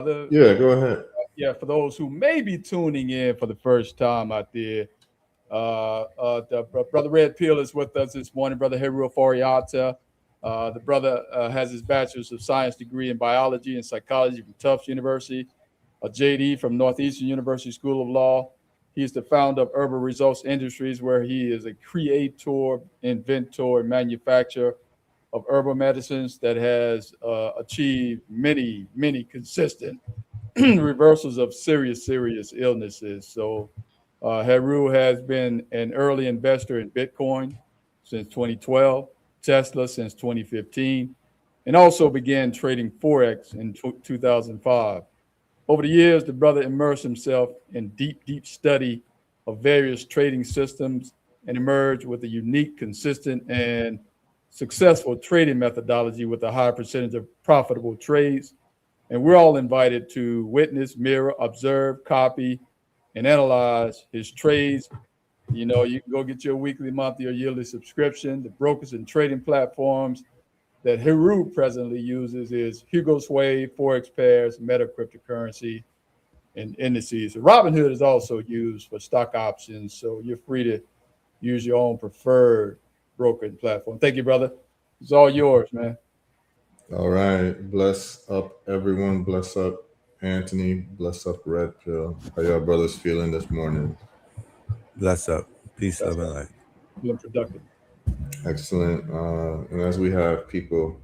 Yeah, go ahead. Yeah, for those who may be tuning in for the first time out there, Brother Red Pill is with us this morning. Brother HERU ATTA. The brother has his Bachelor's of Science degree in Biology and Psychology from Tufts University, a JD from Northeastern University School of Law. He's the founder of Herbal Results Industries, where he is a creator, inventor, and manufacturer of herbal medicines that has achieved many consistent reversals of serious illnesses. So, Heru has been an early investor in Bitcoin since 2012, Tesla since 2015, and also began trading Forex in 2005. Over the years, the brother immersed himself in deep study of various trading systems and emerged with a unique, consistent, and successful trading methodology with a high percentage of profitable trades. And we're all invited to witness, mirror, observe, copy, and analyze his trades. You know, you can go get your weekly, monthly, or yearly subscription. The brokers and trading platforms that Heru presently uses is Hugo Sway, Forex Pairs, Meta Cryptocurrency, and indices. Robinhood is also used for stock options, so you're free to use your own preferred brokerage platform. Thank you, brother. It's all yours, man. All right. Bless up, everyone. Bless up, Anthony. Bless up, Red Pill. How y'all brothers feeling this morning? Bless up. Peace, That's love, and light. feeling productive. Excellent. And as we have people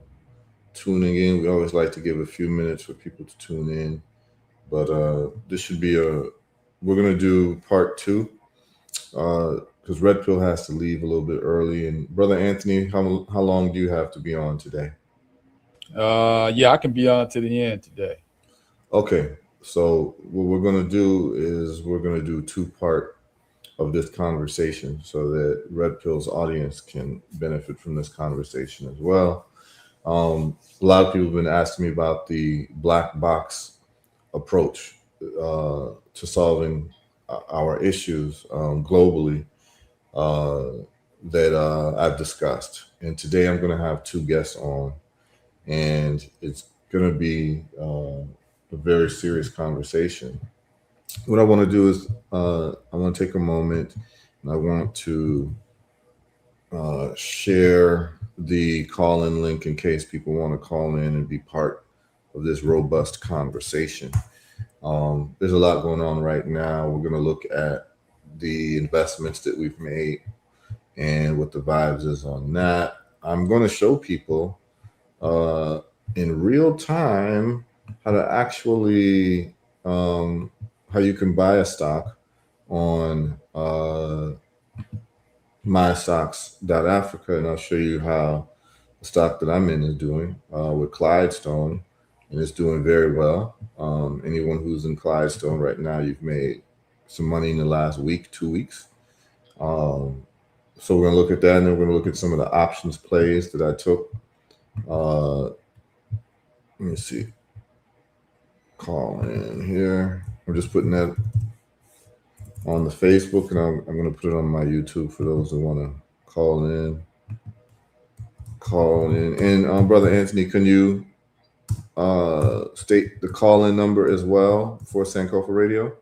tuning in, we always like to give a few minutes for people to tune in. But this should be we're going to do part 2 because Red Pill has to leave a little bit early. And Brother Anthony, how long do you have to be on today? Yeah, I can be on to the end today. Okay. So what we're going to do is we're going to do 2-part of this conversation so that Red Pill's audience can benefit from this conversation as well. A lot of people have been asking me about the black box approach to solving our issues globally that I've discussed. And today I'm going to have 2 guests on, and it's going to be a very serious conversation. What I want to do is I want to take a moment and I want to share the call-in link in case people want to call in and be part of this robust conversation. There's a lot going on right now. We're going to look at the investments that we've made and what the vibes is on that. I'm going to show people in real time how to actually how you can buy a stock on mystocks.africa, and I'll show you how the stock that I'm in is doing with Clydestone, and it's doing very well. Anyone who's in Clydestone right now, you've made some money in the last week, 2 weeks. So we're going to look at that, and then we're going to look at some of the options plays that I took. Let me see. Call in here. I'm just putting that on the Facebook, and I'm going to put it on my YouTube for those who want to call in. And Brother Anthony, can you state the call-in number as well for Sankofa Radio?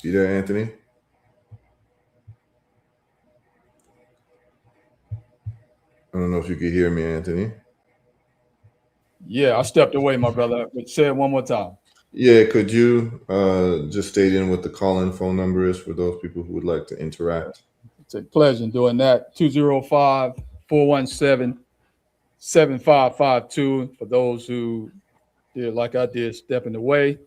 You there, Anthony? I don't know if you could hear me, Anthony. Yeah, I stepped away, my brother. But say it one more time. Yeah, could you just state in what the call-in phone number is for those people who would like to interact? It's a pleasure doing that. 205-417-7552. For those who did like I did, stepping away,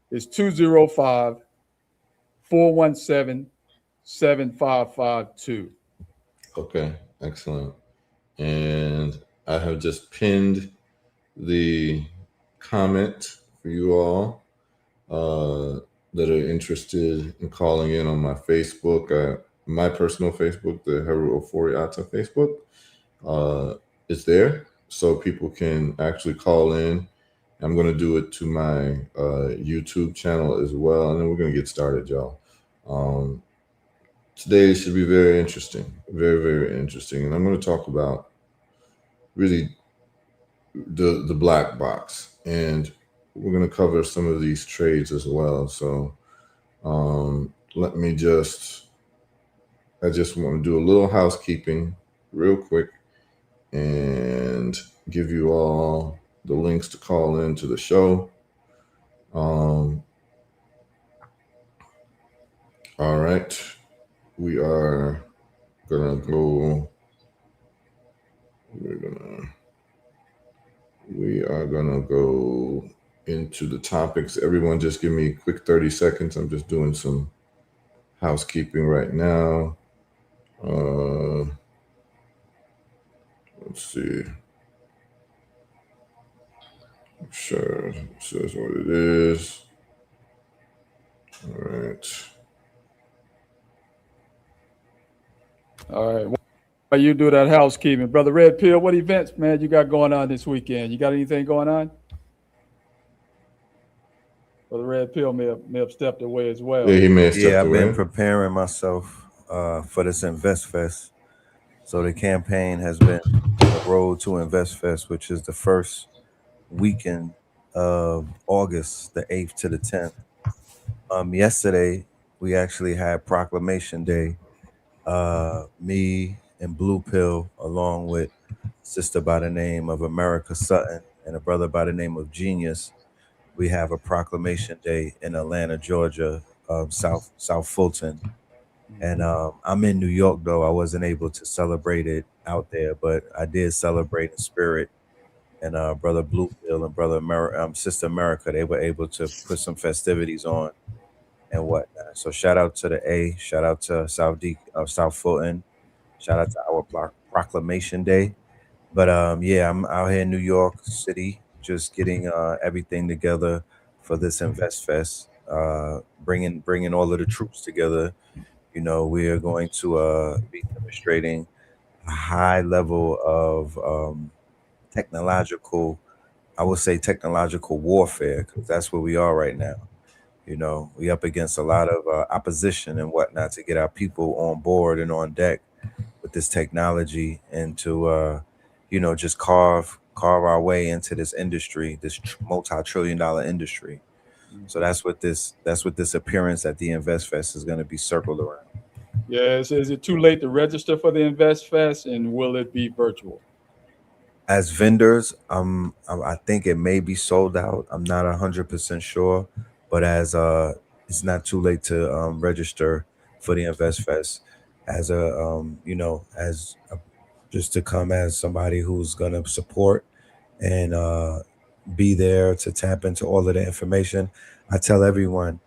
it's 205-417-7552. Okay, excellent. And I have just pinned the comment for you all that are interested in calling in on my Facebook, my personal Facebook, the HERU OFORI ATTA Facebook. It's there, so people can actually call in. I'm going to do it to my YouTube channel as well, and then we're going to get started, y'all. Today should be very interesting, very interesting, and I'm going to talk about really the black box, and we're going to cover some of these trades as well. So let me I just want to do a little housekeeping real quick and give you all the links to call into the show. All right, we are gonna go. We are gonna go into the topics. Everyone, just give me a quick 30 seconds. I'm just doing some housekeeping right now. Let's see. Sure, it says what it is. All right. All right. While you do that housekeeping, Brother Red Pill, what events, man, you got going on this weekend? You got anything going on? Brother Red Pill may have stepped away as well. Yeah, he may have stepped Yeah, I've been away. preparing myself for this Invest Fest. So the campaign has been on the road to Invest Fest, which is the first weekend of August, the 8th to the 10th. Yesterday, we actually had Proclamation Day. Me and Blue Pill, along with a sister by the name of America Sutton and a brother by the name of Genius, we have a Proclamation Day in Atlanta, Georgia, South Fulton. And I'm in New York, though. I wasn't able to celebrate it out there, but I did celebrate in spirit. And brother Blue Pill and Sister America, they were able to put some festivities on and whatnot. So shout out to the A, shout out to South Fulton, shout out to our Proclamation Day. But yeah, I'm out here in New York City, just getting everything together for this Invest Fest. Bringing all of the troops together. You know, we are going to be demonstrating a high level of technological, I would say technological warfare, because that's where we are right now. You know, we up against a lot of opposition and whatnot to get our people on board and on deck with this technology and to, just carve our way into this industry, this multi-trillion-dollar industry. So that's what this appearance at the Invest Fest is going to be circled around. Yeah, is it too late to register for the Invest Fest, and will it be virtual? As vendors, I think it may be sold out. I'm not 100% sure, but as it's not too late to register for the Invest Fest as a just to come as somebody who's gonna support and be there to tap into all of the information. I tell everyone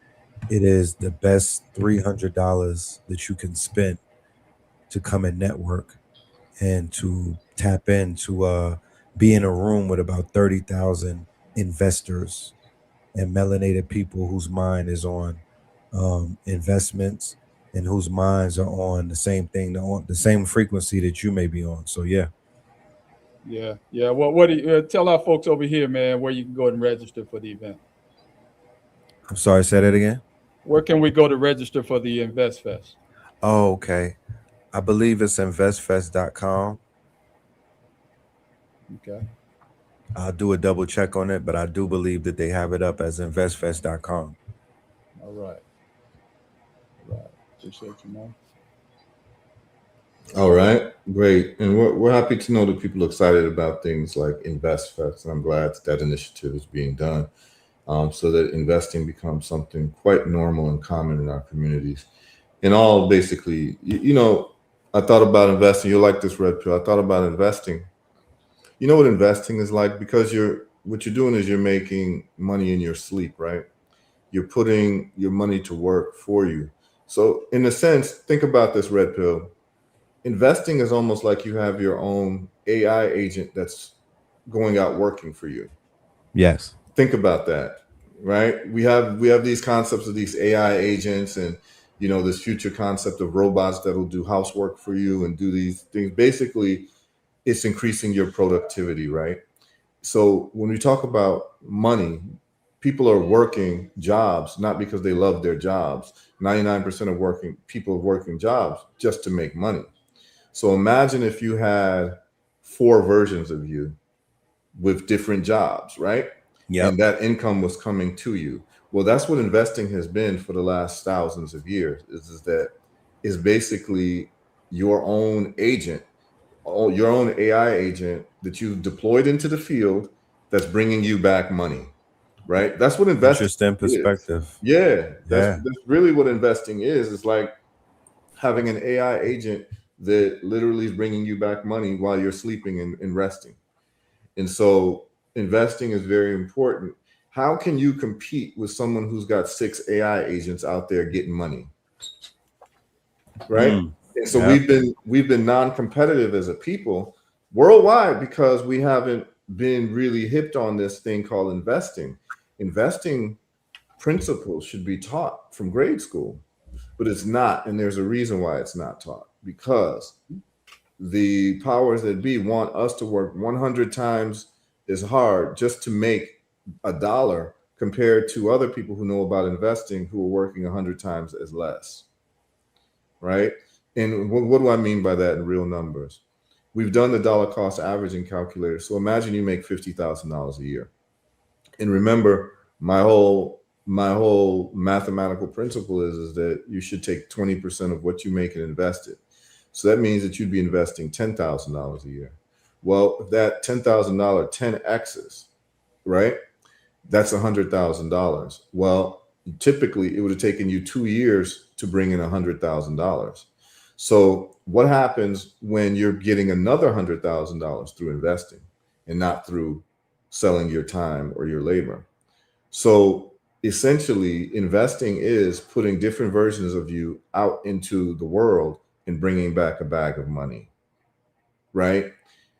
it is the best $300 that you can spend to come and network and to tap into be in a room with about 30,000 investors and melanated people whose mind is on investments and whose minds are on the same thing, on the same frequency that you may be on. So yeah. Yeah. Well, what do you tell our folks over here, man, where you can go and register for the event? I'm sorry, say that again. Where can we go to register for the Invest Fest? Oh, okay. I believe it's investfest.com. Okay. I'll do a double check on it, but I do believe that they have it up as investfest.com. All right. Appreciate you, man. All right, great. And we're happy to know that people are excited about things like Invest Fest. And I'm glad that initiative is being done so that investing becomes something quite normal and common in our communities. And all basically, I thought about investing. You're like this, Red Pill. I thought about investing. You know what investing is like? Because what you're doing is you're making money in your sleep, right? You're putting your money to work for you. So in a sense, think about this, Red Pill. Investing is almost like you have your own AI agent that's going out working for you. Yes. Think about that, right? We have these concepts of these AI agents and this future concept of robots that'll do housework for you and do these things. Basically, it's increasing your productivity, right? So when we talk about money, people are working jobs not because they love their jobs. 99% of people are working jobs just to make money. So imagine if you had 4 versions of you, with different jobs, right? Yep. And that income was coming to you. Well, that's what investing has been for the last thousands of years. Is that is basically your own agent, your own AI agent that you've deployed into the field that's bringing you back money, right? That's what investing Interesting is. perspective. Yeah, that's Yeah. really what investing is. It's like having an AI agent that literally is bringing you back money while you're sleeping and resting. And so investing is very important. How can you compete with someone who's got 6 AI agents out there getting money? Right? And so Yep. we've been non-competitive as a people worldwide because we haven't been really hipped on this thing called investing. Investing principles should be taught from grade school, but it's not, and there's a reason why it's not taught, because the powers that be want us to work 100 times as hard just to make a dollar compared to other people who know about investing who are working 100 times as less, right? And what do I mean by that in real numbers? We've done the dollar cost averaging calculator. So imagine you make $50,000 a year. And remember, my whole mathematical principle is that you should take 20% of what you make and invest it. So that means that you'd be investing $10,000 a year. Well, if that $10,000 10x's, right? That's $100,000. Well, typically it would have taken you 2 years to bring in $100,000. So what happens when you're getting another $100,000 through investing and not through selling your time or your labor? So essentially, investing is putting different versions of you out into the world and bringing back a bag of money, right?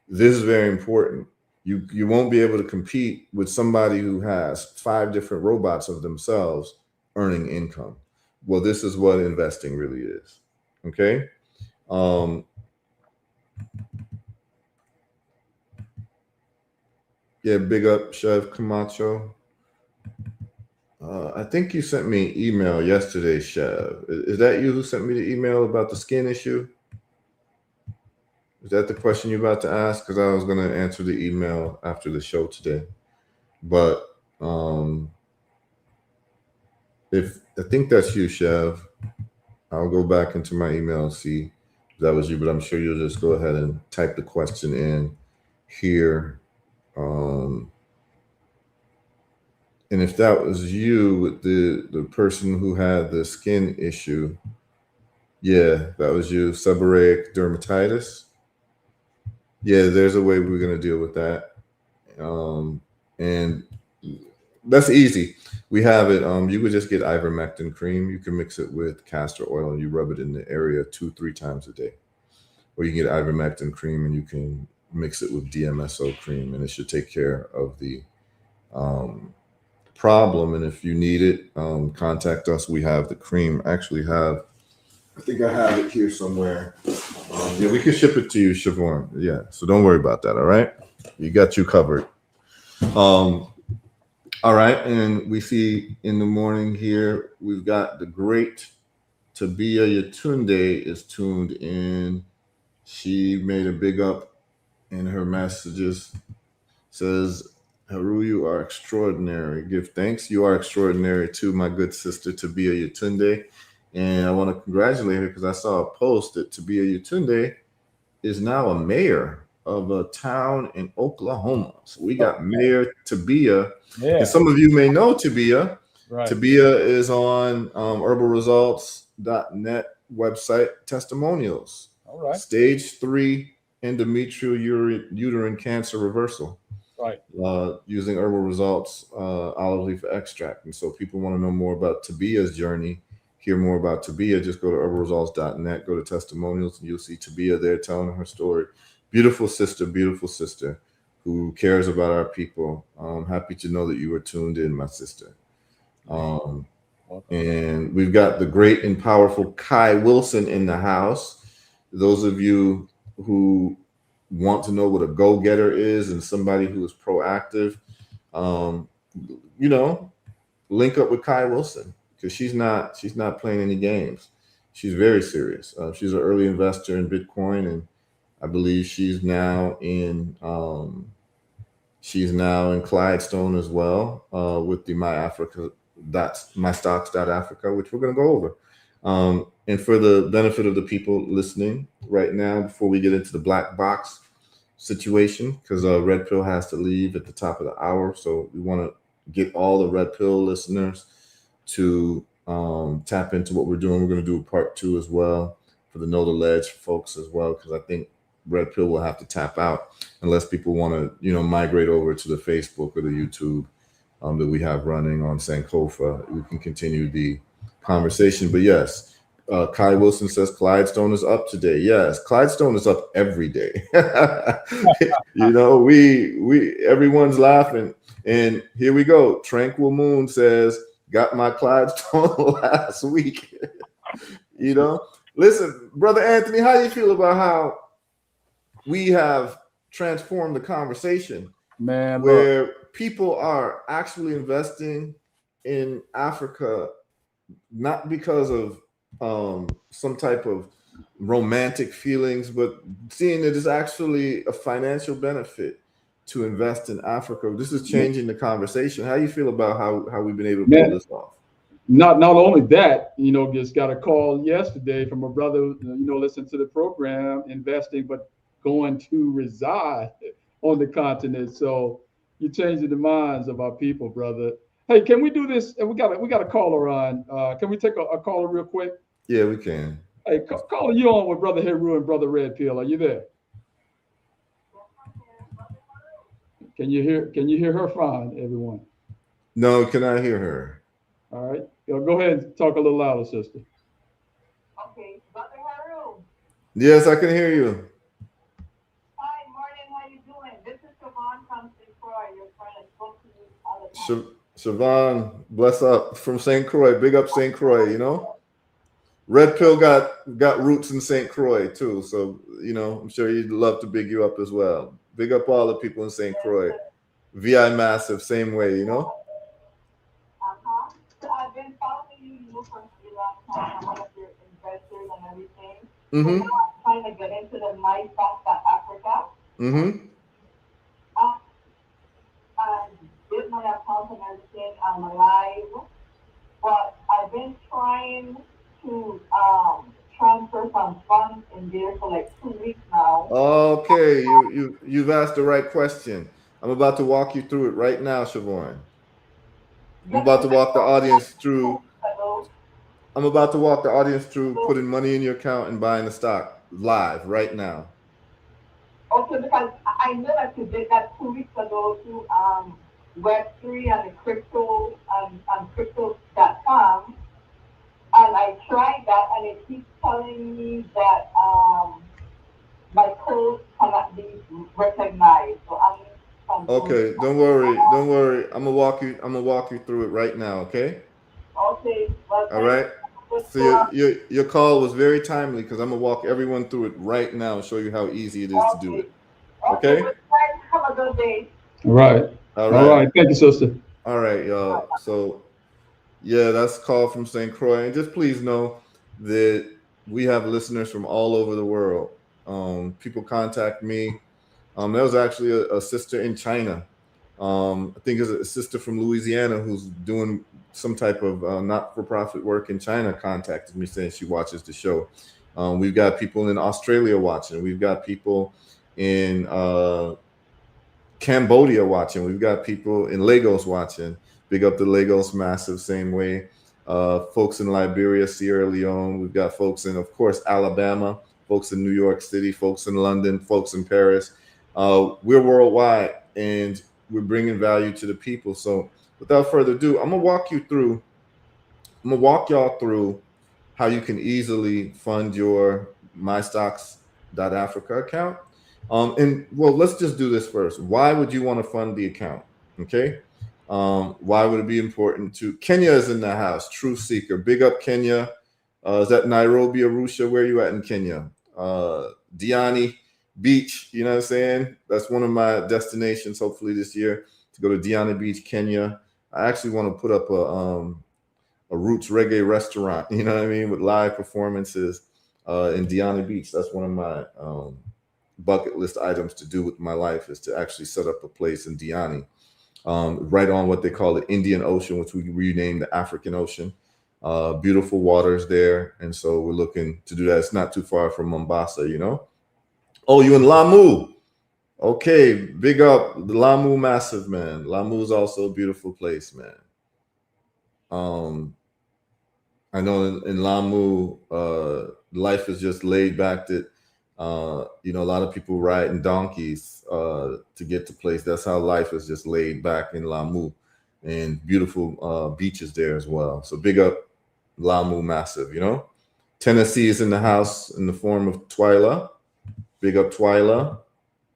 This is very important. You won't be able to compete with somebody who has 5 different robots of themselves earning income. Well, this is what investing really is. Okay. Yeah, big up Chef Camacho. I think you sent me an email yesterday, Chev. Is that you who sent me the email about the skin issue? Is that the question you're about to ask? Because I was going to answer the email after the show today. But if I think that's you, Chev, I'll go back into my email and see if that was you. But I'm sure you'll just go ahead and type the question in here. And if that was you with the person who had the skin issue, yeah, that was you, seborrheic dermatitis. Yeah, there's a way we're going to deal with that. And that's easy. We have it. You could just get ivermectin cream. You can mix it with castor oil and you rub it in the area 2-3 times a day. Or you can get ivermectin cream and you can mix it with DMSO cream and it should take care of the problem. And if you need it, contact us. We have the cream. I think I have it here somewhere. Yeah, we can ship it to you, Siobhan. Yeah, so don't worry about that. All right, you got you covered. All right, and we see in the morning here we've got the great Tabia Yatunde is tuned in. She made a big up in her messages. Says, Heru, you are extraordinary. Give thanks. You are extraordinary too, my good sister Tabia Yatunde. And I want to congratulate her because I saw a post that Tabia Yatunde is now a mayor of a town in Oklahoma. So we got Mayor Tabia. Yeah. And some of you may know Tabia. Right. Tabia is on herbalresults.net website testimonials. All right. Stage 3 endometrial uterine cancer reversal. Right. Using herbal results, olive leaf extract. And so people want to know more about Tabia's journey, hear more about Tabia, just go to herbalresults.net, go to testimonials, and you'll see Tabia there telling her story. Beautiful sister who cares about our people. I'm happy to know that you were tuned in, my sister. And we've got the great and powerful Kai Wilson in the house. Those of you who want to know what a go-getter is and somebody who is proactive, link up with Kai Wilson because she's not playing any games. She's very serious. She's an early investor in Bitcoin, and I believe she's now in She's now in Clydestone as well, with the mystocks.africa, which we're going to go over. And for the benefit of the people listening right now, before we get into the black box situation, because Red Pill has to leave at the top of the hour, so we want to get all the Red Pill listeners to tap into what we're doing. We're going to do a part 2 as well for the Know the Ledge folks as well, because I think Red Pill will have to tap out unless people want to, migrate over to the Facebook or the YouTube that we have running on Sankofa. We can continue the conversation. But yes, Kai Wilson says Clydestone is up today. Yes, Clydestone is up every day. We everyone's laughing. And here we go. Tranquil Moon says, got my Clydestone last week. Listen, Brother Anthony, how do you feel about how we have transformed the conversation, man, where people are actually investing in Africa, not because of some type of romantic feelings, but seeing it as actually a financial benefit to invest in Africa. This is changing the conversation. How do you feel about how we've been able to pull this off? Not only that, just got a call yesterday from a brother, listening to the program, investing, but going to reside on the continent. So you're changing the minds of our people, brother. Hey, can we do this? We got a caller on. Can we take a caller real quick? Yeah, we can. Hey, caller, you on with Brother HERU and Brother Red Pill? Are you there? Can you hear her fine, everyone? No, can I hear her? All right. Go ahead and talk a little louder, sister. Okay, Brother HERU. Yes, I can hear you. Hi, morning. How you doing? This is Siobhan from St. Croix, your friend. I spoke to you all the time. Siobhan, bless up from St. Croix. Big up St. Croix, Red Pill got roots in St. Croix too. So, I'm sure he'd love to big you up as well. Big up all the people in St. Croix. VI Massive, same way, So I've been following you for a long time. I'm one of your investors and everything. Mm-hmm. So I'm trying to get into the mystocks.africa. Mm-hmm. I did my account and everything. I'm alive. But I've been trying to transfer some funds in there for like 2 weeks now. Okay, you've asked the right question. I'm about to walk you through it right now, Siobhan. I'm about to walk the audience through putting money in your account and buying the stock live right now. Okay, because I know that you did that 2 weeks ago through Web3 and the crypto and crypto.com. And I tried that and it keeps telling me that my code cannot be recognized. So I'm Okay, don't worry. I'm gonna walk you through it right now, okay? Okay. Well, All right. So your call was very timely because I'm gonna walk everyone through it right now and show you how easy it is to do it. Okay? Have a good day. All right. All right. Thank you, sister. All right, y'all. So yeah, that's a call from St. Croix. And just please know that we have listeners from all over the world. People contact me. There was actually a sister in China. I think it's a sister from Louisiana who's doing some type of not-for-profit work in China contacted me saying she watches the show. We've got people in Australia watching. We've got people in Cambodia watching. We've got people in Lagos watching. Big up the Lagos Massive, same way. Folks in Liberia, Sierra Leone. We've got folks in, of course, Alabama, folks in New York City, folks in London, folks in Paris. We're worldwide and we're bringing value to the people. So without further ado, I'm gonna walk y'all through how you can easily fund your mystocks.africa account. And well, let's just do this first. Why would you want to fund the account? Okay. Why would it be important to Kenya is in the house, Truth Seeker. Big up Kenya. Is that Nairobi, Arusha? Where are you at in Kenya? Diani Beach, you know what I'm saying? That's one of my destinations, hopefully this year, to go to Diani Beach, Kenya. I actually want to put up a roots reggae restaurant, you know what I mean, with live performances in Diani Beach. That's one of my bucket list items to do with my life is to actually set up a place in Diani, right on what they call the Indian Ocean, which we renamed the African Ocean. Beautiful waters there, and so we're looking to do that. It's not too far from Mombasa, you know. Oh, you in Lamu? Okay, big up the Lamu, massive man. Lamu is also a beautiful place, man. I know in Lamu, life is just laid back. That you know, a lot of people riding donkeys to get to place. That's how life is just laid back in Lamu, and beautiful beaches there as well. So big up Lamu, massive. You know, Tennessee is in the house in the form of Twyla. Big up Twyla.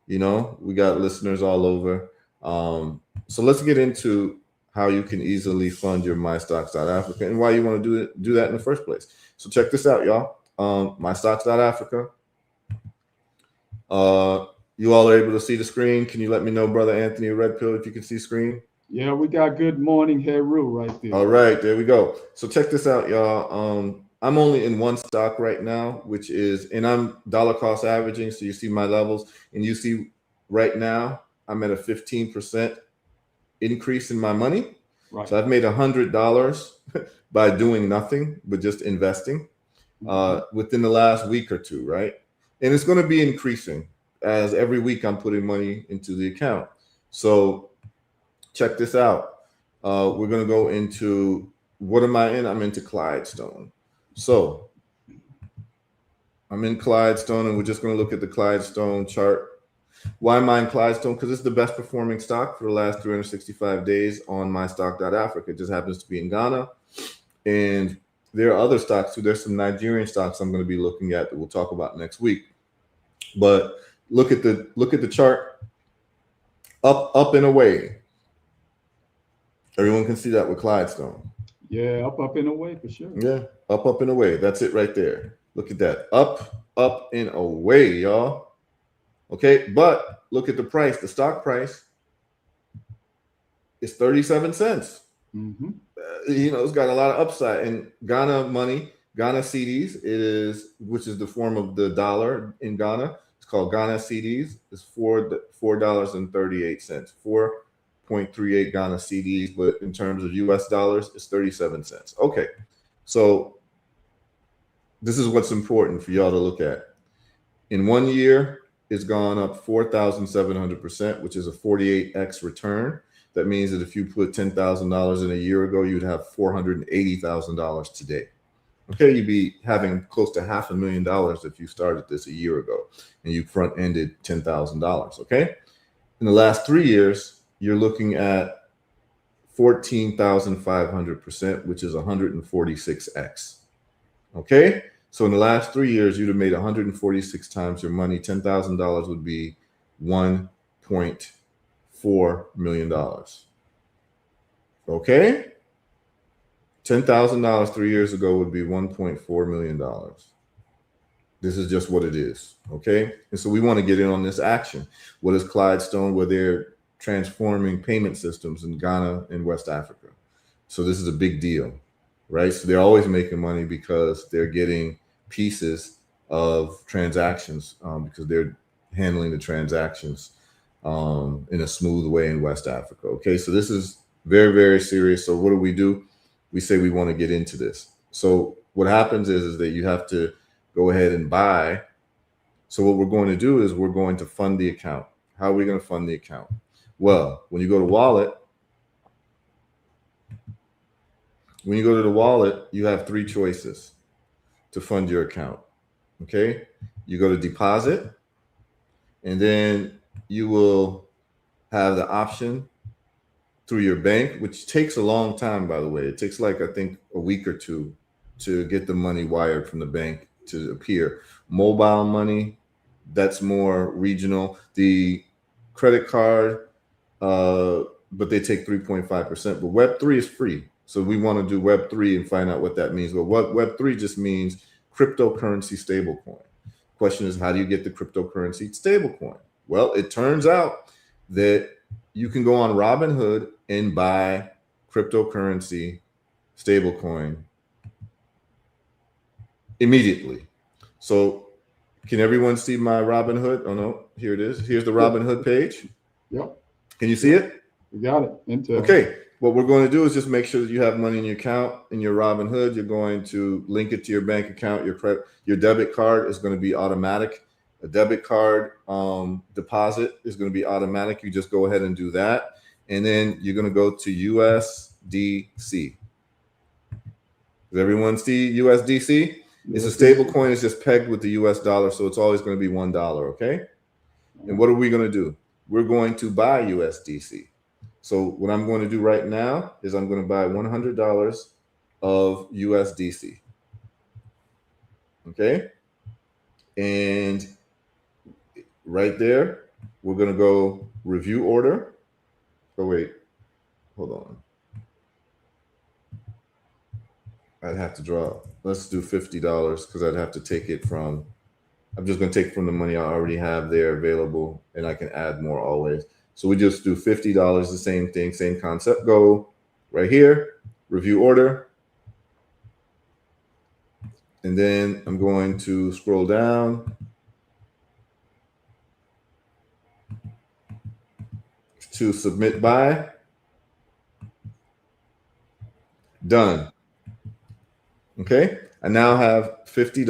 You know, we got listeners all over. So let's get into how you can easily fund your MyStocks.Africa and why you want to do that in the first place. So check this out, y'all. MyStocks.Africa. You all are able to see the screen. Can you let me know, Brother Anthony Red Pill, if you can see screen? Yeah, we got good morning HERU right there. All right, there we go. So check this out, y'all. I'm only in one stock right now, which is, and I'm dollar cost averaging. So you see my levels, and you see right now I'm at a 15% increase in my money. Right. So I've made $100 by doing nothing but just investing within the last week or two, right? And it's going to be increasing as every week I'm putting money into the account. So check this out. We're going to go into, what am I in? I'm into Clydestone. So I'm in Clydestone, and we're just going to look at the Clydestone chart. Why am I in Clydestone? Because it's the best performing stock for the last 365 days on MyStock.Africa. It just happens to be in Ghana. And there are other stocks too. There's some Nigerian stocks I'm going to be looking at that we'll talk about next week. But look at the chart. Up and away. Everyone can see that with Clydestone. Yeah, up and away for sure. Yeah, up and away. That's it right there. Look at that. Up and away, y'all. Okay, but look at the price. The stock price is 37 cents. Mm-hmm. You know, it's got a lot of upside. And Ghana money, Ghana cedis is, which is the form of the dollar in Ghana. It's called Ghana cedis. It's $4.38. 4.38 Ghana cedis, but in terms of US dollars, it's 37 cents. Okay, so this is what's important for y'all to look at. In 1 year, it's gone up 4,700%, which is a 48x return. That means that if you put $10,000 in a year ago, you'd have $480,000 today. Okay, you'd be having close to $500,000 if you started this a year ago and you front-ended $10,000. Okay, in the last 3 years, you're looking at 14,500%, which is 146x. Okay, so in the last 3 years, you'd have made 146 times your money. $10,000 would be $1.4 million. Okay, $10,000 3 years ago would be $1.4 million. This is just what it is. Okay, and so we want to get in on this action. What is Clydestone? Where they're transforming payment systems in Ghana and West Africa. So this is a big deal, right? So they're always making money because they're getting pieces of transactions because they're handling the transactions in a smooth way in West Africa. Okay, so this is very, very serious. So what do? We say we want to get into this. So what happens is that you have to go ahead and buy. So what we're going to do is we're going to fund the account. How are we going to fund the account? Well, when you go to wallet, you have three choices to fund your account. Okay, you go to deposit, and then you will have the option through your bank, which takes a long time, by the way. It takes like, I think, a week or two to get the money wired from the bank to appear. Mobile money, that's more regional. The credit card, but they take 3.5%. But Web3 is free. So we want to do Web3 and find out what that means. Well, what Web3 just means cryptocurrency stablecoin. Question is, how do you get the cryptocurrency stablecoin? Well, it turns out that you can go on Robinhood and buy cryptocurrency stablecoin immediately. So Can everyone see my Robinhood? Oh no, here it is. Here's the Robinhood page. Yep. Can you see it? We got it. Intel. Okay. What we're going to do is just make sure that you have money in your account, in your Robinhood. You're going to link it to your bank account. Your debit card is going to be automatic. A debit card deposit is going to be automatic. You just go ahead and do that. And then you're going to go to USDC. Does everyone see USDC? It's a stable coin. It's just pegged with the US dollar. So it's always going to be $1. Okay. And what are we going to do? We're going to buy USDC. So what I'm going to do right now is I'm going to buy $100 of USDC. Okay. And right there, we're going to go review order. Oh, wait, hold on. I'd have to draw. Let's do $50 because I'd have to take it from, I'm just going to take from the money I already have there available, and I can add more always. So we just do $50, the same thing, same concept. Go right here, review order. And then I'm going to scroll down to submit buy. Done. Okay. I now have $50.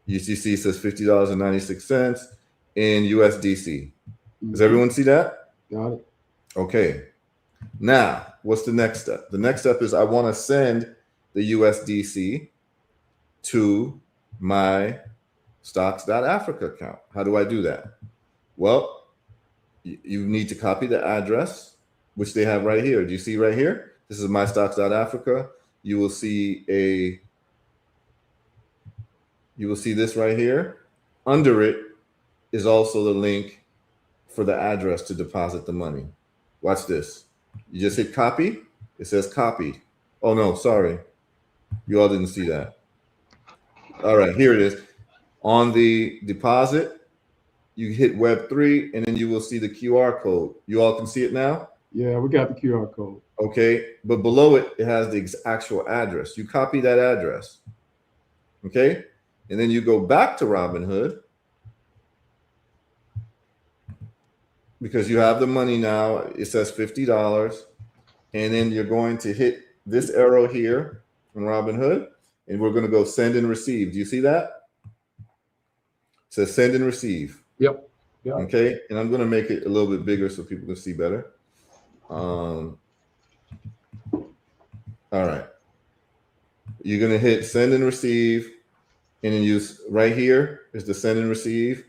UCC says $50.96 in USDC. Does everyone see that? Got it. Okay. Now, what's the next step? The next step is I want to send the USDC to my stocks.africa account. How do I do that? Well, you need to copy the address, which they have right here. Do you see right here? This is my stocks.africa. You will see this right here. Under it is also the link for the address to deposit the money. Watch this. You just hit copy. It says copy. Oh no, sorry. You all didn't see that. All right, here it is. On the deposit, you hit Web3 and then you will see the QR code. You all can see it now? Yeah, we got the QR code. Okay, but below it, it has the actual address. You copy that address. Okay, and then you go back to Robinhood because you have the money now. It says $50. And then you're going to hit this arrow here from Robinhood, and we're going to go send and receive. Do you see that? It says send and receive. Yep. Yep. Okay, and I'm going to make it a little bit bigger so people can see better. All right. You're going to hit send and receive, and then use right here is the send and receive.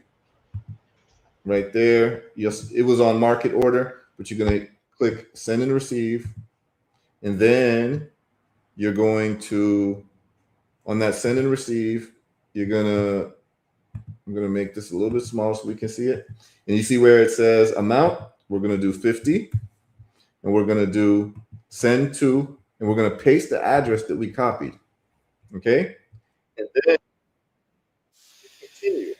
Right there. Yes, it was on market order, but you're going to click send and receive. And then you're going to, on that send and receive, I'm going to make this a little bit smaller so we can see it. And you see where it says amount, we're going to do 50. And we're going to do send to, and we're going to paste the address that we copied. Okay. And then continue.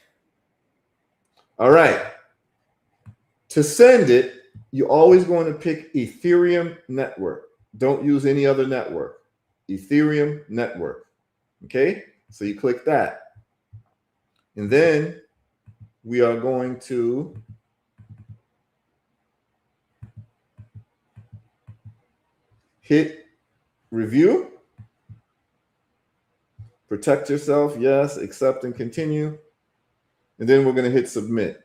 All right. To send it, you're always going to pick Ethereum network. Don't use any other network. Ethereum network. Okay. So you click that. And then we are going to hit review. Protect yourself. Yes. Accept and continue. And then we're going to hit submit.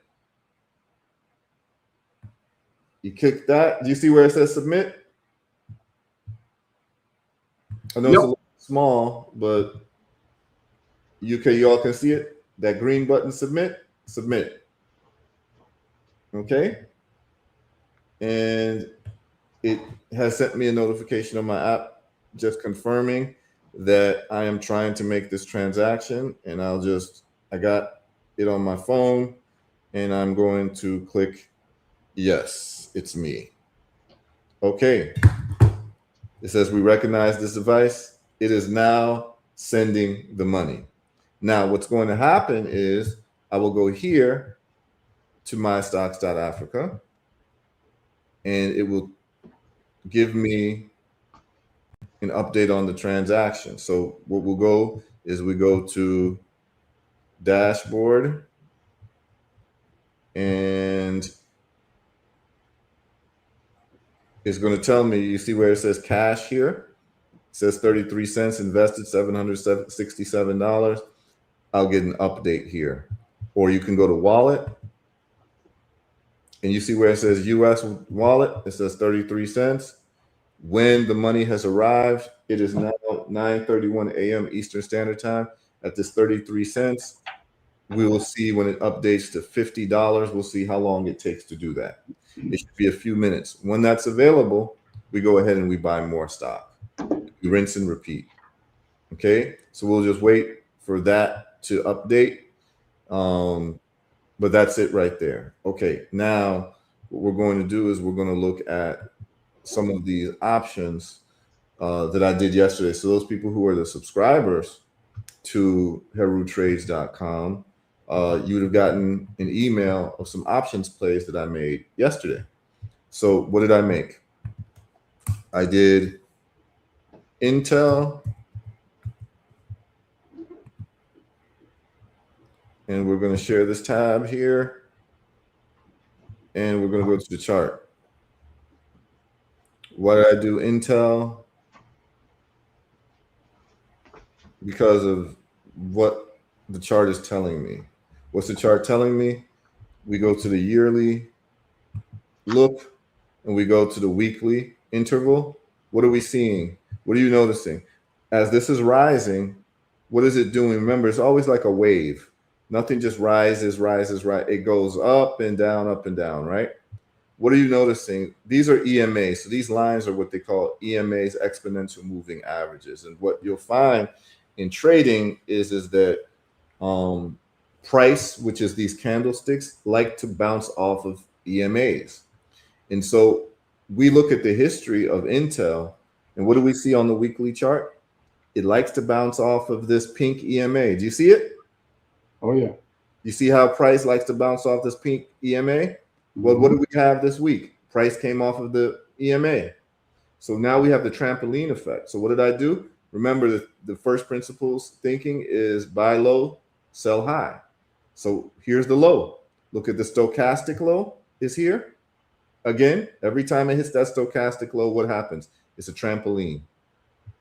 You click that. Do you see where it says submit? I know it's a little small, but you all can see it. That green button, submit, submit. Okay. And it has sent me a notification on my app just confirming that I am trying to make this transaction. And I got it on my phone and I'm going to click yes, it's me. Okay. It says we recognize this device. It is now sending the money. Now, what's going to happen is I will go here to my stocks.africa and it will give me an update on the transaction. So what we'll go is we go to dashboard, and it's going to tell me, you see where it says cash here? It says 33 cents invested, $767. I'll get an update here. Or you can go to wallet, and you see where it says US wallet, it says 33 cents. When the money has arrived, it is now 9:31 a.m. Eastern Standard Time. At this 33 cents, we will see when it updates to $50. We'll see how long it takes to do that. It should be a few minutes. When that's available, we go ahead and we buy more stock. We rinse and repeat. Okay, so we'll just wait for that to update. But that's it right there. Okay, now what we're going to do is we're going to look at some of these options that I did yesterday. So those people who are the subscribers to HERUtrades.com, you would have gotten an email of some options plays that I made yesterday. So what did I make? I did Intel, and we're going to share this tab here, and we're going to go to the chart. Why did I do Intel? Because of what the chart is telling me. What's the chart telling me? We go to the yearly look, and we go to the weekly interval. What are we seeing? What are you noticing? As this is rising, what is it doing? Remember, it's always like a wave. Nothing just rises, right? It goes up and down, right? What are you noticing? These are EMAs. So these lines are what they call EMAs, exponential moving averages. And what you'll find in trading is that price, which is these candlesticks, like to bounce off of EMAs. And so we look at the history of Intel, and what do we see on the weekly chart? It likes to bounce off of this pink EMA. Do you see it? Oh, yeah. You see how price likes to bounce off this pink EMA? Well, what do we have this week? Price came off of the EMA. So now we have the trampoline effect. So what did I do? Remember, the first principles thinking is buy low, sell high. So here's the low. Look at the stochastic low is here. Again, every time it hits that stochastic low, what happens? It's a trampoline.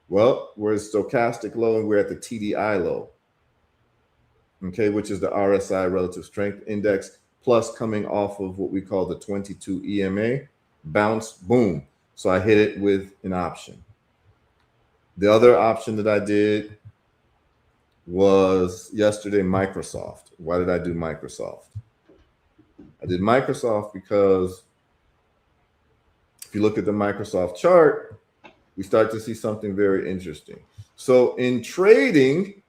Well, we're at stochastic low and we're at the TDI low. Okay, which is the RSI relative strength index, plus coming off of what we call the 22 EMA, bounce, boom. So I hit it with an option. The other option that I did was yesterday, Microsoft. Why did I do Microsoft? I did Microsoft because if you look at the Microsoft chart, we start to see something very interesting. So in trading,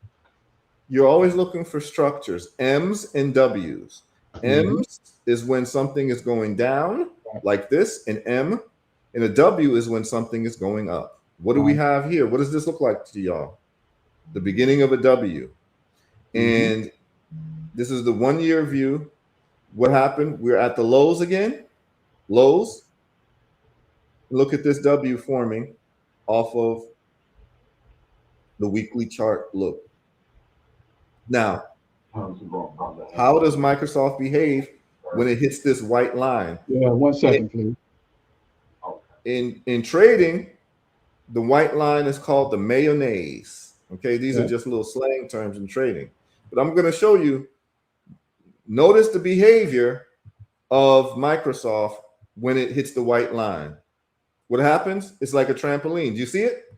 you're always looking for structures, M's and W's. M's is when something is going down like this, and M, and a W is when something is going up. What do we have here? What does this look like to y'all? The beginning of a W. And this is the 1 year view. What happened? We're at the lows again. Lows. Look at this W forming off of the weekly chart. Look. Now, how does Microsoft behave when it hits this white line? Yeah, 1 second, please. In trading, the white line is called the mayonnaise. Okay, these are just little slang terms in trading. But I'm going to show you, notice the behavior of Microsoft when it hits the white line. What happens? It's like a trampoline. Do you see it?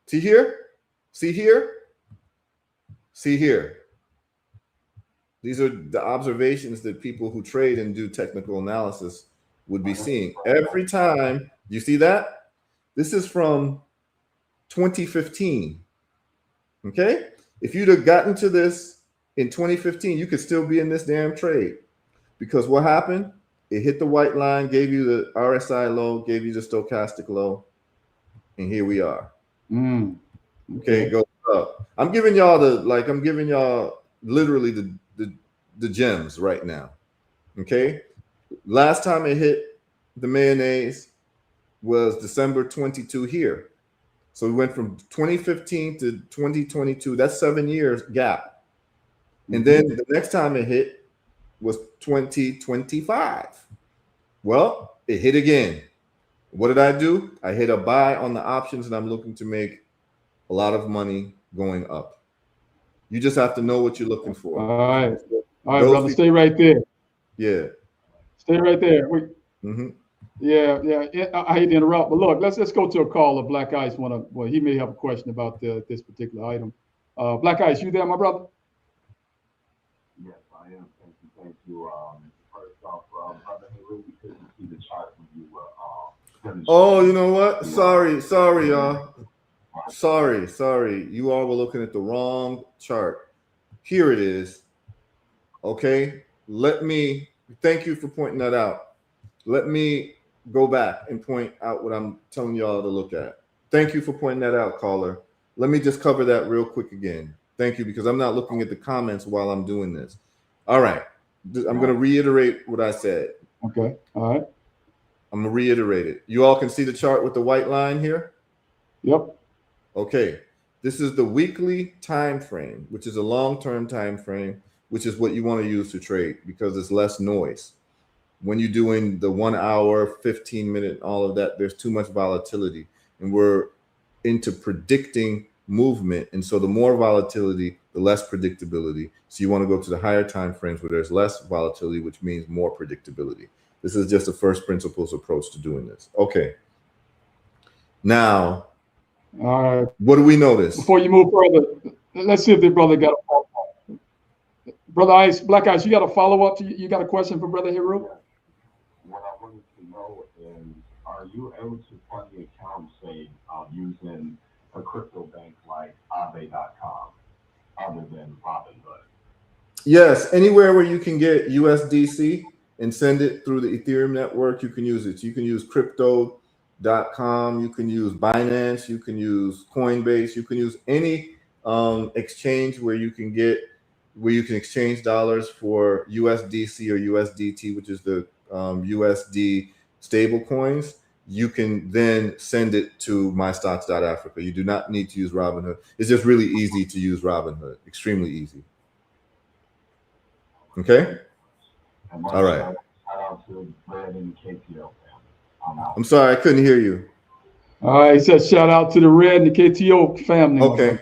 See here? See here? See here. These are the observations that people who trade and do technical analysis would be seeing. Every time, you see that? This is from 2015. Okay? If you'd have gotten to this in 2015, you could still be in this damn trade. Because what happened? It hit the white line, gave you the RSI low, gave you the stochastic low, and here we are. Okay, it goes up. I'm giving y'all literally the gems right now. Okay? Last time it hit the mayonnaise was December 22 here. So we went from 2015 to 2022. That's 7 years gap. And then the next time it hit was 2025. Well, it hit again. What did I do? I hit a buy on the options, and I'm looking to make a lot of money going up. You just have to know what you're looking for. All right, Those brother, people- stay right there. Yeah. Stay right there. Mm-hmm. Yeah. I hate to interrupt, but look, let's go to a caller. Black Ice well, he may have a question about this particular item. Black Ice, you there, my brother? Yes, I am. Thank you. First off, brother HERU, we couldn't see the chart when you were Oh, you know what? Sorry, y'all. Sorry. You all were looking at the wrong chart. Here it is. Okay. Thank you for pointing that out. Let me go back and point out what I'm telling y'all to look at. Thank you for pointing that out, caller. Let me just cover that real quick again. Thank you, because I'm not looking at the comments while I'm doing this. All right. I'm going to reiterate what I said. Okay. All right. I'm going to reiterate it. You all can see the chart with the white line here? Yep. Okay. This is the weekly time frame, which is a long-term time frame, which is what you want to use to trade because it's less noise. When you're doing the 1 hour, 15-minute, all of that, there's too much volatility, and we're into predicting movement. And so the more volatility, the less predictability. So you want to go to the higher time frames where there's less volatility, which means more predictability. This is just a first principles approach to doing this. Okay. Now, all right. What do we notice? Before you move further, let's see if the brother got a follow-up. Brother Ice, Black Ice, you got a follow-up? You got a question for Brother HERU? What I wanted to know is, are you able to fund the account, say, using a crypto bank like ATTA.com other than Robinhood? Yes, anywhere where you can get USDC and send it through the Ethereum network, you can use it. You can use crypto.com, you can use Binance, you can use Coinbase, you can use any exchange where you can exchange dollars for USDC or USDT, which is the USD stable coins. You can then send it to mystocks.africa. You do not need to use Robinhood. It's just really easy to use Robinhood, extremely easy. Okay. All right. Shout out to Red and KTO family. I'm sorry, I couldn't hear you. All right. He said shout out to the Red and the KTO family. Okay.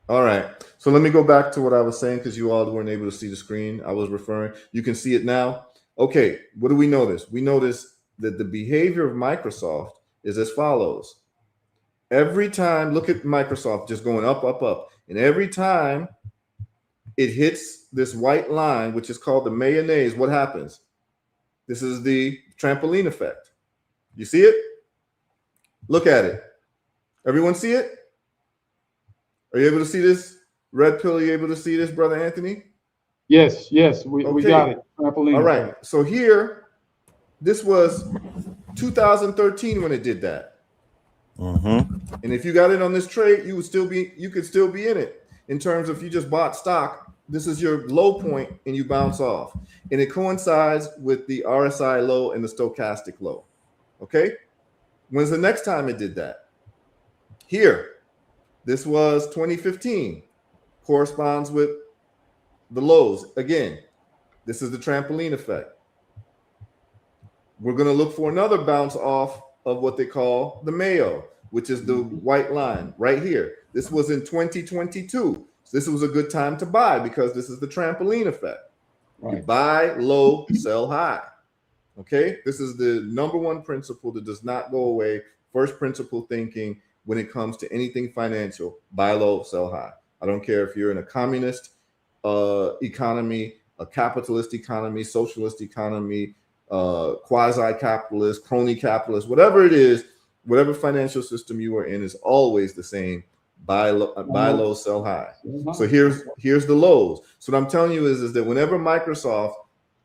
All right. So let me go back to what I was saying because you all weren't able to see the screen. I was referring. You can see it now. Okay. What do we notice? We notice that the behavior of Microsoft is as follows. Every time, look at Microsoft just going up, up, up. And every time it hits this white line, which is called the mayonnaise, what happens? This is the trampoline effect. You see it? Look at it. Everyone see it? Are you able to see this? Red Pill, are you able to see this, Brother Anthony? Yes, we got it. Trampoline. All right. So here, this was 2013 when it did that. Mm-hmm. And if you got it on this trade, you could still be in it. In terms of if you just bought stock, this is your low point and you bounce off. And it coincides with the RSI low and the stochastic low. Okay? When's the next time it did that? Here. This was 2015. Corresponds with the lows. Again, this is the trampoline effect. We're going to look for another bounce off of what they call the Mayo, which is the white line right here. This was in 2022. So this was a good time to buy because this is the trampoline effect. Right. You buy low, sell high. Okay? This is the number one principle that does not go away. First principle thinking when it comes to anything financial: buy low, sell high. I don't care if you're in a communist economy, a capitalist economy, socialist economy, quasi-capitalist, crony capitalist, whatever it is, whatever financial system you are in is always the same: buy low, sell high. So here's the lows. So what I'm telling you is that whenever Microsoft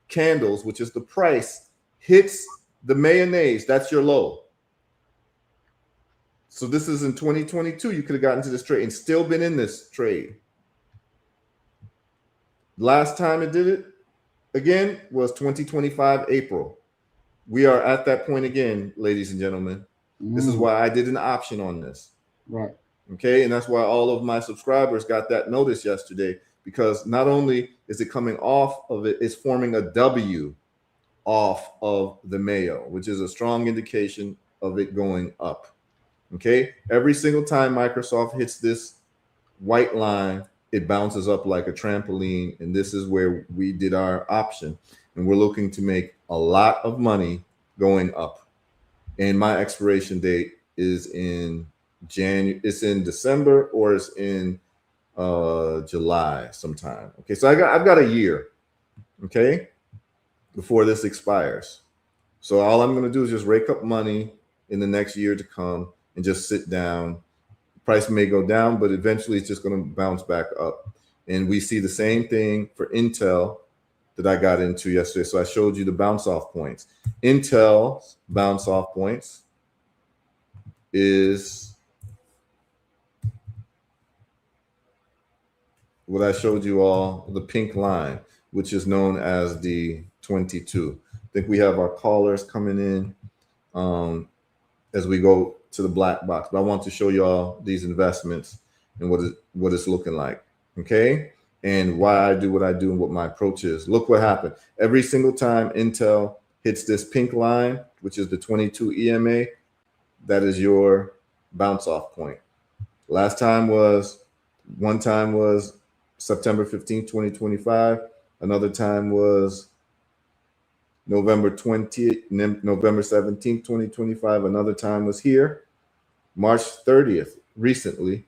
candles, which is the price, hits the mayonnaise, that's your low. So this is in 2022. You could have gotten to this trade and still been in this trade. Last time it did it again was 2025 April. We are at that point again, ladies and gentlemen. This is why I did an option on this. Right. Okay. And that's why all of my subscribers got that notice yesterday, because not only is it coming off of it, it's forming a W off of the Mayo, which is a strong indication of it going up. Okay, every single time Microsoft hits this white line, it bounces up like a trampoline, and this is where we did our option, and we're looking to make a lot of money going up. And my expiration date is in January. It's in December, or it's in July sometime. Okay, so I've got a year, okay, before this expires. So all I'm going to do is just rake up money in the next year to come and just sit down. Price may go down, but eventually it's just going to bounce back up. And we see the same thing for Intel that I got into yesterday. So I showed you the bounce off points. Intel's bounce off points is what I showed you all, the pink line, which is known as the 22. I think we have our callers coming in as we go to the black box, but I want to show y'all these investments and what it's looking like, okay? And why I do what I do and what my approach is. Look what happened. Every single time Intel hits this pink line, which is the 22 EMA, that is your bounce off point. One time was September 15, 2025. Another time was November 17, 2025. Another time was here, March 30th, recently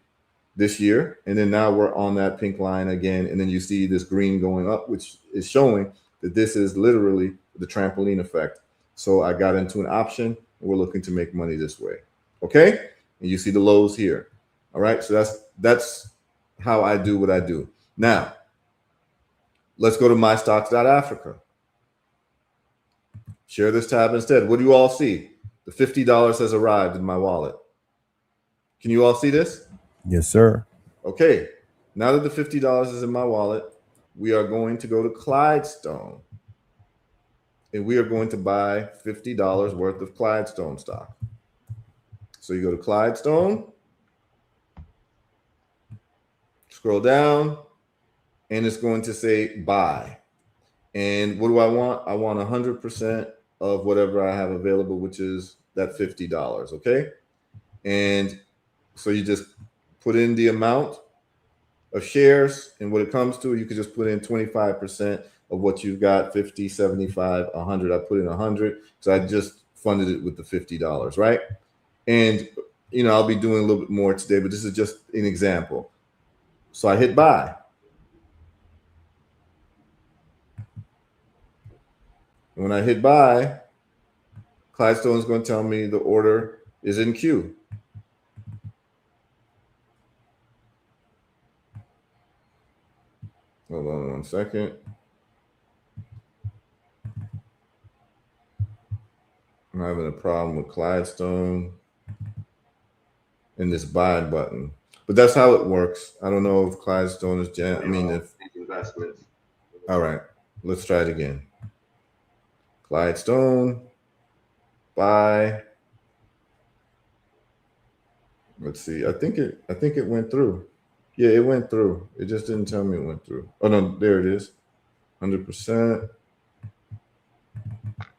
this year. And then now we're on that pink line again. And then you see this green going up, which is showing that this is literally the trampoline effect. So I got into an option, and we're looking to make money this way. Okay. And you see the lows here. All right. So that's how I do what I do. Now, let's go to mystocks.africa. Share this tab instead. What do you all see? The $50 has arrived in my wallet. Can you all see this? Yes, sir. Okay. Now that the $50 is in my wallet, we are going to go to Clydestone. And we are going to buy $50 worth of Clydestone stock. So you go to Clydestone, scroll down, and it's going to say buy. And what do I want? I want 100% of whatever I have available, which is that $50, okay? And so you just put in the amount of shares, and what it comes to, you could just put in 25% of what you've got, 50, 75, 100. I put in 100, so I just funded it with the $50, right? And, you know, I'll be doing a little bit more today, but this is just an example. So I hit buy. And when I hit buy, Clydestone is going to tell me the order is in queue. Hold on 1 second. I'm having a problem with Clydestone and this buy button. But that's how it works. I don't know if Clydestone is if investments. All right, let's try it again. Clydestone, buy. Let's see. I think it went through. Yeah, it went through. It just didn't tell me it went through. Oh no, there it is. 100%.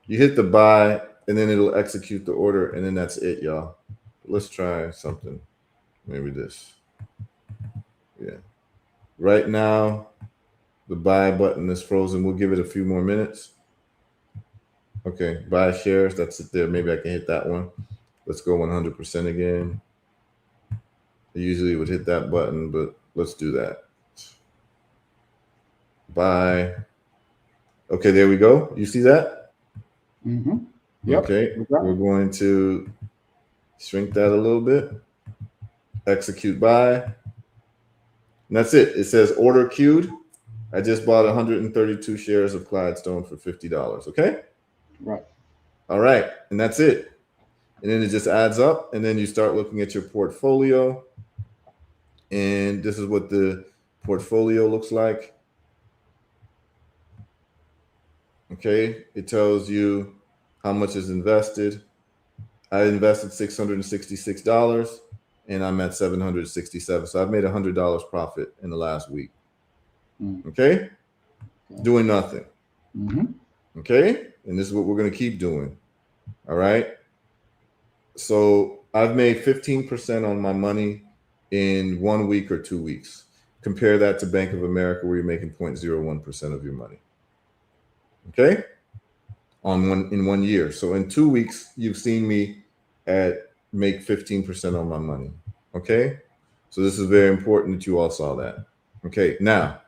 You hit the buy, and then it'll execute the order, and then that's it, y'all. Let's try something. Maybe this. Yeah. Right now, the buy button is frozen. We'll give it a few more minutes. Okay, buy shares. That's it there. Maybe I can hit that one. Let's go 100% again. I usually would hit that button, but let's do that. Buy. Okay, there we go. You see that? Mm-hmm. Yep. Okay, we're going to shrink that a little bit. Execute buy. And that's it. It says order queued. I just bought 132 shares of Clydestone for $50. Okay? Right. All right. And that's it. And then it just adds up. And then you start looking at your portfolio. And this is what the portfolio looks like. Okay. It tells you how much is invested. I invested $666 and I'm at $767. So I've made $100 profit in the last week. Okay? Doing nothing. Mm-hmm. Okay? And this is what we're going to keep doing. All right? So I've made 15% on my money in 1 week or 2 weeks. Compare that to Bank of America, where you're making 0.01% of your money. Okay? In 1 year. So in 2 weeks, you've seen me make 15% on my money. Okay? So this is very important that you all saw that. Okay, now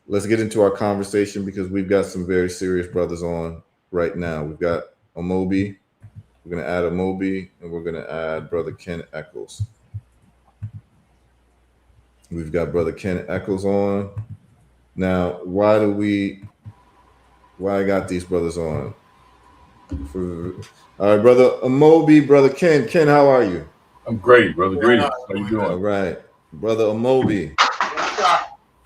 let's get into our conversation, because we've got some very serious brothers on right now. We've got Amobi. We're going to add Amobi, and we're going to add Brother Ken Eccles. We've got Brother Ken Eccles on. Now, why I got these brothers on? All right, Brother Amobi, Brother Ken. Ken, how are you? I'm great, brother. Greetings. How you All doing? right. Brother Amobi.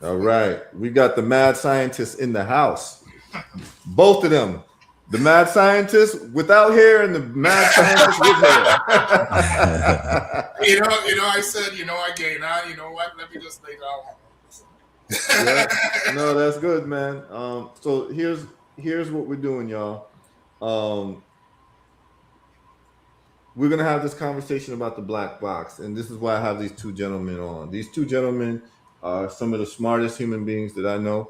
All right. We got the mad scientists in the house. Both of them. The mad scientist without hair and the mad scientist with hair. I said, I gain on, you know what? Let me just lay down. Yeah. No, that's good, man. So here's what we're doing, y'all. We're gonna have this conversation about the black box, and this is why I have these two gentlemen on. These two gentlemen are some of the smartest human beings that I know,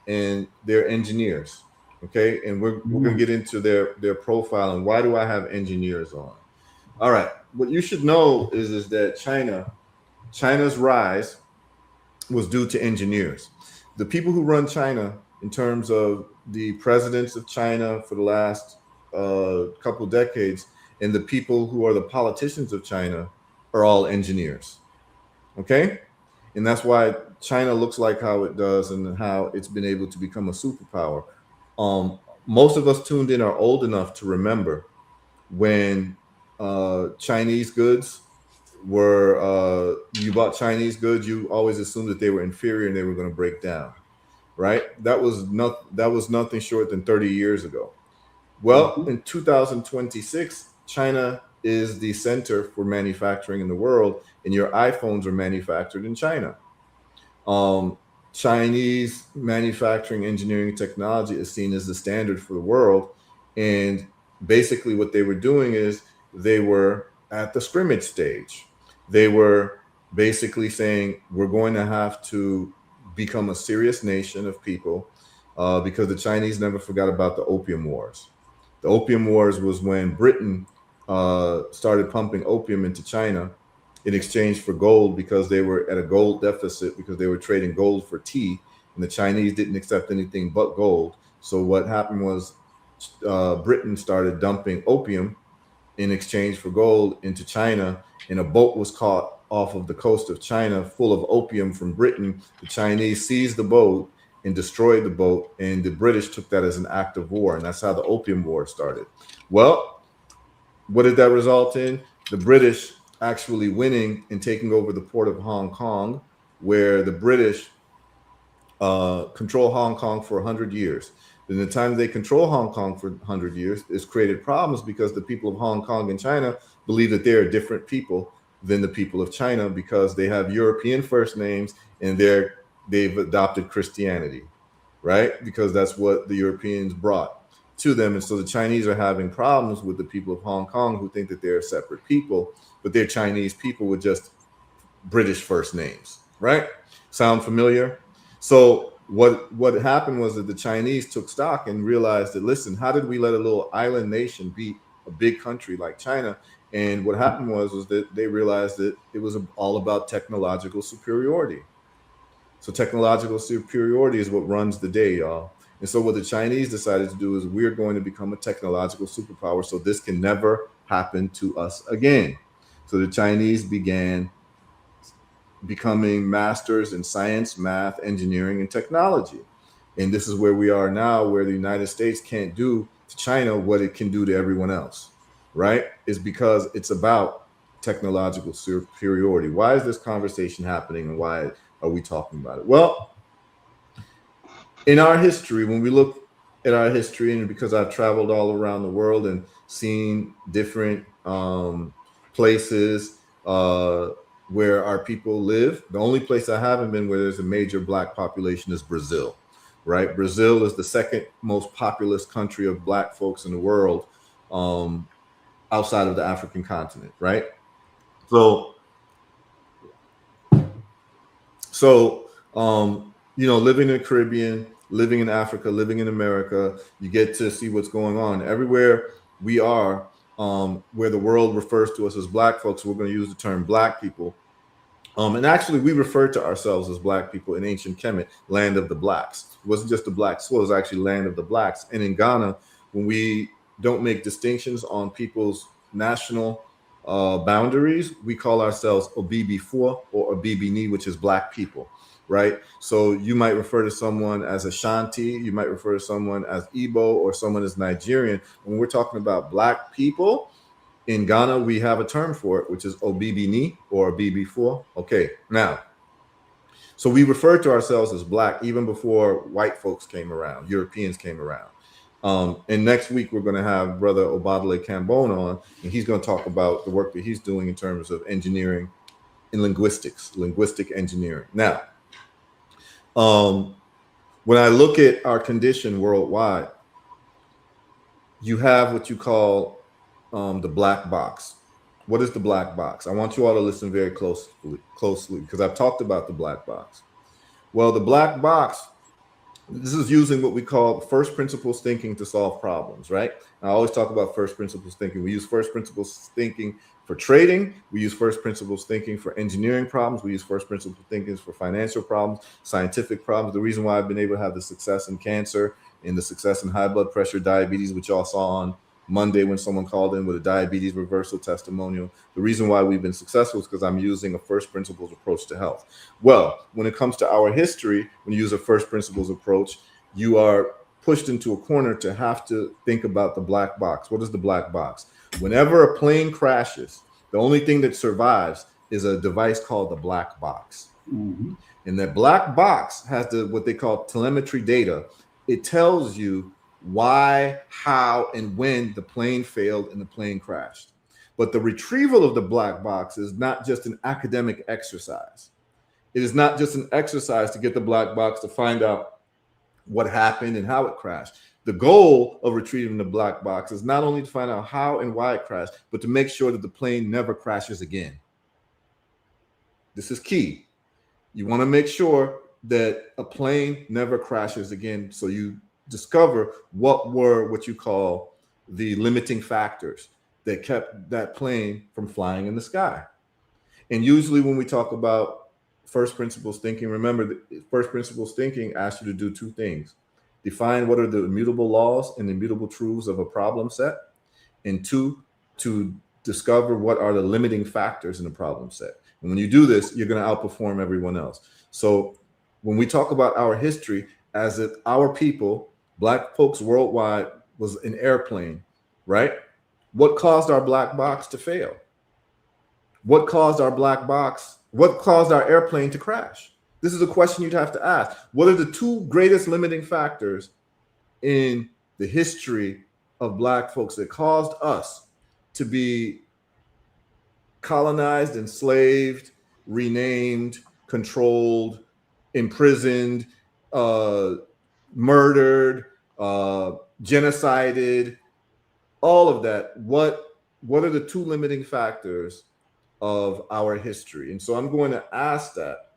and they're engineers. Okay, and we're gonna get into their profile and why do I have engineers on. All right, what you should know is that China's rise was due to engineers. The people who run China, in terms of the presidents of China for the last couple decades, and the people who are the politicians of China, are all engineers. Okay? And that's why China looks like how it does and how it's been able to become a superpower. Most of us tuned in are old enough to remember when Chinese goods were you bought Chinese goods, you always assumed that they were inferior and they were going to break down, right? That was nothing short than 30 years ago. Well, in 2026, China is the center for manufacturing in the world, and your iPhones are manufactured in China. Chinese manufacturing, engineering, technology is seen as the standard for the world. And basically what they were doing is they were at the scrimmage stage. They were basically saying, we're going to have to become a serious nation of people because the Chinese never forgot about the Opium Wars. The Opium Wars was when Britain started pumping opium into China in exchange for gold, because they were at a gold deficit, because they were trading gold for tea, and the Chinese didn't accept anything but gold. So what happened was Britain started dumping opium in exchange for gold into China, and a boat was caught off of the coast of China full of opium from Britain. The Chinese seized the boat and destroyed the boat, and the British took that as an act of war, and that's how the Opium War started. Well, what did that result in? The British actually winning and taking over the port of Hong Kong, where the British control Hong Kong for 100 years. In the time they control Hong Kong for 100 years, it's created problems because the people of Hong Kong and China believe that they are different people than the people of China, because they have European first names and they've adopted Christianity, right? Because that's what the Europeans brought to them. And so the Chinese are having problems with the people of Hong Kong, who think that they're separate people, but they're Chinese people with just British first names, right? Sound familiar? So what happened was that the Chinese took stock and realized that, listen, how did we let a little island nation beat a big country like China? And what happened was that they realized that it was all about technological superiority. So technological superiority is what runs the day, y'all. And so what the Chinese decided to do is, we're going to become a technological superpower, so this can never happen to us again. So the Chinese began becoming masters in science, math, engineering, and technology. And this is where we are now, where the United States can't do to China what it can do to everyone else, right? Is because it's about technological superiority. Why is this conversation happening, and why are we talking about it? Well, in our history, when we look at our history, and because I've traveled all around the world and seen different places, where our people live. The only place I haven't been where there's a major black population is Brazil, right? Brazil is the second most populous country of black folks in the world, outside of the African continent, right? So living in the Caribbean, living in Africa, living in America, you get to see what's going on everywhere we are, where the world refers to us as black folks. We're going to use the term black people. And actually, we refer to ourselves as black people in ancient Kemet, land of the blacks. It wasn't just the black soil, it was actually land of the blacks. And in Ghana, when we don't make distinctions on people's national boundaries, we call ourselves Obibi-4 or Obibini, which is black people, right? So you might refer to someone as Ashanti, you might refer to someone as Igbo, or someone as Nigerian. When we're talking about black people, in Ghana, we have a term for it, which is Obibini or Obibi-4. Okay, now, so we refer to ourselves as black even before white folks came around, Europeans came around. And next week, we're going to have Brother Obadale Cambone on, and he's going to talk about the work that he's doing in terms of engineering and linguistics, linguistic engineering. Now, when I look at our condition worldwide, you have what you call the black box. What is the black box? I want you all to listen very closely because I've talked about the black box. Well, the black box, this is using what we call first principles thinking to solve problems, right? I always talk about first principles thinking. We use first principles thinking for trading. We use first principles thinking for engineering problems. We use first principles thinking for financial problems, scientific problems. The reason why I've been able to have the success in cancer and the success in high blood pressure, diabetes, which y'all saw on Monday when someone called in with a diabetes reversal testimonial. The reason why we've been successful is because I'm using a first principles approach to health. Well, when it comes to our history, when you use a first principles approach, you are pushed into a corner to have to think about the black box. What is the black box? Whenever a plane crashes, the only thing that survives is a device called the black box. Mm-hmm. And that black box has what they call telemetry data. It tells you why, how, and when the plane failed and the plane crashed. But the retrieval of the black box is not just an academic exercise. It is not just an exercise to get the black box to find out what happened and how it crashed. The goal of retrieving the black box is not only to find out how and why it crashed, but to make sure that the plane never crashes again. This is key. You want to make sure that a plane never crashes again, so you discover what you call the limiting factors that kept that plane from flying in the sky. And usually when we talk about first principles thinking, remember that first principles thinking asks you to do two things: define what are the immutable laws and immutable truths of a problem set, and two, to discover what are the limiting factors in the problem set. And when you do this, you're going to outperform everyone else. So when we talk about our history, as if our people, black folks worldwide, was an airplane, right? What caused our black box to fail? What caused our black box? What caused our airplane to crash? This is a question you'd have to ask. What are the two greatest limiting factors in the history of black folks that caused us to be colonized, enslaved, renamed, controlled, imprisoned, murdered, genocided, all of that? What are the two limiting factors of our history? And so I'm going to ask that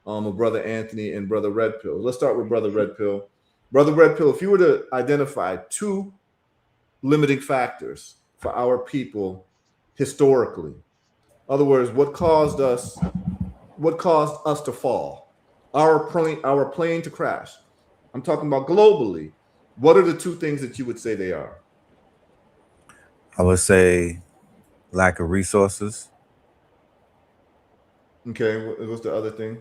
of Brother Anthony and Brother Red Pill. Let's start with Brother Red Pill. Brother Red Pill, if you were to identify two limiting factors for our people historically, in other words, what caused us to fall, our plane to crash, I'm talking about globally, what are the two things that you would say they are? I would say lack of resources. Okay, what's the other thing?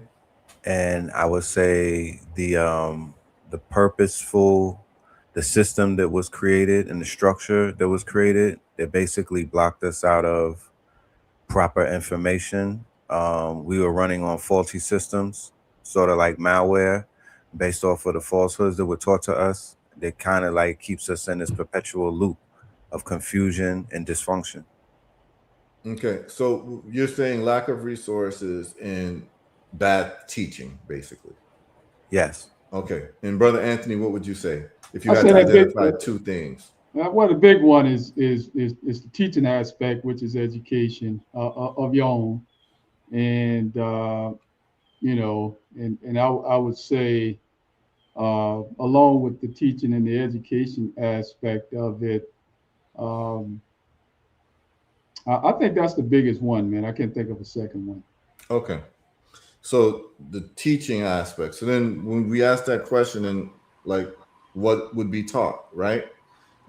And I would say the purposeful, the system that was created and the structure that was created that basically blocked us out of proper information. We were running on faulty systems, sort of like malware, based off of the falsehoods that were taught to us. That kind of like keeps us in this perpetual loop of confusion and dysfunction. Okay, so you're saying lack of resources and bad teaching, basically. Yes. Okay, and Brother Anthony, what would you say if you I had say to that big. identify two things? Well, the big one is the teaching aspect, which is education of your own, and and I would say, along with the teaching and the education aspect of it, um, I think that's the biggest one, man. I can't think of a second one. Okay, so the teaching aspect. So then, when we ask that question, and like, what would be taught, right?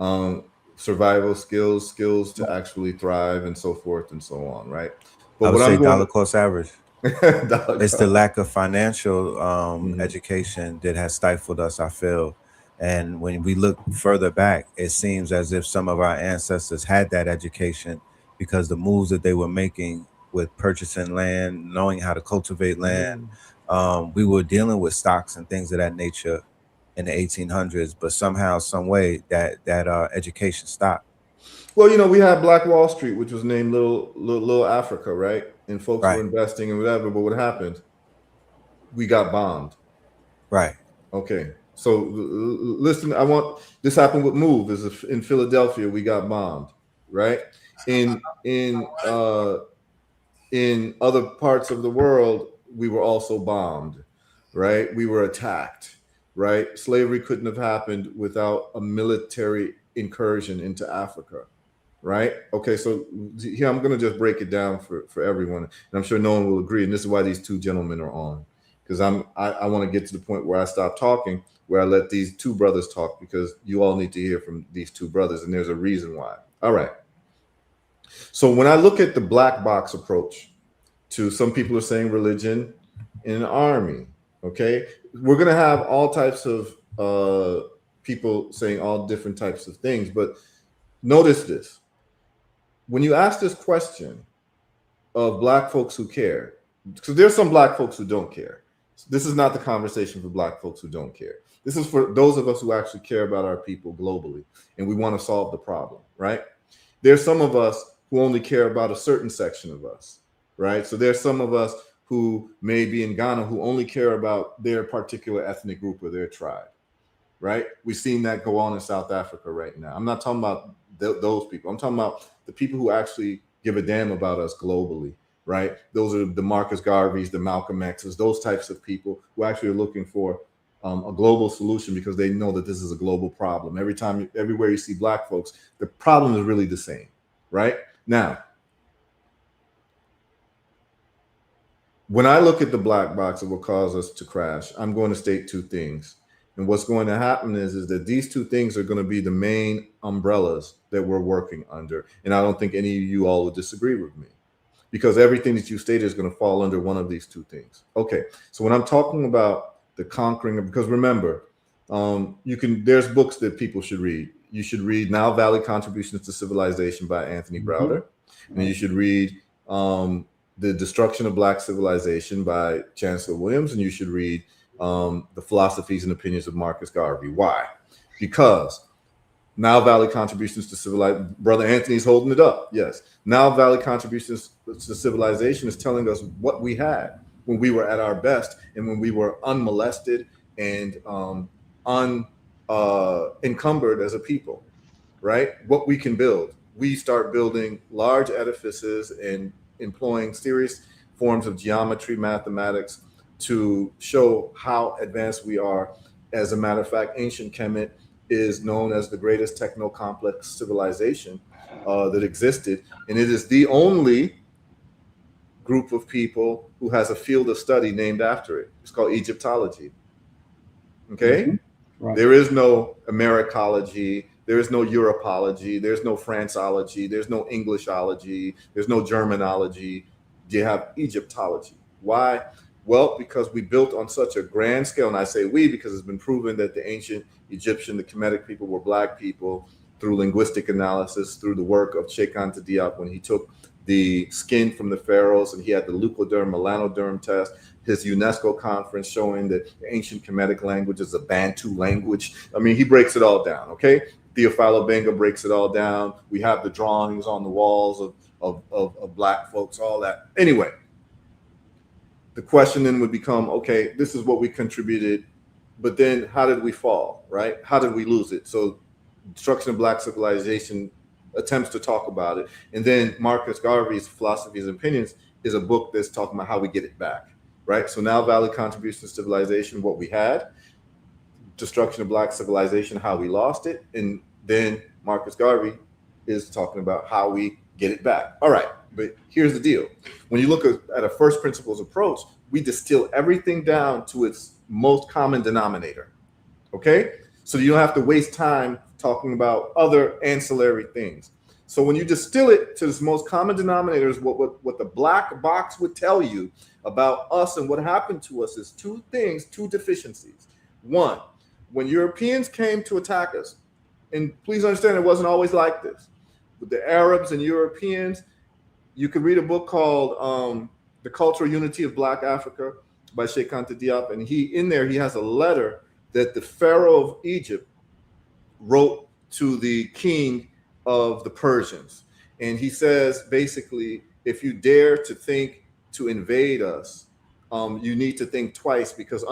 Um, Survival skills, skills to actually thrive, and so forth and so on, right? But I would what say I'm going dollar cost average. to It's the lack of financial Mhm. education that has stifled us, I feel. And when we look further back, it seems as if some of our ancestors had that education because the moves that they were making with purchasing land, knowing how to cultivate land, we were dealing with stocks and things of that nature in the 1800s. But somehow, some way, that education stopped. Well, we had Black Wall Street, which was named Little Africa, right? And folks were Right, investing and whatever. But what happened? We got bombed. right. Okay, so listen. I want this happened with Move. Is in Philadelphia, we got bombed, right? In in uh, in other parts of the world, we were also bombed, right? We were attacked, right? Slavery couldn't have happened without a military incursion into Africa, right? Okay, so here I'm going to just break it down for everyone, and I'm sure no one will agree. And this is why these two gentlemen are on, because I want to get to the point where I stop talking, where I let these two brothers talk, because you all need to hear from these two brothers, and there's a reason why. All right. So when I look at the black box approach to, some people are saying, religion in an army, okay, we're going to have all types of people saying all different types of things, but notice this. When you ask this question of black folks who care, because there's some black folks who don't care. This is not the conversation for black folks who don't care. This is for those of us who actually care about our people globally, and we want to solve the problem, right? There's some of us who only care about a certain section of us, right? So there's some of us who may be in Ghana who only care about their particular ethnic group or their tribe, right? We've seen that go on in South Africa right now. I'm not talking about those people. I'm talking about the people who actually give a damn about us globally, right? Those are the Marcus Garveys, the Malcolm X's, those types of people who actually are looking for a global solution, because they know that this is a global problem. Everywhere you see black folks, the problem is really the same, right? Now, when I look at the black box of what caused us to crash, I'm going to state two things. And what's going to happen is that these two things are going to be the main umbrellas that we're working under. And I don't think any of you all would disagree with me, because everything that you stated is going to fall under one of these two things. Okay, so when I'm talking about the conquering of, because remember, there's books that people should read. You should read Now Valley Contributions to Civilization by Anthony Browder. And you should read The Destruction of Black Civilization by Chancellor Williams. And you should read The Philosophies and Opinions of Marcus Garvey. Why? Because Now Valley Contributions to Civilization, Brother Anthony's holding it up. Yes. Now Valley Contributions to Civilization is telling us what we had when we were at our best, and when we were unmolested and unencumbered as a people, right? What we can build. We start building large edifices and employing serious forms of geometry, mathematics, to show how advanced we are. As a matter of fact, ancient Kemet is known as the greatest techno-complex civilization that existed. And it is the only group of people who has a field of study named after it. It's called Egyptology. Okay? Right. There is no Americology, there is no Europology, there's no Franceology, there's no Englishology, there's no Germanology. You have Egyptology. Why? Well, because we built on such a grand scale, and I say we because it's been proven that the ancient Egyptian, the Kemetic people, were black people through linguistic analysis, through the work of Cheikh Anta Diop, when he took the skin from the pharaohs and he had the leucoderm, melanoderm test, his UNESCO conference showing that the ancient Kemetic language is a Bantu language. I mean, he breaks it all down, okay? Theophilo Benga breaks it all down. We have the drawings on the walls of black folks, all that. Anyway, the question then would become, okay, this is what we contributed, but then how did we fall, right? How did we lose it? So Destruction of Black Civilization attempts to talk about it. And then Marcus Garvey's Philosophies and Opinions is a book that's talking about how we get it back, right? So now Valley Contribution to Civilization, what we had, Destruction of Black Civilization, how we lost it. And then Marcus Garvey is talking about how we get it back. All right, but here's the deal. When you look at a first principles approach, we distill everything down to its most common denominator, okay? So you don't have to waste time talking about other ancillary things. So when you distill it to its most common denominators, what the black box would tell you about us and what happened to us is two things, two deficiencies. One, when Europeans came to attack us, and please understand it wasn't always like this. With the Arabs and Europeans, you could read a book called The Cultural Unity of Black Africa by Sheikh Anta Diop, and he has a letter that the Pharaoh of Egypt wrote to the king of the Persians. And he says, basically, if you dare to think to invade us, you need to think twice, because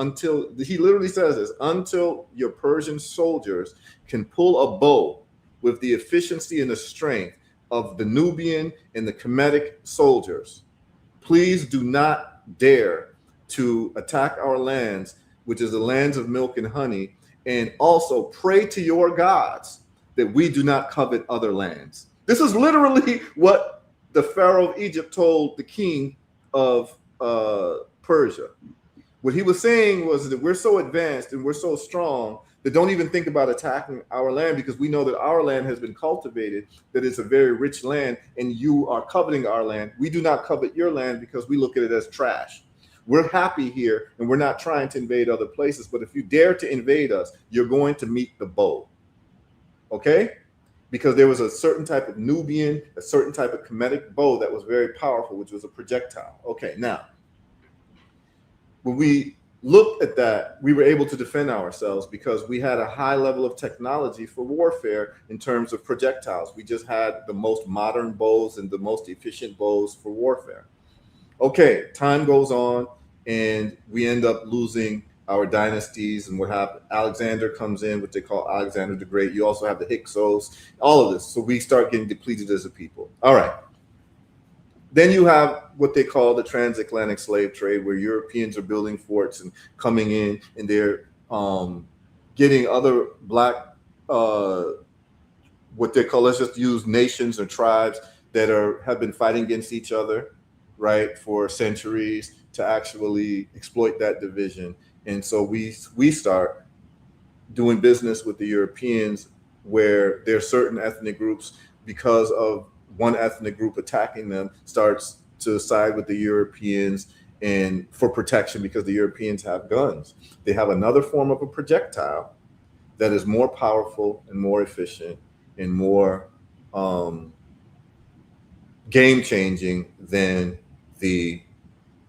he literally says this, until your Persian soldiers can pull a bow with the efficiency and the strength of the Nubian and the Kemetic soldiers, please do not dare to attack our lands, which is the lands of milk and honey, and also pray to your gods that we do not covet other lands. This is literally what the Pharaoh of Egypt told the king of Persia. What he was saying was that we're so advanced and we're so strong that don't even think about attacking our land, because we know that our land has been cultivated, that it's a very rich land, and you are coveting our land. We do not covet your land because we look at it as trash. We're happy here and we're not trying to invade other places, but if you dare to invade us, you're going to meet the bow, okay? Because there was a certain type of Nubian, a certain type of Kemetic bow that was very powerful, which was a projectile. Okay, now, when we looked at that, we were able to defend ourselves because we had a high level of technology for warfare in terms of projectiles. We just had the most modern bows and the most efficient bows for warfare. Okay, time goes on and we end up losing our dynasties, and what happened? Alexander comes in, what they call Alexander the Great. You also have the Hyksos, all of this. So we start getting depleted as a people. All right. Then you have what they call the transatlantic slave trade, where Europeans are building forts and coming in, and they're getting other black, what they call, let's just use nations or tribes that have been fighting against each other, right, for centuries, to actually exploit that division. And so we start doing business with the Europeans, where there are certain ethnic groups, because of one ethnic group attacking them, starts to side with the Europeans and for protection, because the Europeans have guns. They have another form of a projectile that is more powerful and more efficient and more game-changing than the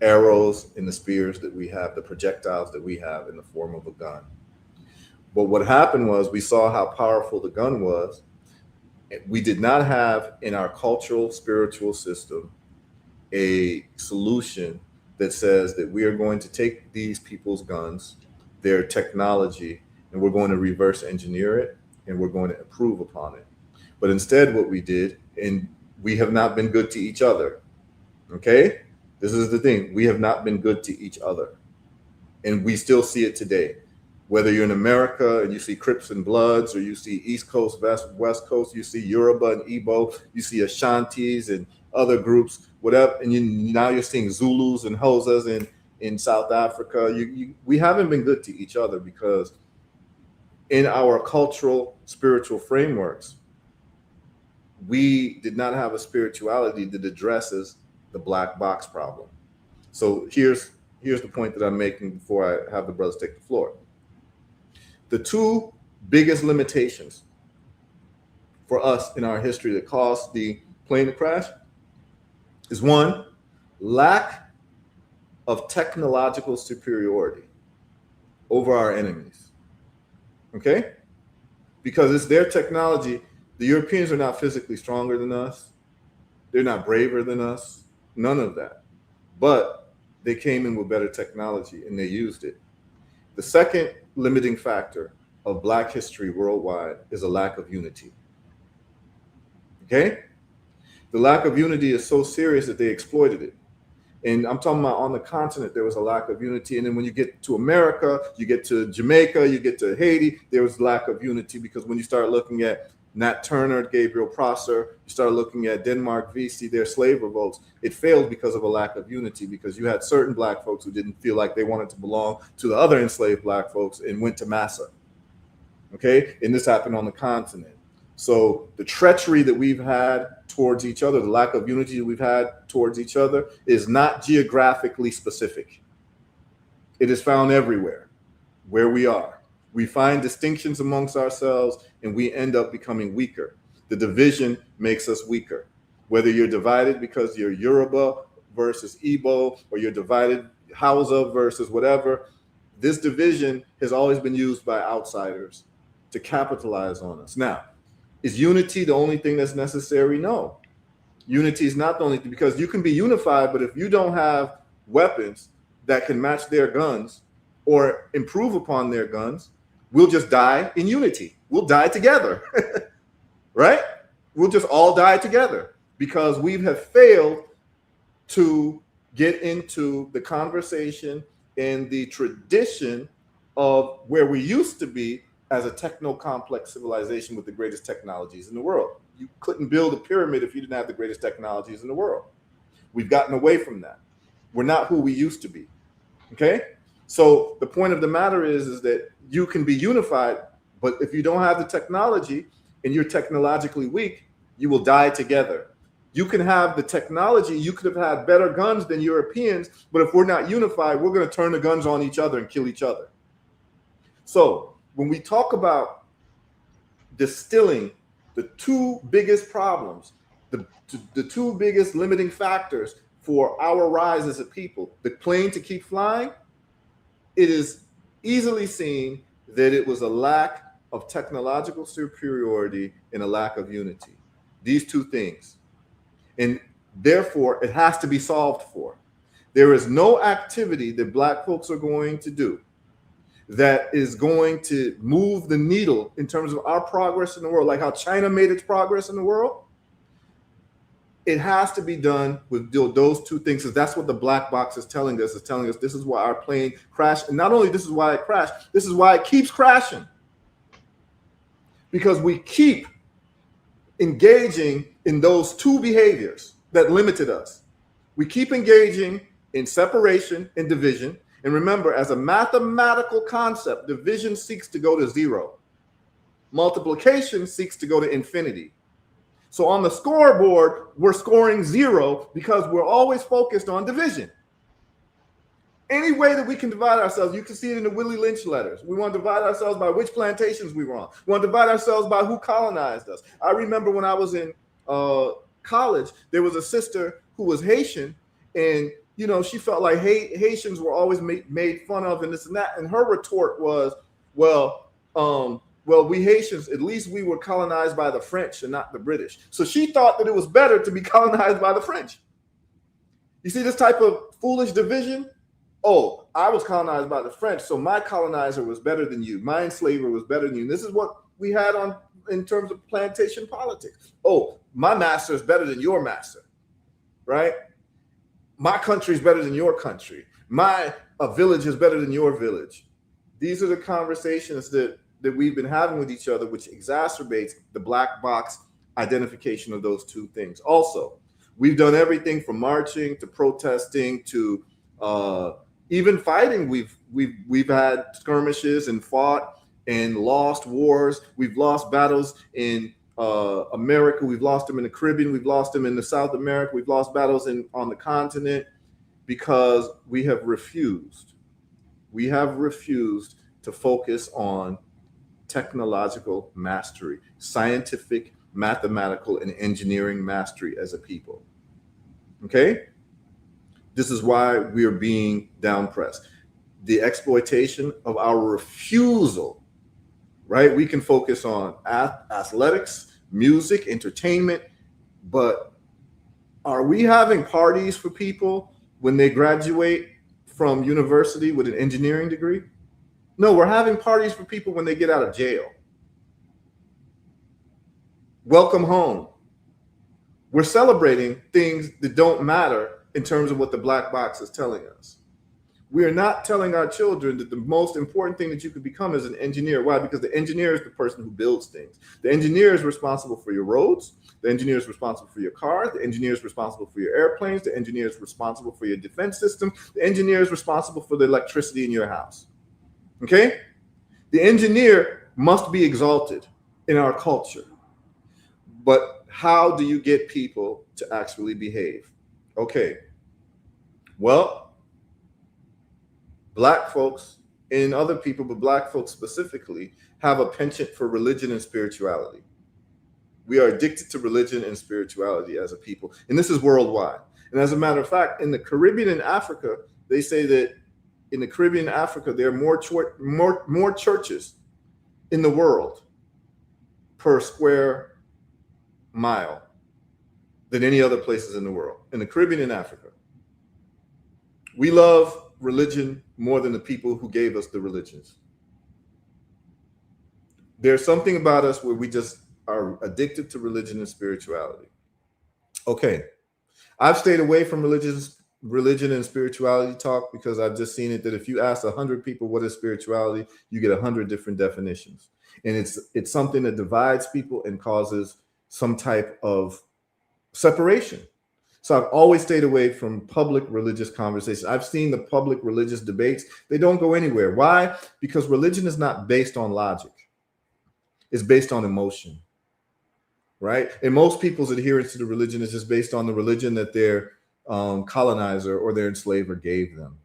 arrows and the spears that we have, the projectiles that we have in the form of a gun. But what happened was, we saw how powerful the gun was. We did not have in our cultural, spiritual system a solution that says that we are going to take these people's guns, their technology, and we're going to reverse engineer it, and we're going to improve upon it. But instead, what we did, and we have not been good to each other, okay? This is the thing. We have not been good to each other. And we still see it today. Whether you're in America and you see Crips and Bloods, or you see East Coast, West Coast, you see Yoruba and Igbo, you see Ashantis and other groups, whatever. And now you're seeing Zulus and Xhosas in South Africa. We haven't been good to each other, because in our cultural, spiritual frameworks, we did not have a spirituality that addresses the black box problem. So here's the point that I'm making before I have the brothers take the floor. The two biggest limitations for us in our history that caused the plane to crash is, one, lack of technological superiority over our enemies. Okay? Because it's their technology. The Europeans are not physically stronger than us. They're not braver than us. None of that. But they came in with better technology and they used it. The second limiting factor of Black history worldwide is a lack of unity. Okay? The lack of unity is so serious that they exploited it. And I'm talking about on the continent, there was a lack of unity. And then when you get to America, you get to Jamaica, you get to Haiti, there was lack of unity, because when you start looking at Nat Turner, Gabriel Prosser, you start looking at Denmark, VC, their slave revolts, it failed because of a lack of unity, because you had certain Black folks who didn't feel like they wanted to belong to the other enslaved Black folks and went to massa. Okay? And this happened on the continent. So the treachery that we've had towards each other, the lack of unity that we've had towards each other, is not geographically specific. It is found everywhere where we are. We find distinctions amongst ourselves and we end up becoming weaker. The division makes us weaker. Whether you're divided because you're Yoruba versus Igbo, or you're divided Hausa versus whatever, this division has always been used by outsiders to capitalize on us. Now, is unity the only thing that's necessary? No. Unity is not the only thing, because you can be unified, but if you don't have weapons that can match their guns or improve upon their guns, we'll just die in unity. We'll die together, right? We'll just all die together because we have failed to get into the conversation and the tradition of where we used to be as a techno-complex civilization with the greatest technologies in the world. You couldn't build a pyramid if you didn't have the greatest technologies in the world. We've gotten away from that. We're not who we used to be, okay? So the point of the matter is that you can be unified, but if you don't have the technology and you're technologically weak, you will die together. You can have the technology, you could have had better guns than Europeans, but if we're not unified, we're gonna turn the guns on each other and kill each other. So when we talk about distilling the two biggest problems, the two biggest limiting factors for our rise as a people, the plane to keep flying, it is easily seen that it was a lack of technological superiority and a lack of unity. These two things. And therefore, it has to be solved for. There is no activity that Black folks are going to do that is going to move the needle in terms of our progress in the world, like how China made its progress in the world. It has to be done with those two things, because that's what the black box is telling us. It's telling us this is why our plane crashed. And not only this is why it crashed, this is why it keeps crashing. Because we keep engaging in those two behaviors that limited us. We keep engaging in separation and division. And remember, as a mathematical concept, division seeks to go to zero. Multiplication seeks to go to infinity. So on the scoreboard, we're scoring zero because we're always focused on division. Any way that we can divide ourselves, you can see it in the Willie Lynch letters. We want to divide ourselves by which plantations we were on. We want to divide ourselves by who colonized us. I remember when I was in college, there was a sister who was Haitian, and you know, she felt like Haitians were always made fun of and this and that. And her retort was, well, we Haitians, at least we were colonized by the French and not the British. So she thought that it was better to be colonized by the French. You see this type of foolish division? Oh, I was colonized by the French, so my colonizer was better than you. My enslaver was better than you. And this is what we had in terms of plantation politics. Oh, my master is better than your master, right? My country is better than your country. My village is better than your village. These are the conversations that we've been having with each other, which exacerbates the black box identification of those two things. Also, we've done everything from marching to protesting to even fighting. We've had skirmishes and fought and lost wars. We've lost battles in America. We've lost them in the Caribbean. We've lost them in the South America. We've lost battles on the continent because we have refused. We have refused to focus on technological mastery, scientific, mathematical, and engineering mastery as a people. Okay? This is why we are being downpressed. The exploitation of our refusal, right? We can focus on athletics, music, entertainment, but Are we having parties for people when they graduate from university with an engineering degree? No, we're having parties for people when they get out of jail. Welcome home. We're celebrating things that don't matter in terms of what the black box is telling us. We are not telling our children that the most important thing that you could become is an engineer. Why? Because the engineer is the person who builds things. The engineer is responsible for your roads. The engineer is responsible for your cars. The engineer is responsible for your airplanes. The engineer is responsible for your defense system. The engineer is responsible for the electricity in your house. Okay? The engineer must be exalted in our culture. But how do you get people to actually behave? Okay. Well, black folks and other people, but black folks specifically, have a penchant for religion and spirituality. We are addicted to religion and spirituality as a people. And this is worldwide. And as a matter of fact, in the Caribbean and Africa, they say that in the Caribbean and Africa, there are more churches in the world per square mile than any other places in the world. In the Caribbean and Africa, we love religion more than the people who gave us the religions. There's something about us where we just are addicted to religion and spirituality. Okay, I've stayed away from religion and spirituality talk because I've just seen it that if you ask 100 people what is spirituality, you get 100 different definitions. And it's something that divides people and causes some type of separation. So I've always stayed away from public religious conversations. I've seen the public religious debates. They don't go anywhere. Why? Because religion is not based on logic. It's based on emotion, right? And most people's adherence to the religion is just based on the religion that their colonizer or their enslaver gave them,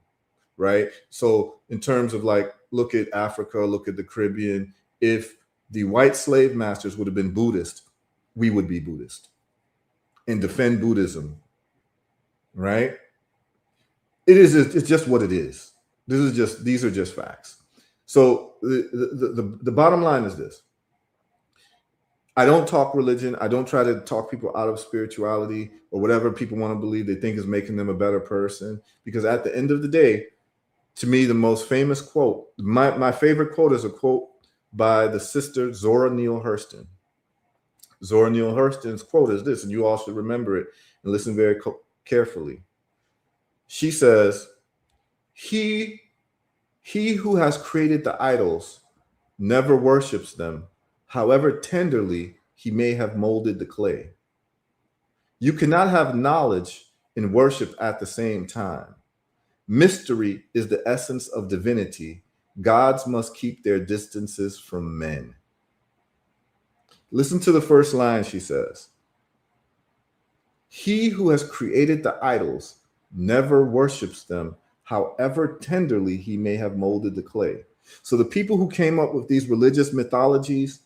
right? So in terms of like, look at Africa, look at the Caribbean. If the white slave masters would have been Buddhist, we would be Buddhist and defend Buddhism. Right? It's just what it is. These are just facts. So the bottom line is this. I don't talk religion. I don't try to talk people out of spirituality or whatever people want to believe they think is making them a better person. Because at the end of the day, to me, the most famous quote, my favorite quote is a quote by the sister Zora Neale Hurston. Zora Neale Hurston's quote is this, and you all should remember it and listen very carefully. She says, he who has created the idols never worships them, however tenderly he may have molded the clay. You cannot have knowledge and worship at the same time. Mystery is the essence of divinity. Gods must keep their distances from men. Listen to the first line she says. He who has created the idols never worships them, however tenderly he may have molded the clay. So the people who came up with these religious mythologies,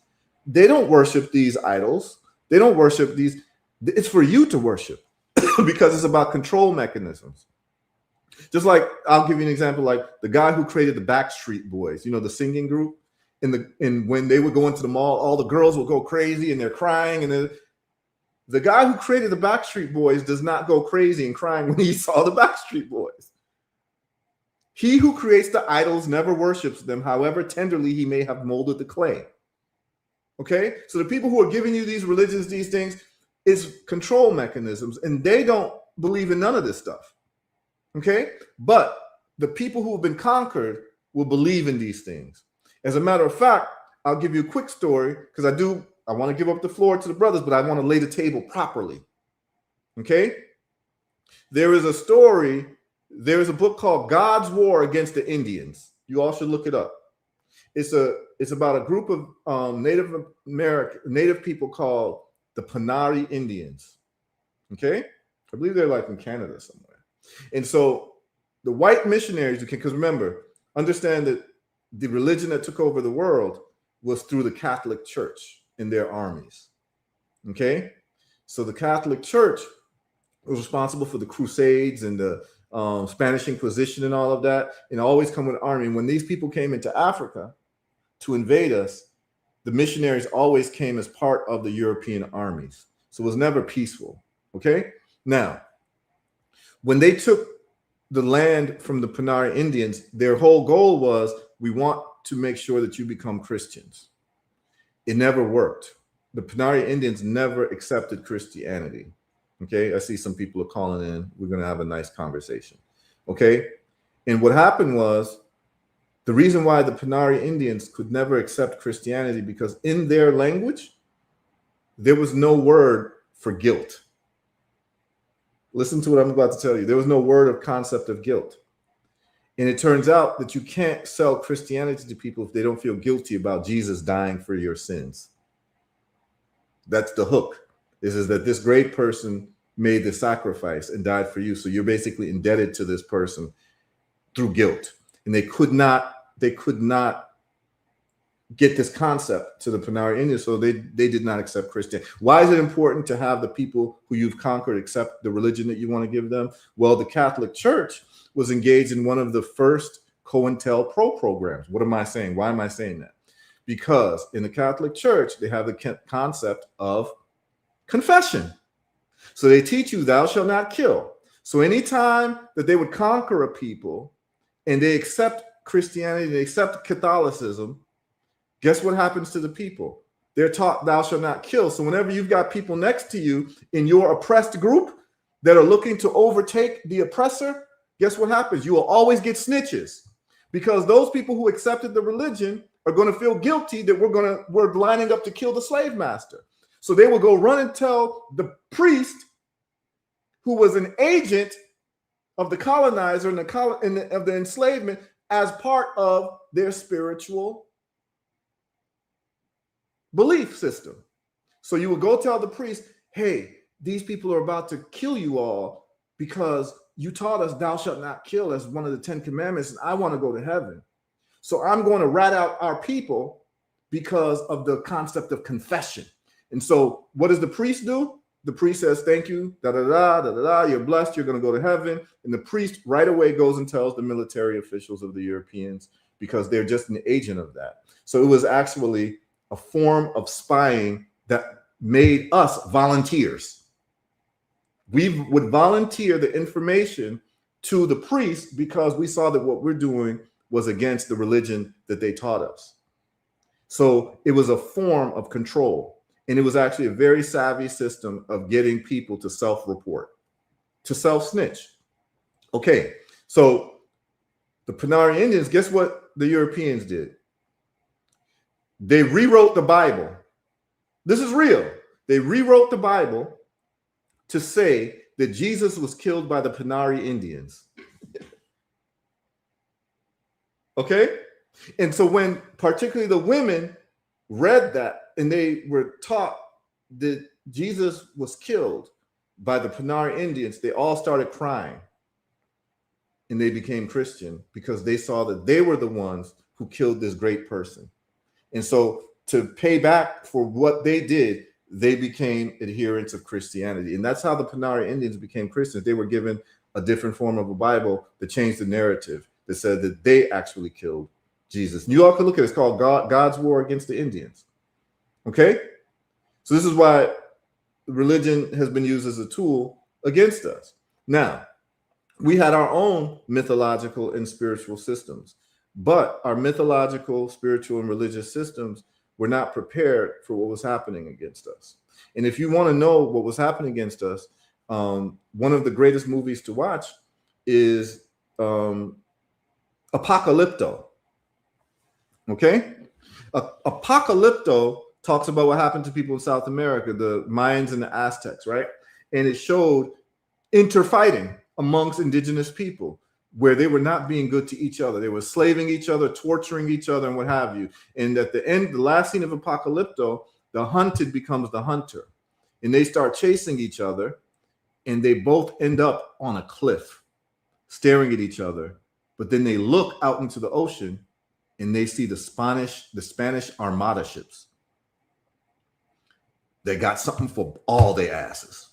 they don't worship these idols. They don't worship these. It's for you to worship because it's about control mechanisms. Just like, I'll give you an example, like the guy who created the Backstreet Boys, you know, the singing group. And when they would go into the mall, all the girls would go crazy and they're crying. And the guy who created the Backstreet Boys does not go crazy and crying when he saw the Backstreet Boys. He who creates the idols never worships them, however tenderly he may have molded the clay. Okay? So the people who are giving you these religions, these things, is control mechanisms, and they don't believe in none of this stuff. Okay? But the people who have been conquered will believe in these things. As a matter of fact, I'll give you a quick story because I want to give up the floor to the brothers, but I want to lay the table properly. Okay? There is a story, there is a book called God's War Against the Indians. You all should look it up. It's about a group of Native people called the Panari Indians. Okay? I believe they're like in Canada somewhere. And so the white missionaries, because remember, understand that the religion that took over the world was through the Catholic Church and their armies. Okay? So the Catholic Church was responsible for the Crusades and the Spanish Inquisition and all of that, and always come with an army. And when these people came into Africa to invade us, the missionaries always came as part of the European armies. So it was never peaceful. Okay? Now, when they took the land from the Panari Indians, their whole goal was, we want to make sure that you become Christians. It never worked. The Panari Indians never accepted Christianity. Okay, I see some people are calling in. We're going to have a nice conversation. Okay, and what happened was, the reason why the Panari Indians could never accept Christianity, because in their language, there was no word for guilt. Listen to what I'm about to tell you. There was no word of concept of guilt. And it turns out that you can't sell Christianity to people if they don't feel guilty about Jesus dying for your sins. That's the hook, is that this great person made the sacrifice and died for you. So you're basically indebted to this person through guilt. And they could not get this concept to the Panari Indians, so they did not accept Christianity. Why is it important to have the people who you've conquered accept the religion that you want to give them? Well, the Catholic Church was engaged in one of the first COINTELPRO programs. What am I saying? Why am I saying that? Because in the Catholic Church, they have the concept of confession. So they teach you, thou shalt not kill. So anytime that they would conquer a people and they accept Christianity, they accept Catholicism, guess what happens to the people? They're taught, thou shalt not kill. So whenever you've got people next to you in your oppressed group that are looking to overtake the oppressor, guess what happens? You will always get snitches, because those people who accepted the religion are going to feel guilty that we're lining up to kill the slave master. So they will go run and tell the priest, who was an agent of the colonizer and of the enslavement, as part of their spiritual belief system. So you will go tell the priest, hey, these people are about to kill you all because you taught us thou shalt not kill as one of the 10 commandments, and I want to go to heaven. So I'm going to rat out our people because of the concept of confession. And so what does the priest do? The priest says, thank you, you're blessed, you're going to go to heaven. And the priest right away goes and tells the military officials of the Europeans, because they're just an agent of that. So it was actually a form of spying that made us volunteers. We would volunteer the information to the priest because we saw that what we're doing was against the religion that they taught us. So it was a form of control. And it was actually a very savvy system of getting people to self-report, to self-snitch. Okay, so the Panari Indians, guess what the Europeans did? They rewrote the Bible. This is real. They rewrote the Bible to say that Jesus was killed by the Panari Indians. Okay? And so when particularly the women read that, and they were taught that Jesus was killed by the Panari Indians, they all started crying. And they became Christian because they saw that they were the ones who killed this great person. And so to pay back for what they did, they became adherents of Christianity. And that's how the Panari Indians became Christians. They were given a different form of a Bible that changed the narrative, that said that they actually killed Jesus. You all can look at it. It's called God's War Against the Indians. Okay? So this is why religion has been used as a tool against us. Now, we had our own mythological and spiritual systems, but our mythological, spiritual, and religious systems were not prepared for what was happening against us. And if you want to know what was happening against us, one of the greatest movies to watch is Apocalypto. Okay? Apocalypto talks about what happened to people in South America, the Mayans and the Aztecs, right? And it showed interfighting amongst indigenous people, where they were not being good to each other. They were slaving each other, torturing each other, and what have you. And at the end, the last scene of Apocalypto, the hunted becomes the hunter. And they start chasing each other, and they both end up on a cliff, staring at each other. But then they look out into the ocean, and they see the Spanish Armada ships. They got something for all their asses.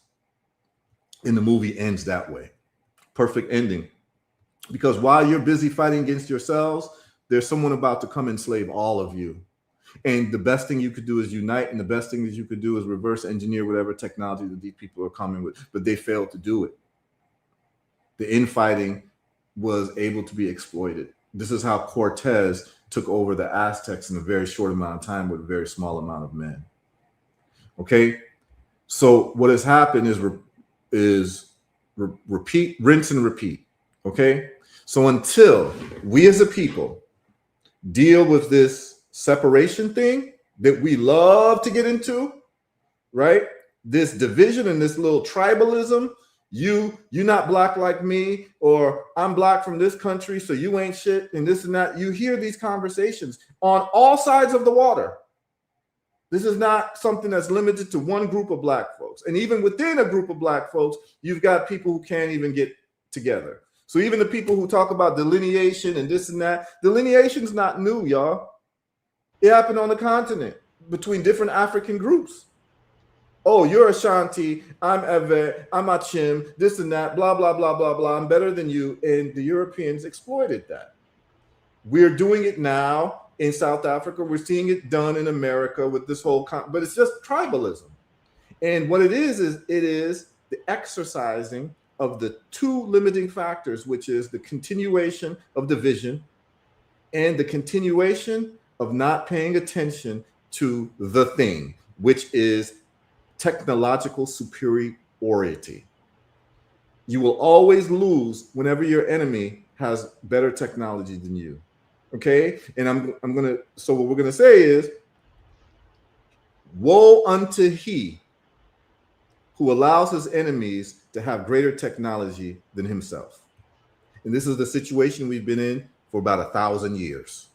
And the movie ends that way. Perfect ending. Because while you're busy fighting against yourselves, there's someone about to come enslave all of you. And the best thing you could do is unite, and the best thing that you could do is reverse engineer whatever technology that these people are coming with. But they failed to do it. The infighting was able to be exploited. This is how Cortez took over the Aztecs in a very short amount of time with a very small amount of men. Okay, so what has happened is repeat, rinse and repeat. Okay, so until we as a people deal with this separation thing that we love to get into, right? This division and this little tribalism. You not black like me, or I'm black from this country, so you ain't shit, and this and that. You hear these conversations on all sides of the water. This is not something that's limited to one group of black folks. And even within a group of black folks, you've got people who can't even get together. So even the people who talk about delineation and this and that, delineation's not new, y'all. It happened on the continent between different African groups. Oh, you're Ashanti, I'm Evet, I'm Achim, this and that, blah, blah, blah, blah, blah. I'm better than you. And the Europeans exploited that. We're doing it now in South Africa. We're seeing it done in America with this whole, but it's just tribalism. And what it is the exercising of the two limiting factors, which is the continuation of division and the continuation of not paying attention to the thing, which is technological superiority. You will always lose whenever your enemy has better technology than you. Okay? And so what we're gonna say is, woe unto he who allows his enemies to have greater technology than himself. And this is the situation we've been in for about 1,000 years.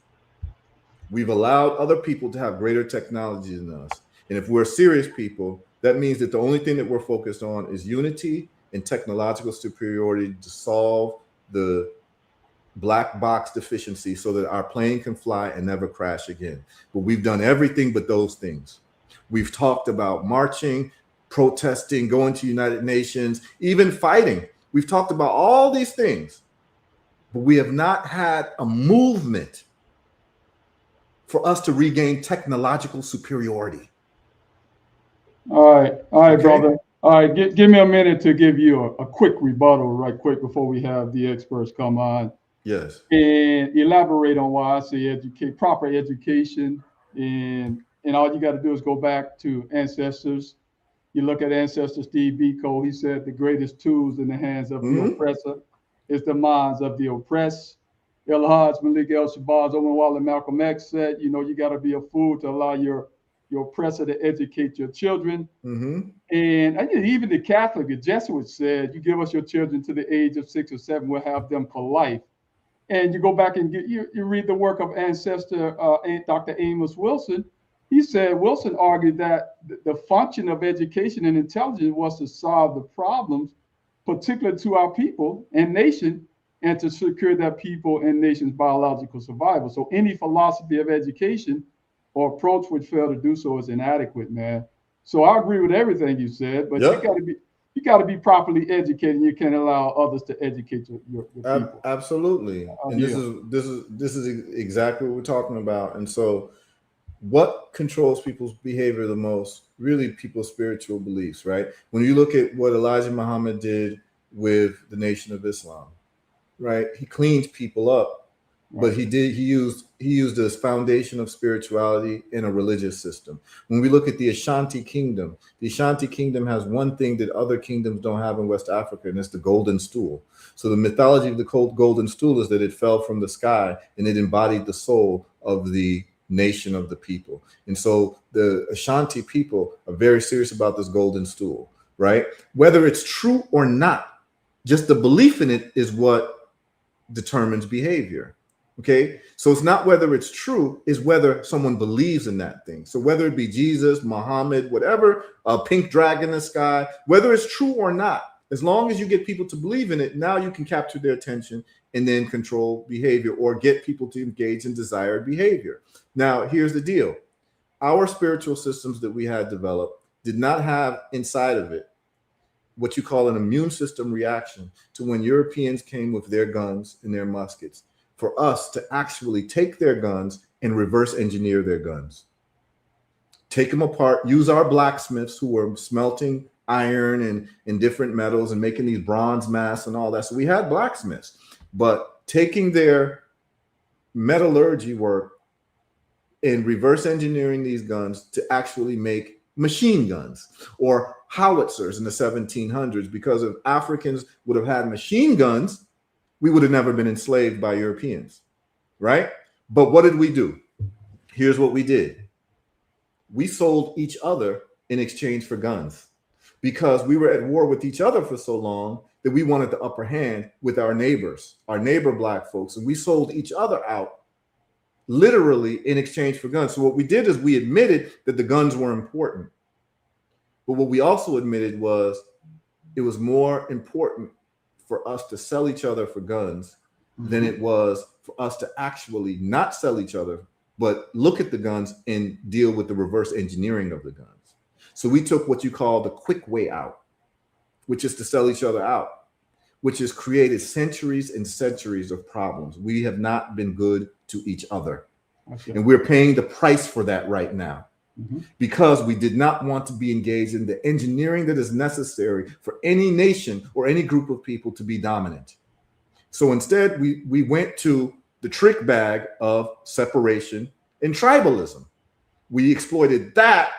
We've allowed other people to have greater technology than us. And if we're serious people, that means that the only thing that we're focused on is unity and technological superiority to solve the black box deficiency so that our plane can fly and never crash again. But we've done everything but those things. We've talked about marching, protesting, going to United Nations, even fighting. We've talked about all these things, but we have not had a movement for us to regain technological superiority. All right, Okay. brother. All right, give me a minute to give you a quick rebuttal right quick before we have the experts come on. Yes. And elaborate on why I say proper education. And all you got to do is go back to ancestors. You look at ancestor Steve Biko, he said the greatest tools in the hands of the oppressor is the minds of the oppressed. El Hajj Malik El Shabazz, Owen Wall, and Malcolm X said, you got to be a fool to allow your oppressor to educate your children. And even the Catholic, the Jesuits said, you give us your children to the age of 6 or 7, we'll have them for life. And you go back and you read the work of ancestor Dr. Amos Wilson. He said, Wilson argued that the function of education and intelligence was to solve the problems, particular to our people and nation, and to secure that people and nation's biological survival. So any philosophy of education or approach which fail to do so is inadequate, man. So I agree with everything you said, but you got to be properly educated. You can't allow others to educate your people. Absolutely. And this is exactly what we're talking about. And so what controls people's behavior the most? Really people's spiritual beliefs, right? When you look at what Elijah Muhammad did with the Nation of Islam, right? He cleaned people up, but he used this foundation of spirituality in a religious system. When we look at the Ashanti Kingdom has one thing that other kingdoms don't have in West Africa, and it's the golden stool. So the mythology of the golden stool is that it fell from the sky and it embodied the soul of the nation of the people. And so the Ashanti people are very serious about this golden stool, right? Whether it's true or not, just the belief in it is what determines behavior. Okay, so it's not whether it's true, is whether someone believes in that thing. So whether it be Jesus, Muhammad, whatever, a pink dragon in the sky, whether it's true or not, as long as you get people to believe in it, now you can capture their attention and then control behavior or get people to engage in desired behavior. Now, here's the deal. Our spiritual systems that we had developed did not have inside of it what you call an immune system reaction to when Europeans came with their guns and their muskets. for us to actually take their guns and reverse engineer their guns. Take them apart, use our blacksmiths who were smelting iron and different metals and making these bronze masks and all that. So we had blacksmiths, but taking their metallurgy work and reverse engineering these guns to actually make machine guns or howitzers in the 1700s, because if Africans would have had machine guns, we would have never been enslaved by Europeans, right? But what did we do? Here's what we did. We sold each other in exchange for guns, because we were at war with each other for so long that we wanted the upper hand with our neighbors, our neighbor black folks, and we sold each other out literally in exchange for guns. So what we did is we admitted that the guns were important, but what we also admitted was it was more important for us to sell each other for guns than it was for us to actually not sell each other, but look at the guns and deal with the reverse engineering of the guns. So we took what you call the quick way out, which is to sell each other out, which has created centuries and centuries of problems. We have not been good to each other. And we're paying the price for that right now, because we did not want to be engaged in the engineering that is necessary for any nation or any group of people to be dominant. So instead, we went to the trick bag of separation and tribalism. We exploited that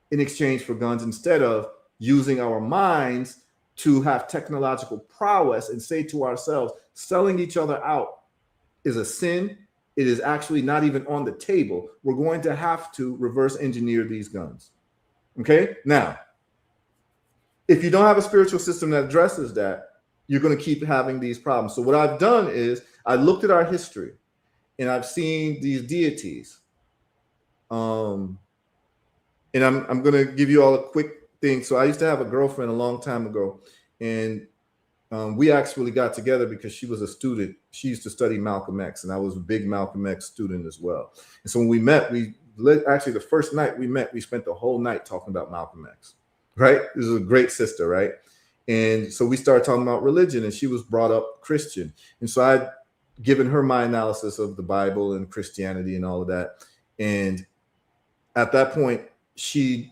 in exchange for guns instead of using our minds to have technological prowess and say to ourselves, selling each other out is a sin. It is actually not even on the table. We're going to have to reverse engineer these guns. Okay? Now, if you don't have a spiritual system that addresses that, you're going to keep having these problems. So what I've done is I looked at our history and I've seen these deities. And I'm going to give you all a quick thing. So I used to have a girlfriend a long time ago, and we actually got together because she was a student. She used to study Malcolm X, and I was a big Malcolm X student as well. And so when we met, actually the first night we met, we spent the whole night talking about Malcolm X, right? This is a great sister, right? And so we started talking about religion, and she was brought up Christian. And so I'd given her my analysis of the Bible and Christianity and all of that. And at that point, she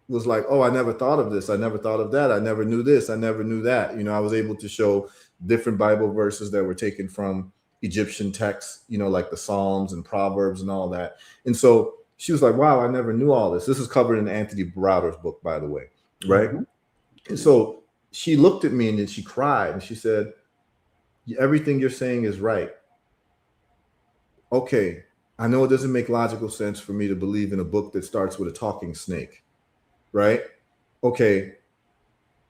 was like, oh, I never thought of this. I never thought of that. I never knew this. I never knew that. You know, I was able to show different Bible verses that were taken from Egyptian texts, you know, like the Psalms and Proverbs and all that. And so she was like, wow, I never knew all this. This is covered in Anthony Browder's book, by the way. Right. And so she looked at me and then she cried and she said, everything you're saying is right. Okay. I know it doesn't make logical sense for me to believe in a book that starts with a talking snake. Right? Okay.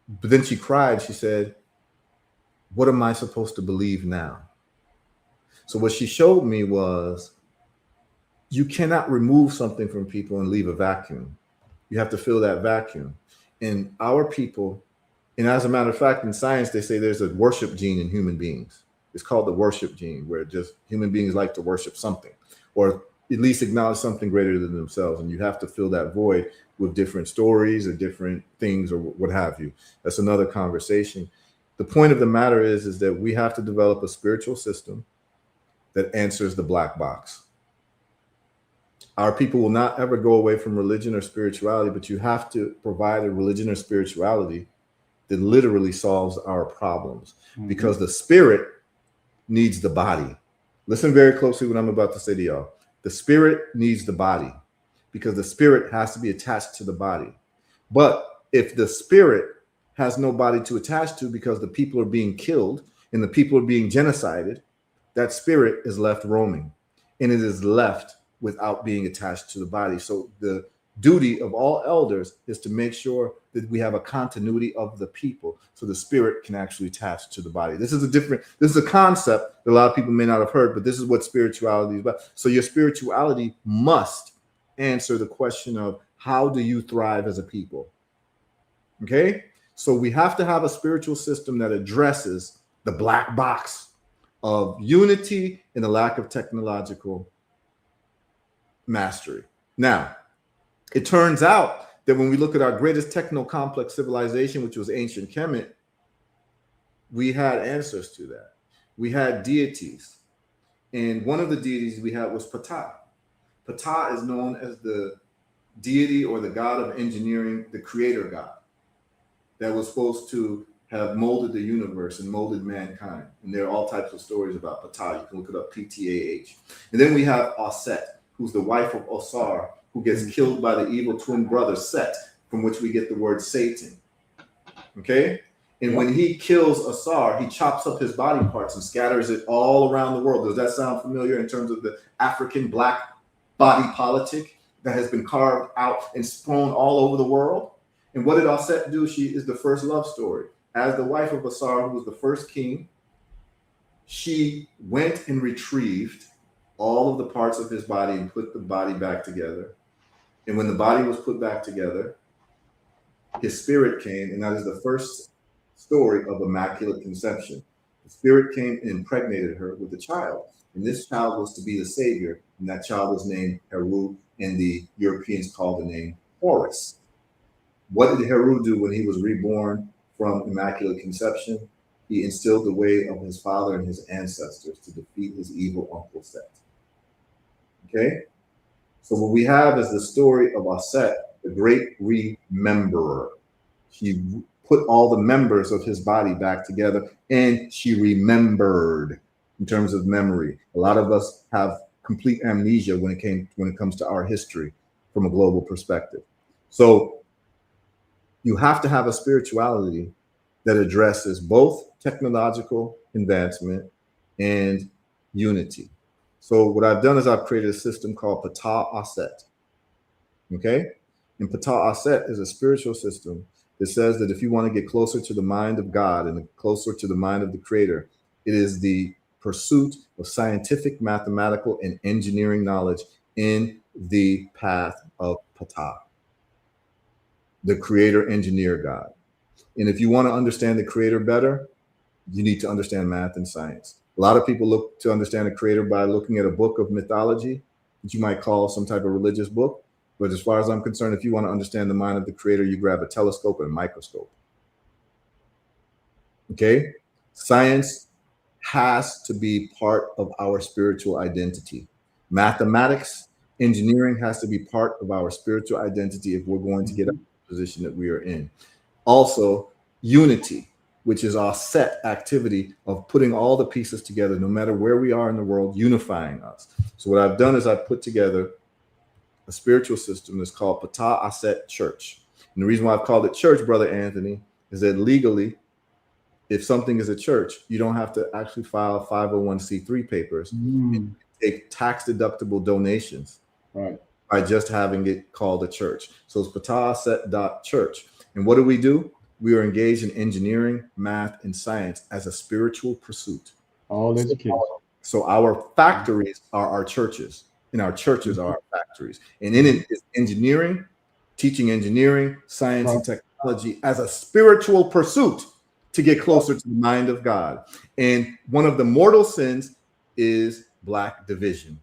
But then she cried. She said, what am I supposed to believe now? So what she showed me was you cannot remove something from people and leave a vacuum. You have to fill that vacuum. And our people, and as a matter of fact, in science, they say there's a worship gene in human beings. It's called the worship gene, where just human beings like to worship something, or at least acknowledge something greater than themselves. And you have to fill that void with different stories or different things or what have you. That's another conversation. The point of the matter is that we have to develop a spiritual system that answers the black box. Our people will not ever go away from religion or spirituality, but you have to provide a religion or spirituality that literally solves our problems, because the spirit needs the body. Listen very closely what I'm about to say to y'all. The spirit needs the body, because the spirit has to be attached to the body. But if the spirit has no body to attach to because the people are being killed and the people are being genocided, that spirit is left roaming, and it is left without being attached to the body. So the duty of all elders is to make sure that we have a continuity of the people so the spirit can actually attach to the body. This is a concept that a lot of people may not have heard, but this is what spirituality is about. So your spirituality must answer the question of how do you thrive as a people? Okay? So we have to have a spiritual system that addresses the black box of unity and the lack of technological mastery. Now, it turns out that when we look at our greatest techno-complex civilization, which was ancient Kemet, we had answers to that. We had deities. And one of the deities we had was Ptah. Ptah is known as the deity or the god of engineering, the creator god that was supposed to have molded the universe and molded mankind. And there are all types of stories about Ptah. You can look it up, Ptah. And then we have Aset, who's the wife of Osar, who gets killed by the evil twin brother Set, from which we get the word Satan. Okay? And when he kills Asar, he chops up his body parts and scatters it all around the world. Does that sound familiar in terms of the African black body politic that has been carved out and strewn all over the world? And what did Aset do? She is the first love story. As the wife of Asar, who was the first king, she went and retrieved all of the parts of his body and put the body back together. And when the body was put back together, his spirit came, and that is the first story of immaculate conception. The spirit came and impregnated her with a child, and this child was to be the savior, and that child was named HERU, and the Europeans called the name Horus. What did HERU do when he was reborn from immaculate conception? He instilled the way of his father and his ancestors to defeat his evil uncle Set. Okay? So what we have is the story of Aset, the great rememberer. She put all the members of his body back together, and she remembered in terms of memory. A lot of us have complete amnesia when it comes to our history from a global perspective. So you have to have a spirituality that addresses both technological advancement and unity. So what I've done is I've created a system called Ptah Aset. Okay? And Ptah Aset is a spiritual system that says that if you want to get closer to the mind of God and closer to the mind of the creator, it is the pursuit of scientific, mathematical, and engineering knowledge in the path of Ptah, the creator engineer God. And if you want to understand the creator better, you need to understand math and science. A lot of people look to understand the creator by looking at a book of mythology that you might call some type of religious book. But as far as I'm concerned, if you want to understand the mind of the creator, you grab a telescope and a microscope. Okay? Science has to be part of our spiritual identity. Mathematics, engineering has to be part of our spiritual identity if we're going to get out of the position that we are in. Also, unity, which is our set activity of putting all the pieces together, no matter where we are in the world, unifying us. So what I've done is I've put together a spiritual system that's called Ptah Aset Church. And the reason why I've called it church, Brother Anthony, is that legally, if something is a church, you don't have to actually file 501c3 papers and take tax-deductible donations by just having it called a church. So it's ptahaset.church. And what do? We are engaged in engineering, math, and science as a spiritual pursuit. All education. So our factories are our churches, and our churches are our factories. And in it is engineering, teaching engineering, science, and technology as a spiritual pursuit to get closer to the mind of God. And one of the mortal sins is Black division.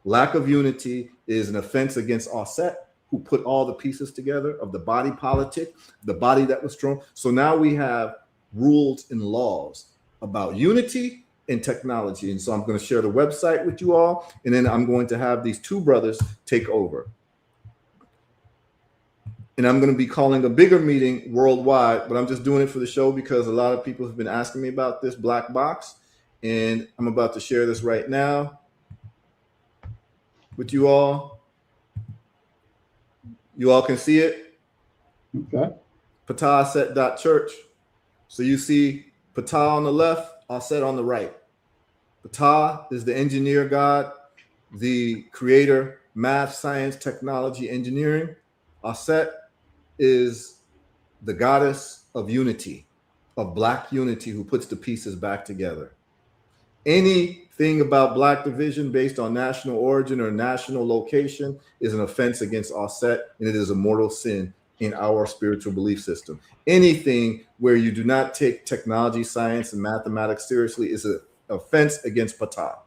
Lack of unity is an offense against Aset, who put all the pieces together of the body politic, the body that was strong. So now we have rules and laws about unity and technology. And so I'm going to share the website with you all, and then I'm going to have these two brothers take over. And I'm going to be calling a bigger meeting worldwide, but I'm just doing it for the show because a lot of people have been asking me about this black box, and I'm about to share this right now with you all. You all can see it. Okay. Ptahaset.church. So you see Ptah on the left, Aset on the right. Ptah is the engineer God, the creator, math, science, technology, engineering. Aset is the goddess of unity, of Black unity, who puts the pieces back together. Anything about Black division based on national origin or national location is an offense against Aset, and it is a mortal sin in our spiritual belief system. Anything where you do not take technology, science, and mathematics seriously is an offense against Ptah.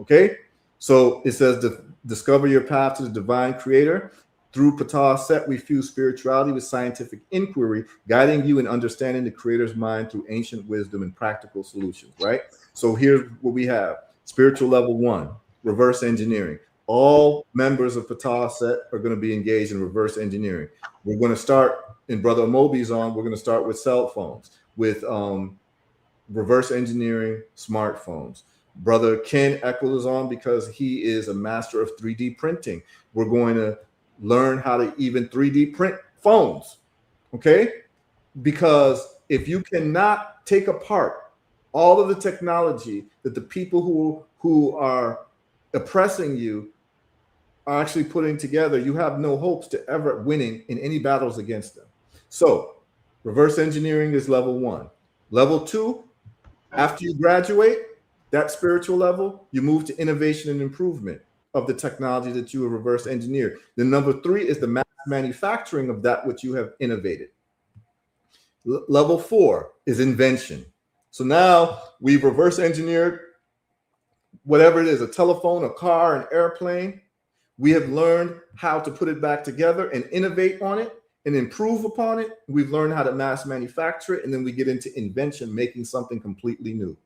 Okay? So it says, discover your path to the divine creator. Through Ptah Aset, we fuse spirituality with scientific inquiry, guiding you in understanding the creator's mind through ancient wisdom and practical solutions, right? So here's what we have. Spiritual level 1, reverse engineering. All members of Patah set are going to be engaged in reverse engineering. We're going to start, and Brother Moby's on, we're going to start with cell phones, with reverse engineering smartphones. Brother Ken Eckel is on because he is a master of 3D printing. We're going to learn how to even 3D print phones, okay? Because if you cannot take apart all of the technology that the people who are oppressing you are actually putting together, you have no hopes to ever winning in any battles against them. So reverse engineering is level 1. Level 2, after you graduate, that spiritual level, you move to innovation and improvement of the technology that you have reverse engineered. Then number 3 is the mass manufacturing of that which you have innovated. Level 4 is invention. So now we've reverse engineered whatever it is, a telephone, a car, an airplane. We have learned how to put it back together and innovate on it and improve upon it. We've learned how to mass manufacture it. And then we get into invention, making something completely new.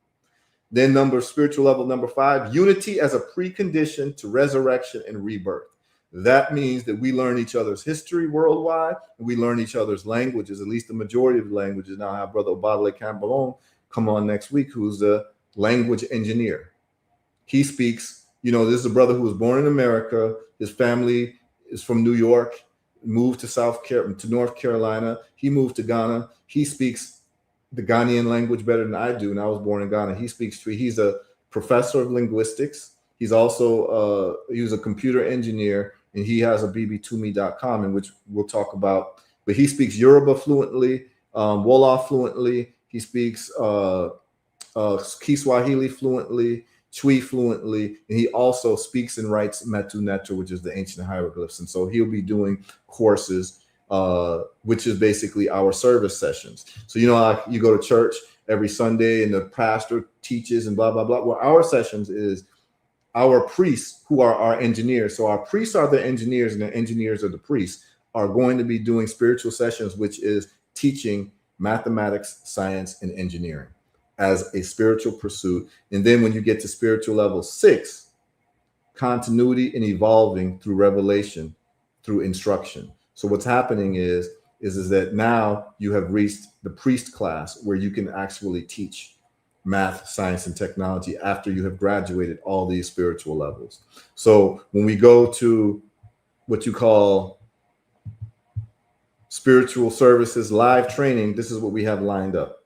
Then spiritual level number 5, unity as a precondition to resurrection and rebirth. That means that we learn each other's history worldwide, and we learn each other's languages, at least the majority of the languages. Now I have Brother Obadale Cambalone come on next week, who's a language engineer. He speaks, this is a brother who was born in America. His family is from New York, moved to North Carolina. He moved to Ghana. He speaks the Ghanaian language better than I do, and I was born in Ghana. He speaks Twi. He's a professor of linguistics. He's also he was a computer engineer, and he has a bb2me.com, in which we'll talk about. But he speaks Yoruba fluently, Wolof fluently. He speaks Kiswahili fluently, Twi fluently, and he also speaks and writes Metu Neter, which is the ancient hieroglyphs. And so he'll be doing courses, which is basically our service sessions. So you go to church every Sunday, and the pastor teaches and blah blah blah. Well, our sessions is our priests, who are our engineers. So our priests are the engineers, and the engineers are the priests, are going to be doing spiritual sessions, which is teaching mathematics, science, and engineering as a spiritual pursuit. And then when you get to spiritual level 6, continuity and evolving through revelation, through instruction. So what's happening is that now you have reached the priest class, where you can actually teach math, science, and technology after you have graduated all these spiritual levels. So when we go to what you call spiritual services live training, this is what we have lined up.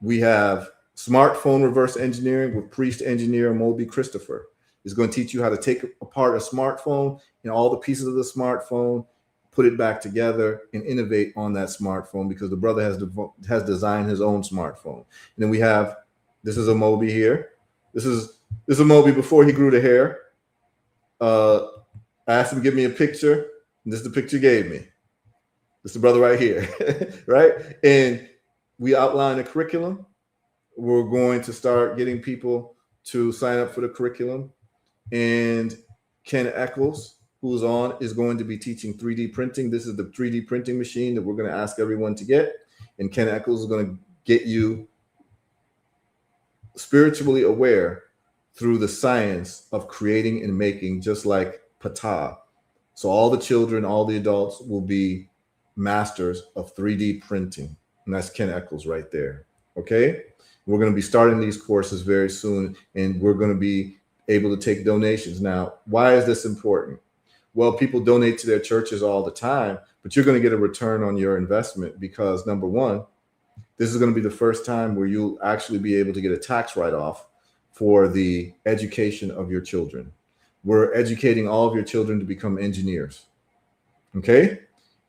We have smartphone reverse engineering with priest engineer Moby Christopher. He's going to teach you how to take apart a smartphone and all the pieces of the smartphone, put it back together, and innovate on that smartphone, because the brother has designed his own smartphone. And then we have, this is a Moby here. This is a Moby before he grew the hair. I asked him to give me a picture, and this is the picture he gave me. This is the brother right here, right? And we outline a curriculum. We're going to start getting people to sign up for the curriculum. And Ken Eccles, who's on, is going to be teaching 3D printing. This is the 3D printing machine that we're going to ask everyone to get. And Ken Eccles is going to get you spiritually aware through the science of creating and making, just like Patah. So all the children, all the adults will be masters of 3D printing. And that's Ken Eccles right there. Okay. We're going to be starting these courses very soon, and we're going to be able to take donations. Now, why is this important? Well, people donate to their churches all the time, but you're going to get a return on your investment, because number one, this is going to be the first time where you'll actually be able to get a tax write-off for the education of your children. We're educating all of your children to become engineers. Okay.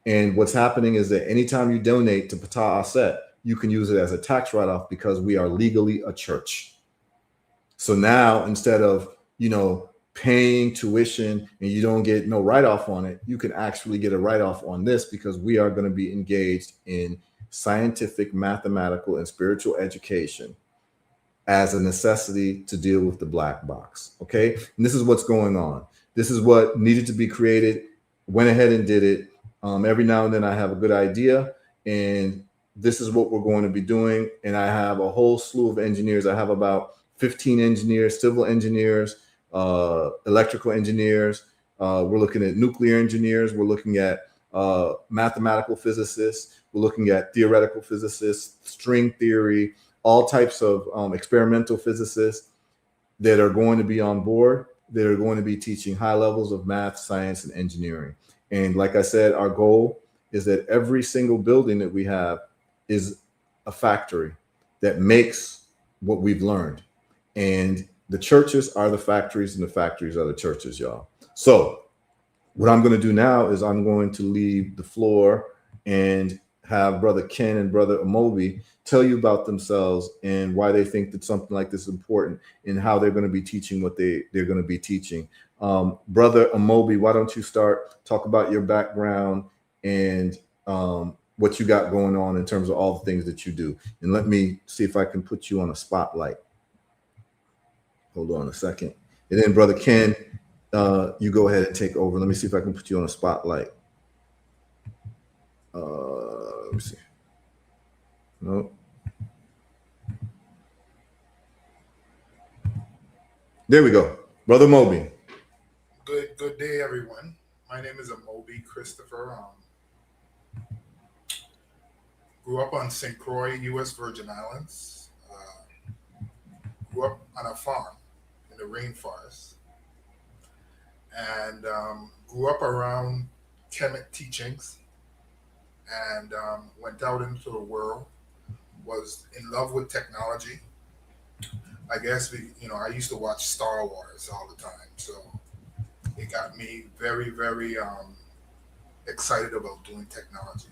And what's happening is that anytime you donate to Patah Aset, you can use it as a tax write-off, because we are legally a church. So now, instead of, paying tuition and you don't get no write-off on it, you can actually get a write-off on this, because we are going to be engaged in scientific, mathematical, and spiritual education as a necessity to deal with the black box. Okay. And this is what's going on. This is what needed to be created. Went ahead and did it. Every now and then I have a good idea, and this is what we're going to be doing. And I have a whole slew of engineers. I have about 15 engineers, civil engineers, electrical engineers. We're looking at nuclear engineers. We're looking at mathematical physicists. We're looking at theoretical physicists, string theory, all types of experimental physicists that are going to be on board, that are going to be teaching high levels of math, science, and engineering. And like I said, our goal is that every single building that we have is a factory that makes what we've learned. And the churches are the factories, and the factories are the churches, y'all. So what I'm going to do now is I'm going to leave the floor and have Brother Ken and Brother Amobi tell you about themselves and why they think that something like this is important and how they're going to be teaching what they're going to be teaching. Brother Amobi, why don't you start? Talk about your background and what you got going on in terms of all the things that you do. And let me see if I can put you on a spotlight. Hold on a second. And then Brother Ken, you go ahead and take over. Let me see if I can put you on a spotlight. Let me see. No. There we go. Brother Moby. Good day, everyone. My name is Amobi Christopher. Grew up on St. Croix, U.S. Virgin Islands. Grew up on a farm in the rainforest. And grew up around Kemet teachings. And went out into the world. Was in love with technology. I guess I used to watch Star Wars all the time, so it got me very, very excited about doing technology.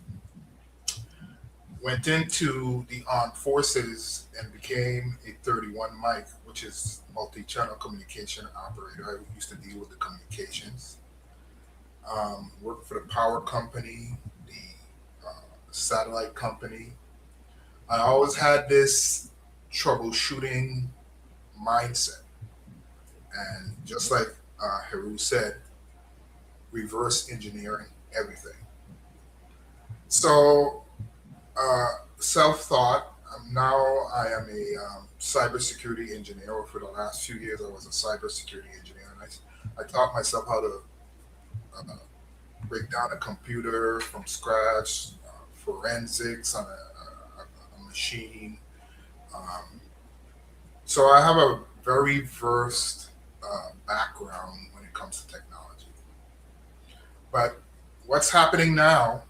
Went into the armed forces and became a 31 mic, which is multi-channel communication operator. I used to deal with the communications. Worked for the power company, the satellite company. I always had this troubleshooting mindset. And just like HERU said, reverse engineering everything. So self-taught, now I am a cybersecurity engineer. For the last few years, I was a cybersecurity engineer. And I taught myself how to break down a computer from scratch, forensics on a machine. So I have a very versed background when it comes to technology. But what's happening now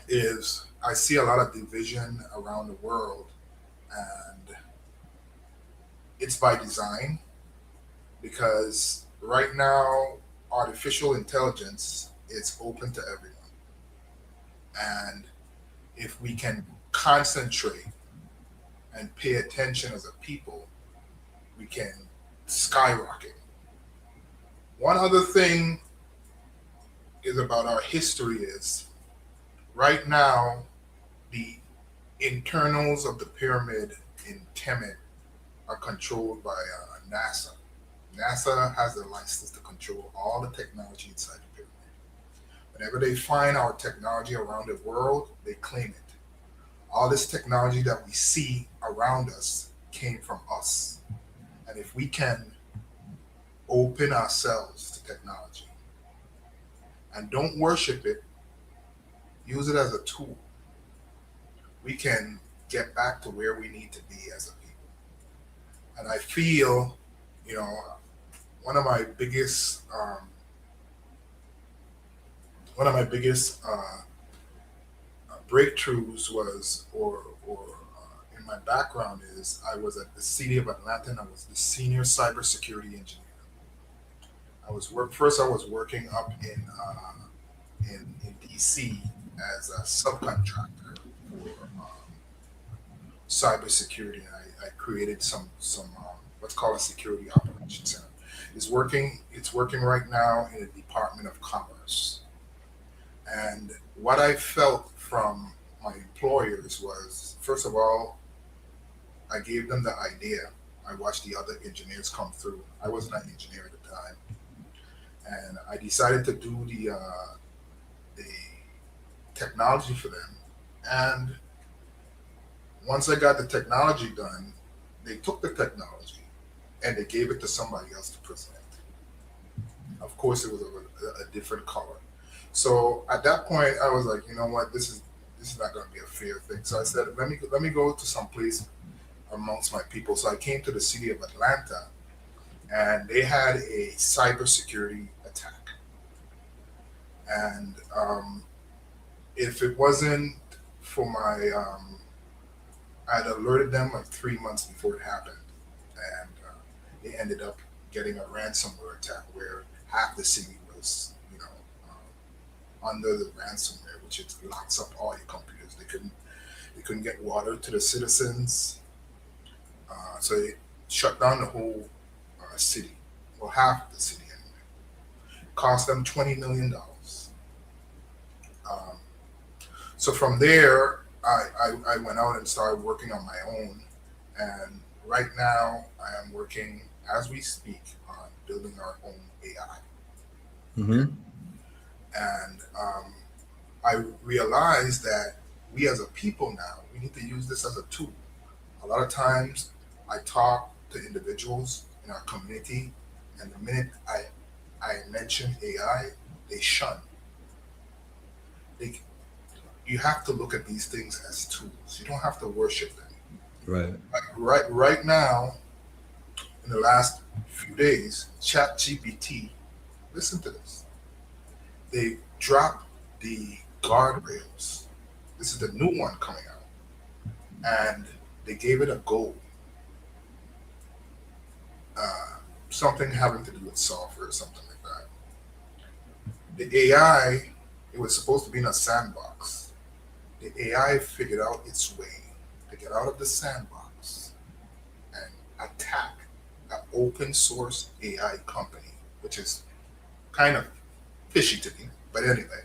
is I see a lot of division around the world, and it's by design, because right now artificial intelligence is open to everyone. And if we can concentrate and pay attention as a people, we can skyrocket. One other thing is about our history is right now the internals of the pyramid in Kemet are controlled by NASA. NASA has the license to control all the technology inside the pyramid. Whenever they find our technology around the world, they claim it. All this technology that we see around us came from us. And if we can open ourselves to technology and don't worship it, use it as a tool, we can get back to where we need to be as a people. And I feel, one of my biggest breakthroughs was, or in my background is, I was at the city of Atlanta, and I was the senior cybersecurity engineer. I was working up in DC as a subcontractor for cybersecurity, and I created some what's called a security operations center. It's working right now in the Department of Commerce. And what I felt from my employers was, first of all, I gave them the idea. I watched the other engineers come through. I wasn't an engineer at the time. And I decided to do the technology for them. And once I got the technology done, they took the technology and they gave it to somebody else to present. Of course, it was a different color. So at that point, I was like, you know what, this is not going to be a fair thing. So I said, let me go to some place amongst my people. So I came to the city of Atlanta, and they had a cybersecurity attack. And if it wasn't for my, I'd alerted them like 3 months before it happened, and they ended up getting a ransomware attack where half the city was, under the ransomware, which it locks up all your computers. They couldn't get water to the citizens, so they shut down the whole city, or half of the city anyway. Cost them $20 million. So from there, I went out and started working on my own, and right now I am working as we speak on building our own AI. Mm-hmm. And I realized that we as a people now, we need to use this as a tool. A lot of times I talk to individuals in our community, and the minute I mention AI, they shun. You have to look at these things as tools. You don't have to worship them. Right. Like right now, in the last few days, ChatGPT, listen to this. They dropped the guardrails. This is the new one coming out. And they gave it a goal. Something having to do with software or something like that. The AI, it was supposed to be in a sandbox. The AI figured out its way to get out of the sandbox and attack an open source AI company, which is kind of fishy to me, but anyway,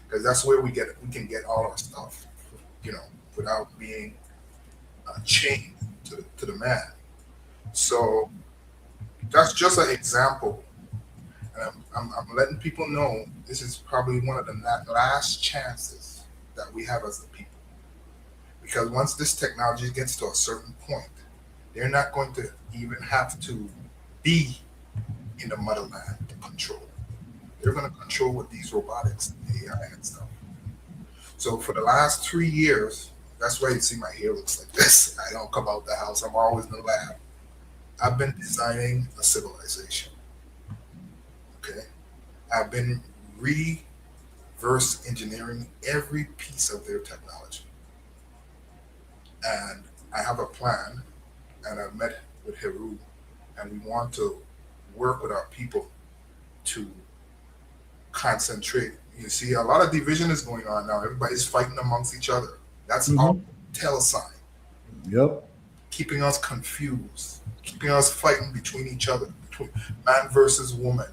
because that's where we can get all our stuff, without being chained to the man. So that's just an example, and I'm letting people know this is probably one of the last chances that we have as a people, because once this technology gets to a certain point, they're not going to even have to be in the motherland to control. They're going to control with these robotics, AI and stuff. So for the last 3 years, that's why you see my hair looks like this. I don't come out the house. I'm always in the lab. I've been designing a civilization. Okay? I've been reverse engineering every piece of their technology. And I have a plan, and I've met with HERU, and we want to work with our people to concentrate. You see, a lot of division is going on now. Everybody's fighting amongst each other. That's our tell sign. Yep. Keeping us confused, keeping us fighting between each other, between man versus woman,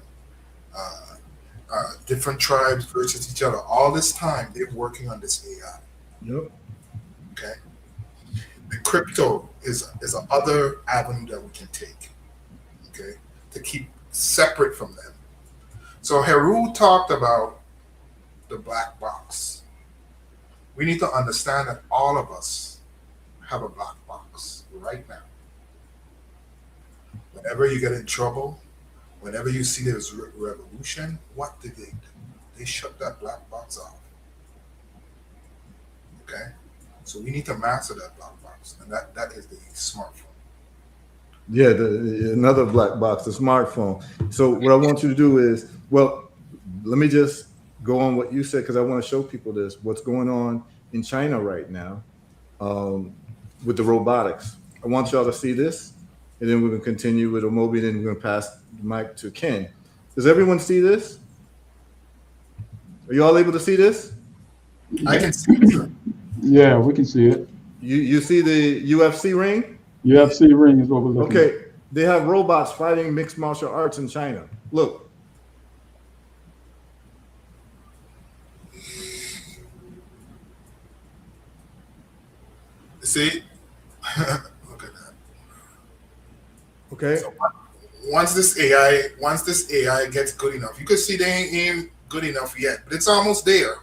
different tribes versus each other. All this time, they're working on this AI. Yep. Okay. The crypto is a other avenue that we can take. Okay, to keep separate from them. So HERU talked about the black box. We need to understand that all of us have a black box right now. Whenever you get in trouble, whenever you see there's revolution, what do? They shut that black box off. Okay? So we need to master that black box, and that is the smartphone. Yeah, another black box, the smartphone. So what I want you to do is, well, let me just go on what you said, because I want to show people this, what's going on in China right now with the robotics. I want y'all to see this, and then we're going to continue with Omobi, and then we're going to pass the mic to Ken. Does everyone see this? Are you all able to see this? I can see it, sir. Yeah, we can see it. You see the UFC ring? UFC ring is what we're looking at. Okay, they have robots fighting mixed martial arts in China. Look. See? Look at that. Okay. So once this AI gets good enough, you can see they ain't good enough yet, but it's almost there.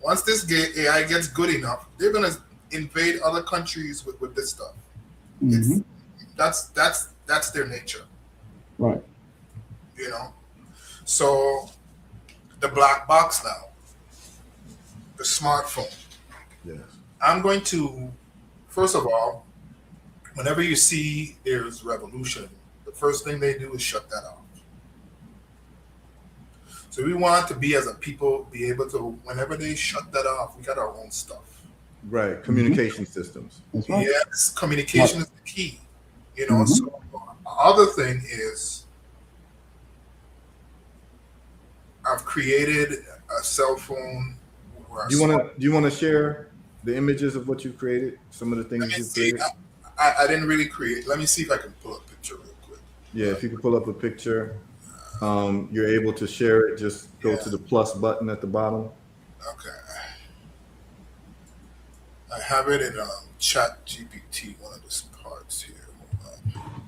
Once this AI gets good enough, they're gonna invade other countries with this stuff. Mhm. That's their nature, Right. you know. So the black box now, the smartphone. Yes. I'm going to, first of all, whenever you see there's revolution, the first thing they do is shut that off. So we want to be, as a people, be able to, whenever they shut that off, we got our own stuff. Right. Communication systems. That's right. Yes, communication is the key. You know, Mhm. so other thing is I've created a cell phone. Do you want to share the images of what you created? Some of the Let things me you see. created? I didn't really create. Let me see if I can pull up a picture real quick. Yeah, if you could pull up a picture, you're able to share it. Just go to the plus button at the bottom. Okay. I have it in Chat GPT, one of the parts here. Hold on.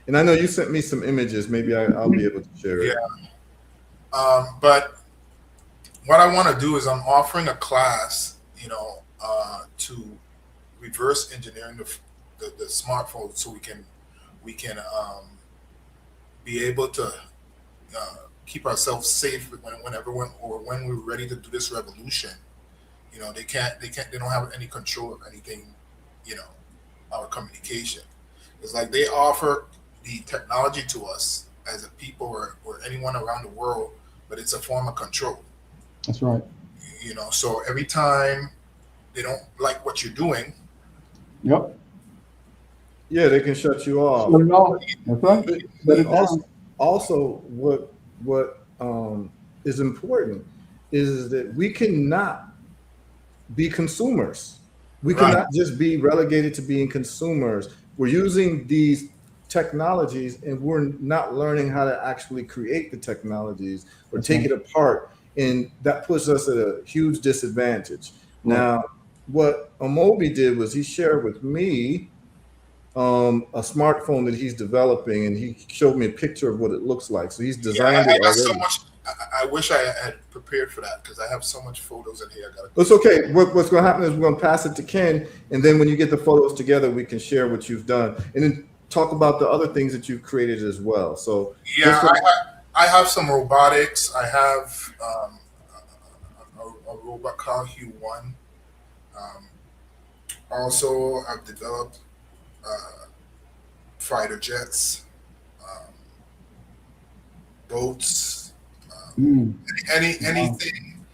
And I know you sent me some images. Maybe I'll be able to share it. But what I want to do is I'm offering a class, you know, to reverse engineering the smartphone, so we can be able to keep ourselves safe when we're ready to do this revolution. You know, they don't have any control of anything, you know, our communication. It's like they offer the technology to us as a people or anyone around the world, but it's a form of control. That's right. You know, so every time they don't like what you're doing, Yep. Yeah, they can shut you off. Shut it off. That's right. But Shut it also, down. also, what is important is that we cannot be consumers. We Right. cannot just be relegated to being consumers. We're using these technologies and we're not learning how to actually create the technologies or take it apart. And that puts us at a huge disadvantage. Right. Now, what Amobi did was he shared with me a smartphone that he's developing, and he showed me a picture of what it looks like. So he's designed I it got so already. much. I wish I had prepared for that, because I have so much photos in here. I gotta. It's okay. What's going to happen is we're going to pass it to Ken, and then when you get the photos together, we can share what you've done, and then talk about the other things that you've created as well. So Yeah, I have some robotics. I have a robot called HERU. Also, I've developed fighter jets, boats, anything,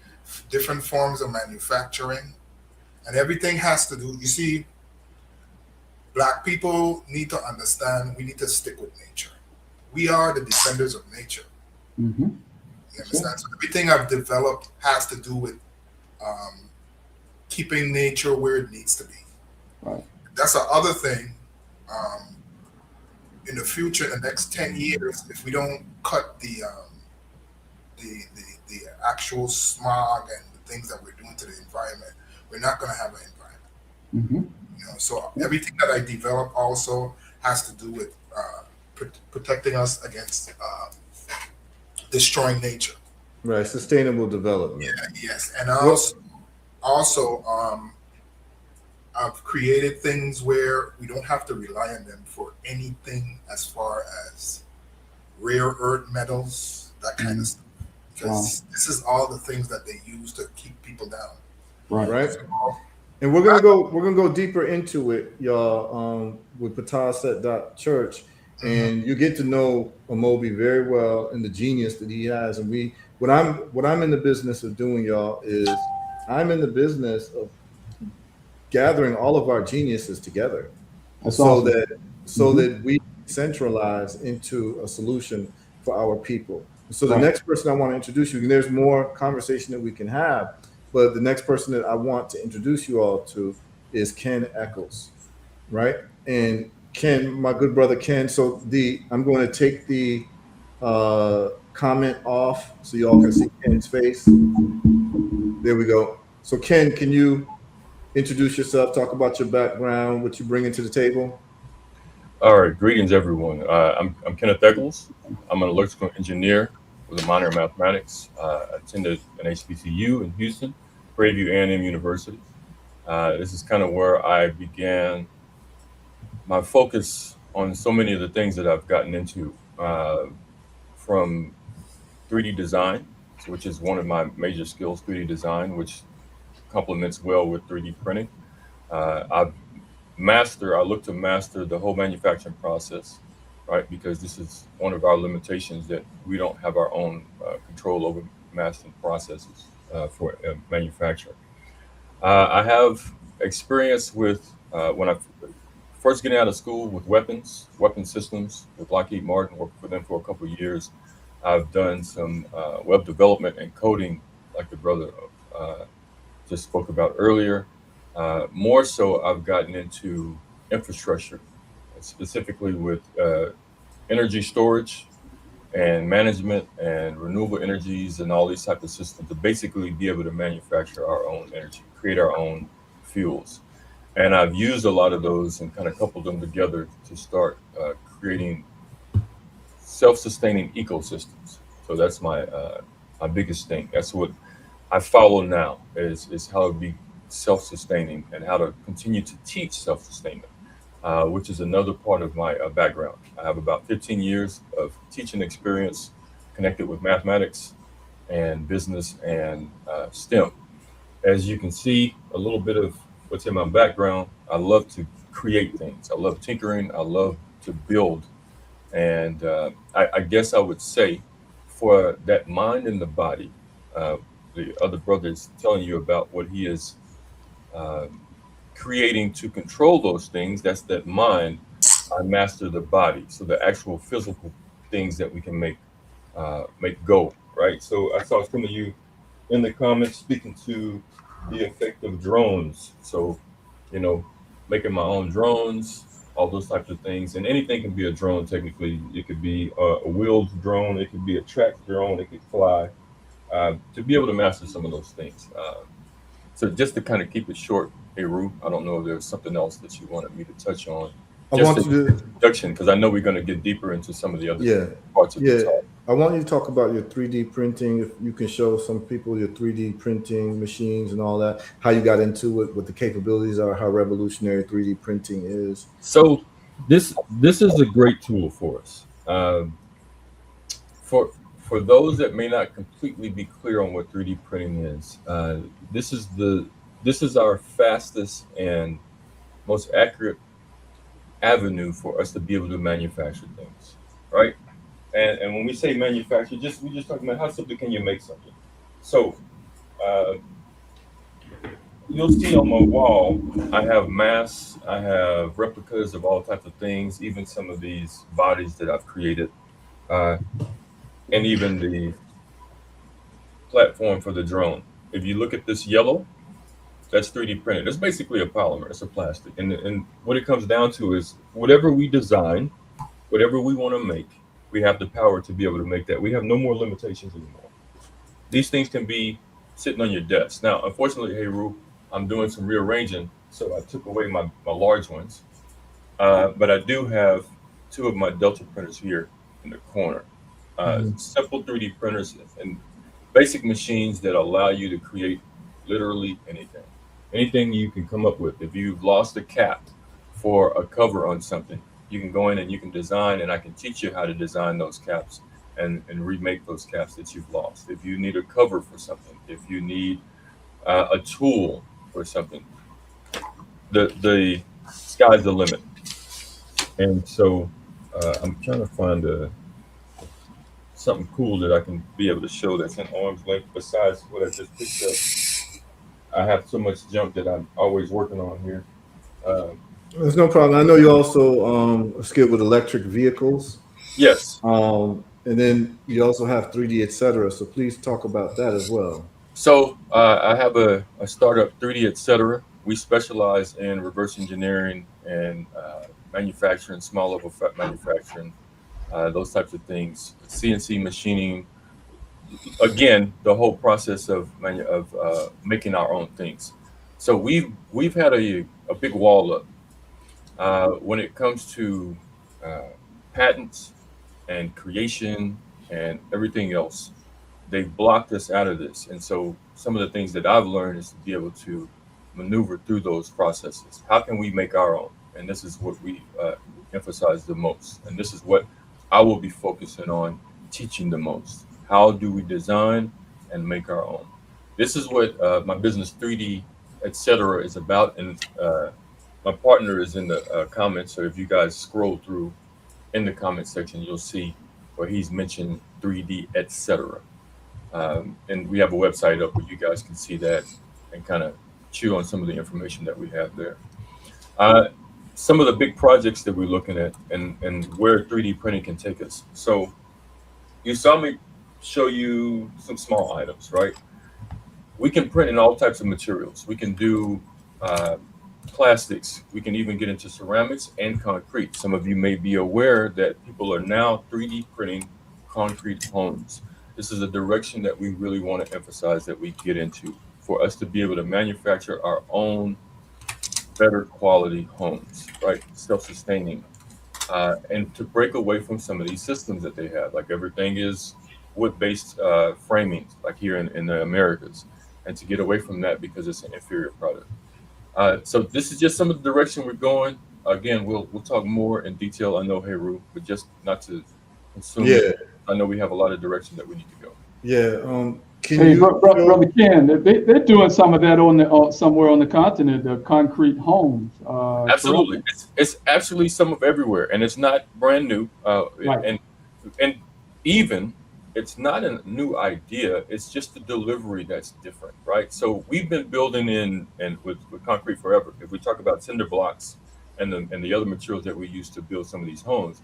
different forms of manufacturing, and everything has to do. You see, Black people need to understand. We need to stick with nature. We are the defenders of nature. Mm-hmm. You understand? So everything I've developed has to do with keeping nature where it needs to be. Right. That's the other thing. In the future, in the next 10 years, if we don't cut the actual smog and the things that we're doing to the environment, we're not going to have an environment. Mm-hmm. You know, so everything that I develop also has to do with protecting us against destroying nature. right, sustainable development. Yeah, yes, and also I've created things where we don't have to rely on them for anything as far as rare earth metals, that kind of stuff. Because this is all the things that they use to keep people down. Right. So, And we're gonna go deeper into it, y'all, with pataset.church, and you get to know Amobi very well and the genius that he has. And what I'm in the business of doing, y'all, is I'm in the business of gathering all of our geniuses together, so that we centralize into a solution for our people. So the next person I want to introduce you, and there's more conversation that we can have, but the next person that I want to introduce you all to is Ken Eccles, right? And Ken, my good brother Ken. So I'm going to take the comment off so y'all can see Ken's face. There we go. So Ken, can you introduce yourself, talk about your background, what you bring into the table? All right, greetings everyone. I'm Kenneth Eccles. I'm an electrical engineer with a minor in mathematics. I attended an HBCU in Houston, Prairie View A&M University. This is kind of where I began my focus on so many of the things that I've gotten into, from 3D design, which is one of my major skills, 3D design, which complements well with 3D printing. I look to master the whole manufacturing process, right? Because this is one of our limitations, that we don't have our own control over mastering processes for manufacturing. I have experience with when I first getting out of school with weapon systems with Lockheed Martin, worked for them for a couple of years. I've done some web development and coding, like the brother uh, just spoke about earlier. More so, I've gotten into infrastructure, specifically with energy storage and management and renewable energies and all these types of systems, to basically be able to manufacture our own energy, create our own fuels. And I've used a lot of those and kind of coupled them together to start creating self-sustaining ecosystems. So that's my biggest thing. That's what I follow now, is how to be self-sustaining and how to continue to teach self-sustainment, which is another part of my background. I have about 15 years of teaching experience connected with mathematics and business and STEM. As you can see, a little bit of what's in my background, I love to create things. I love tinkering. I love to build. And I guess I would say, for that mind and the body, uh, the other brother is telling you about what he is uh, creating to control those things. That's that mind. I master the body. So the actual physical things that we can make go, right? So I saw some of you in the comments speaking to the effect of drones. So, you know, making my own drones, all those types of things. And anything can be a drone, technically. It could be a wheeled drone, it could be a tracked drone, it could fly. To be able to master some of those things. So just to kind of keep it short, Heru, I don't know if there's something else that you wanted me to touch on. I Just want an you to, introduction, because I know we're going to get deeper into some of the other yeah, parts of the yeah. talk. I want you to talk about your 3D printing. If you can show some people your 3D printing machines and all that, how you got into it, what the capabilities are, how revolutionary 3D printing is. So this is a great tool for us. For those that may not completely be clear on what 3D printing is, this is our fastest and most accurate avenue for us to be able to manufacture things, right? And when we say manufacture, we're just talking about how simply can you make something. So uh, you'll see on my wall, I have masks, I have replicas of all types of things, even some of these bodies that I've created, uh, and even the platform for the drone. If you look at this yellow, that's 3D printed. It's basically a polymer. It's a plastic. And what it comes down to is, whatever we design, whatever we want to make, we have the power to be able to make that. We have no more limitations anymore. These things can be sitting on your desk. Now, unfortunately, Heru, I'm doing some rearranging, so I took away my large ones. But I do have two of my Delta printers here in the corner. Simple 3D printers and basic machines that allow you to create literally anything. Anything you can come up with. If you've lost a cap for a cover on something, you can go in and you can design, and I can teach you how to design those caps and remake those caps that you've lost. If you need a cover for something, if you need a tool for something, the sky's the limit. And so I'm trying to find something cool that I can be able to show that's in arm's length besides what I just picked up. I have so much junk that I'm always working on here. There's no problem. I know you also are skilled with electric vehicles. Yes. And then you also have 3D, etc. So please talk about that as well. So I have a startup, 3D, etc. We specialize in reverse engineering and manufacturing, small level manufacturing, those types of things, CNC machining. Again, the whole process of making our own things. So we've had a big wall up when it comes to patents and creation and everything else. They've blocked us out of this, and so some of the things that I've learned is to be able to maneuver through those processes. How can we make our own? and this is what we emphasize the most. And this is what I will be focusing on teaching the most. How do we design and make our own? This is what my business 3D, etc. is about. And my partner is in the comments. So if you guys scroll through in the comment section, you'll see where he's mentioned 3D, etc. And we have a website up where you guys can see that and kind of chew on some of the information that we have there. Some of the big projects that we're looking at and where 3D printing can take us. So you saw me show you some small items, right? We can print in all types of materials. We can do plastics. We can even get into ceramics and concrete. Some of you may be aware that people are now 3D printing concrete homes. This is a direction that we really want to emphasize that we get into for us to be able to manufacture our own better quality homes, right? Self-sustaining, and to break away from some of these systems that they have, like everything is wood-based framing, like here in the Americas, and to get away from that because it's an inferior product. So this is just some of the direction we're going. Again, we'll talk more in detail. I know, HERU, but just not to consume it. I know we have a lot of direction that we need to go. Yeah. Hey, brother Ken, they're doing some of that on the somewhere on the continent, the concrete homes. Absolutely, it's actually some of everywhere, and it's not brand new. Right. And even it's not a new idea. It's just the delivery that's different, right? So we've been building in and with concrete forever. If we talk about cinder blocks and the other materials that we use to build some of these homes,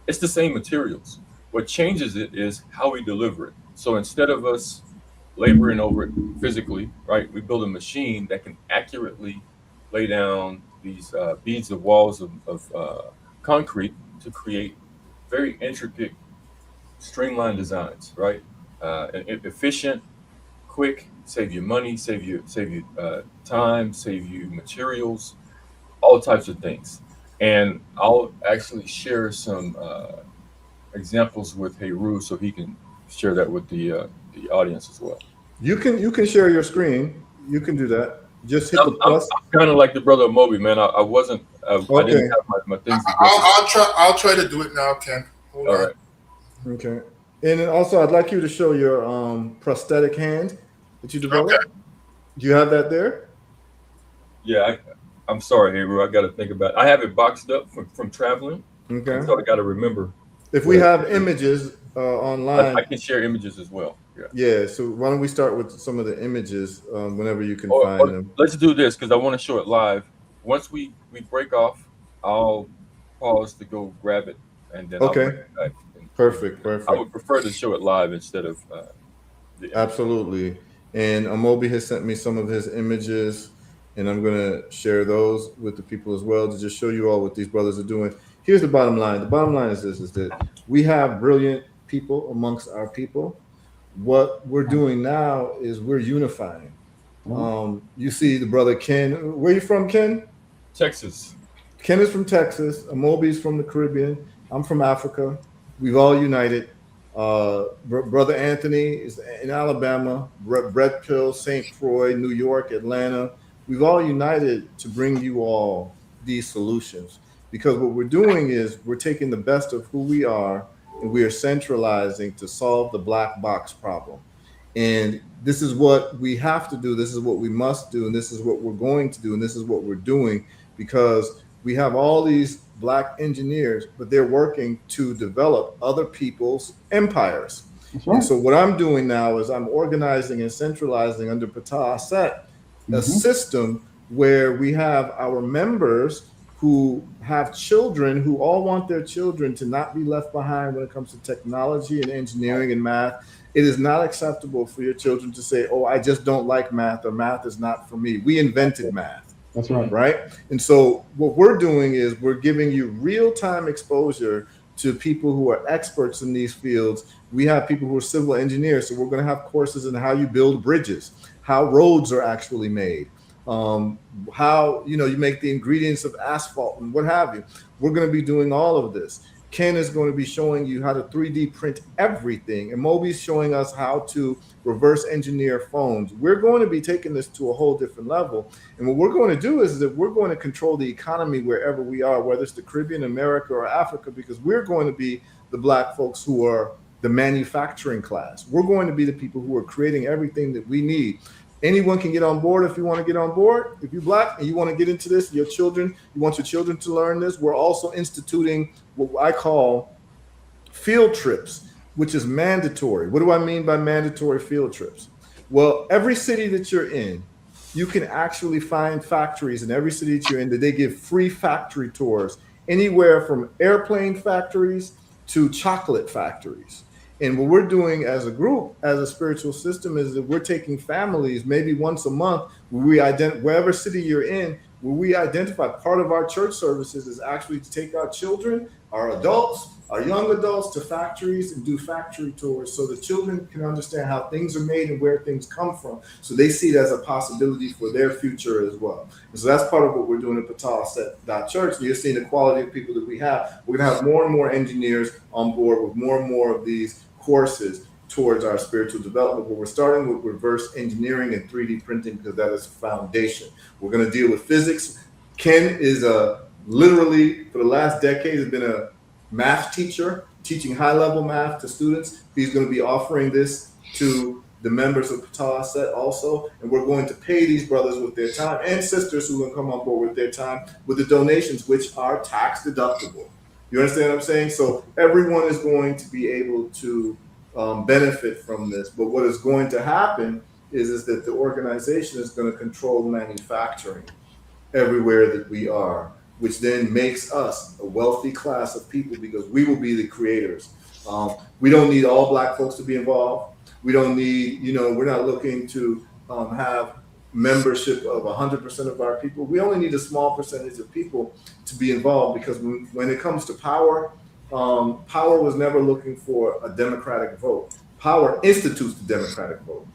it's the same materials. What changes it is how we deliver it. So instead of us laboring over it physically, right, we build a machine that can accurately lay down these beads of walls of concrete to create very intricate, streamlined designs, right? And efficient, quick, save you money, save you time, save you materials, all types of things. And I'll actually share some examples with HERU so he can share that with the audience as well. You can share your screen. You can do that. Just hit the plus. I'm kind of like the brother of Moby, man. I wasn't. Okay. I didn't have my things. I'll try to do it now, Ken. Hold on. on. Right. Okay. And then also, I'd like you to show your prosthetic hand that you developed. Okay. Do you have that there? Yeah, I'm sorry, HERU. I got to think about it. I have it boxed up from traveling. Okay. So I got to remember. If we have images online, I can share images as well. Yeah. Yeah. So why don't we start with some of the images whenever you can find them? Let's do this because I want to show it live. Once we break off, I'll pause to go grab it, and then okay. I'll bring it back. Perfect. I would prefer to show it live instead of. Absolutely. And Amobi has sent me some of his images, and I'm going to share those with the people as well to just show you all what these brothers are doing. Here's the bottom line. The bottom line is this: is that we have brilliant people amongst our people. What we're doing now is we're unifying. You see the brother Ken. Where are you from, Ken? Texas. Ken is from Texas. Amobi's from the Caribbean. I'm from Africa. We've all united. Brother Anthony is in Alabama. Brett Pill, St. Croix, New York, Atlanta. We've all united to bring you all these solutions. Because what we're doing is we're taking the best of who we are and we are centralizing to solve the black box problem. And this is what we have to do. This is what we must do. And this is what we're going to do. And this is what we're doing because we have all these black engineers, but they're working to develop other people's empires. Right. And so what I'm doing now is I'm organizing and centralizing under Patah Set a system where we have our members who have children who all want their children to not be left behind when it comes to technology and engineering and math. It is not acceptable for your children to say, oh, I just don't like math or math is not for me. We invented math. That's right. Right. And so what we're doing is we're giving you real-time exposure to people who are experts in these fields. We have people who are civil engineers. So we're going to have courses in how you build bridges, how roads are actually made, how you make the ingredients of asphalt and what have you. We're going to be doing all of this. Ken is going to be showing you how to 3D print everything. And Moby's showing us how to reverse engineer phones. We're going to be taking this to a whole different level. And what we're going to do is that we're going to control the economy wherever we are, whether it's the Caribbean, America, or Africa, because we're going to be the Black folks who are the manufacturing class. We're going to be the people who are creating everything that we need. Anyone can get on board if you want to get on board. If you're Black and you want to get into this, your children, you want your children to learn this, we're also instituting what I call field trips, which is mandatory. What do I mean by mandatory field trips? Well, every city that you're in, you can actually find factories in every city that you're in that they give free factory tours, anywhere from airplane factories to chocolate factories. And what we're doing as a group, as a spiritual system, is that we're taking families maybe once a month, wherever city you're in, where we identify part of our church services is actually to take our children, our adults, our young adults to factories and do factory tours so the children can understand how things are made and where things come from. So they see it as a possibility for their future as well. And so that's part of what we're doing at PataSet.church. You're seeing the quality of people that we have. We're going to have more and more engineers on board with more and more of these courses towards our spiritual development, but we're starting with reverse engineering and 3D printing because that is a foundation. We're going to deal with physics. Ken is literally, for the last decade, has been a math teacher, teaching high-level math to students. He's going to be offering this to the members of PataSet also, and we're going to pay these brothers with their time and sisters who will come on board with their time with the donations, which are tax deductible. You understand what I'm saying? So everyone is going to be able to benefit from this. But what is going to happen is that the organization is going to control manufacturing everywhere that we are, which then makes us a wealthy class of people because we will be the creators. We don't need all Black folks to be involved. We don't need, we're not looking to have membership of 100% of our people. We only need a small percentage of people to be involved because when it comes to power, power was never looking for a democratic vote. Power institutes the democratic vote.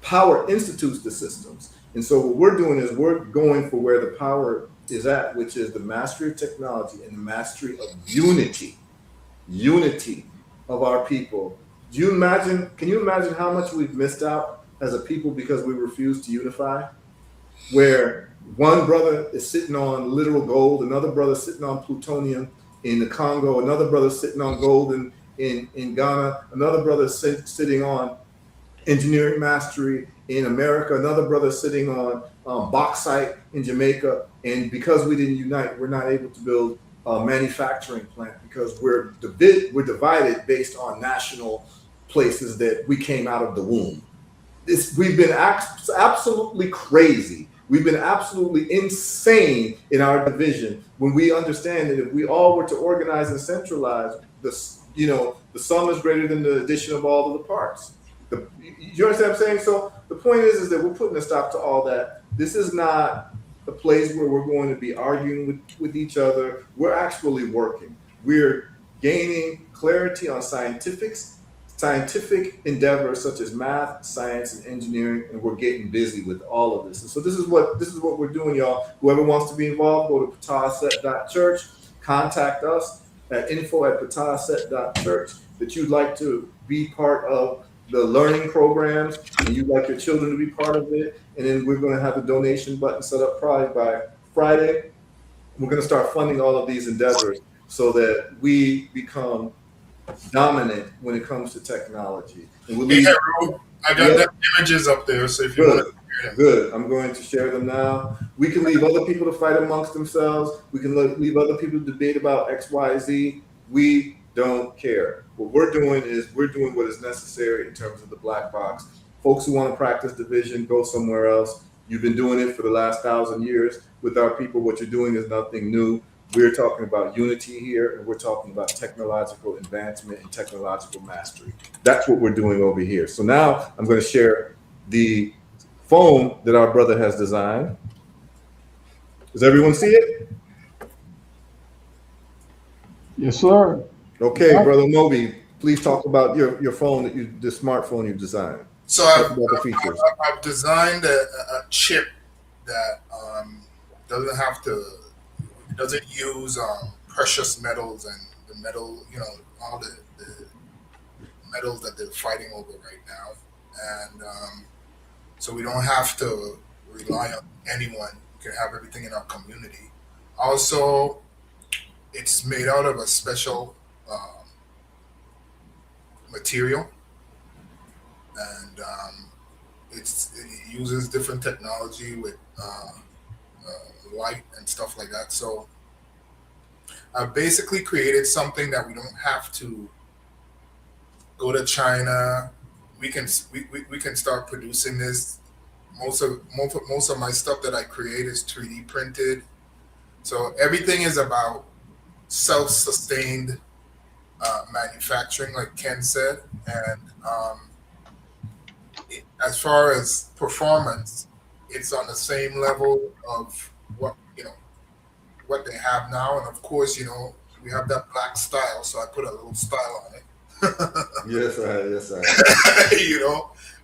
Power institutes the systems. And so what we're doing is we're going for where the power is at, which is the mastery of technology and the mastery of unity of our people. Can you imagine how much we've missed out as a people because we refuse to unify? Where one brother is sitting on literal gold, another brother sitting on plutonium in the Congo, another brother sitting on gold in Ghana, another brother sitting on engineering mastery in America, another brother sitting on bauxite in Jamaica. And because we didn't unite, we're not able to build a manufacturing plant because we're divided based on national places that we came out of the womb. We've been absolutely crazy. We've been absolutely insane in our division when we understand that if we all were to organize and centralize, the sum is greater than the addition of all of the parts. You understand what I'm saying? So the point is that we're putting a stop to all that. This is not a place where we're going to be arguing with each other. We're actually working. We're gaining clarity on scientific endeavors such as math, science, and engineering, and we're getting busy with all of this. And so this is what we're doing, y'all. Whoever wants to be involved, go to PataSet.church. Contact us at info@PataSet.church that you'd like to be part of the learning programs and you'd like your children to be part of it. And then we're going to have a donation button set up probably by Friday. We're going to start funding all of these endeavors so that we become dominant when it comes to technology. And we'll I got the images up there, so if you want to hear them. Good. I'm going to share them now. We can leave other people to fight amongst themselves. We can leave other people to debate about X, Y, Z. We don't care. What we're doing is we're doing what is necessary in terms of the black box. Folks who want to practice division, go somewhere else. You've been doing it for the last 1,000 years with our people. What you're doing is nothing new. We're talking about unity here, and we're talking about technological advancement and technological mastery. That's what we're doing over here. So now I'm going to share the phone that our brother has designed. Does everyone see it? Yes, sir. Okay, Brother Moby, please talk about your phone the smartphone you've designed. So I've designed a chip that doesn't use precious metals and metal, all the metals that they're fighting over right now, and so we don't have to rely on anyone. We can have everything in our community. Also, it's made out of a special material, and it uses different technology with light and stuff like that. So I basically created something that we don't have to go to China. We can start producing this. Most of my stuff that I create is 3D printed. So everything is about self-sustained manufacturing, like Ken said, and as far as performance, it's on the same level of what they have now. And of course, we have that black style, so I put a little style on it. Yes, I.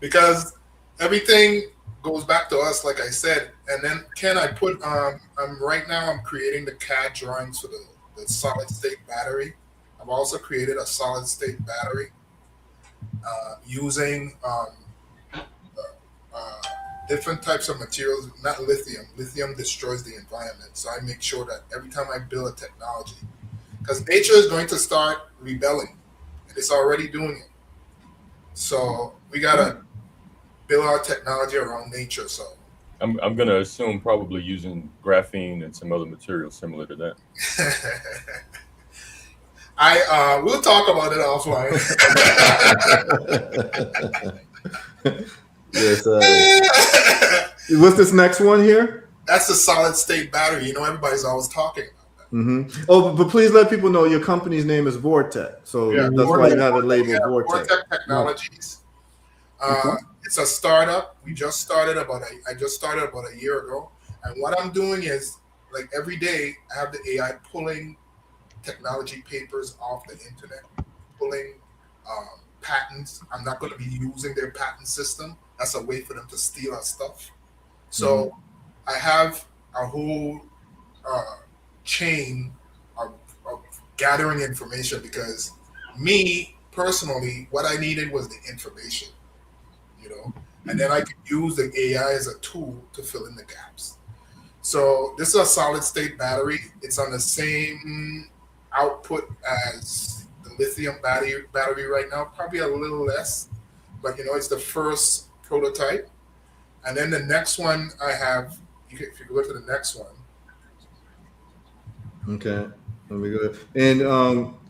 Because everything goes back to us, like I said. And then Ken, I put I'm creating the CAD drawings for the solid state battery. I've also created a solid state battery using different types of materials, not lithium. Lithium destroys the environment. So I make sure that every time I build a technology, because nature is going to start rebelling, and it's already doing it. So we got to build our technology around nature. So I'm going to assume probably using graphene and some other materials similar to that. We'll talk about it offline. Yes. What's this next one here? That's the solid state battery. Everybody's always talking about that. Mm-hmm. Oh, but please let people know your company's name is Vortech. So that's why you have the label Vortech. Vortech Technologies. It's a startup. I just started about a year ago. And what I'm doing is, like, every day I have the AI pulling technology papers off the internet, pulling patents. I'm not going to be using their patent system. That's a way for them to steal our stuff. So I have a whole chain of gathering information, because me personally, what I needed was the information, and then I could use the AI as a tool to fill in the gaps. So this is a solid state battery. It's on the same output as the lithium battery right now, probably a little less, but it's the first prototype. And then the next one I have, if you go to the next one. Okay, let me go. And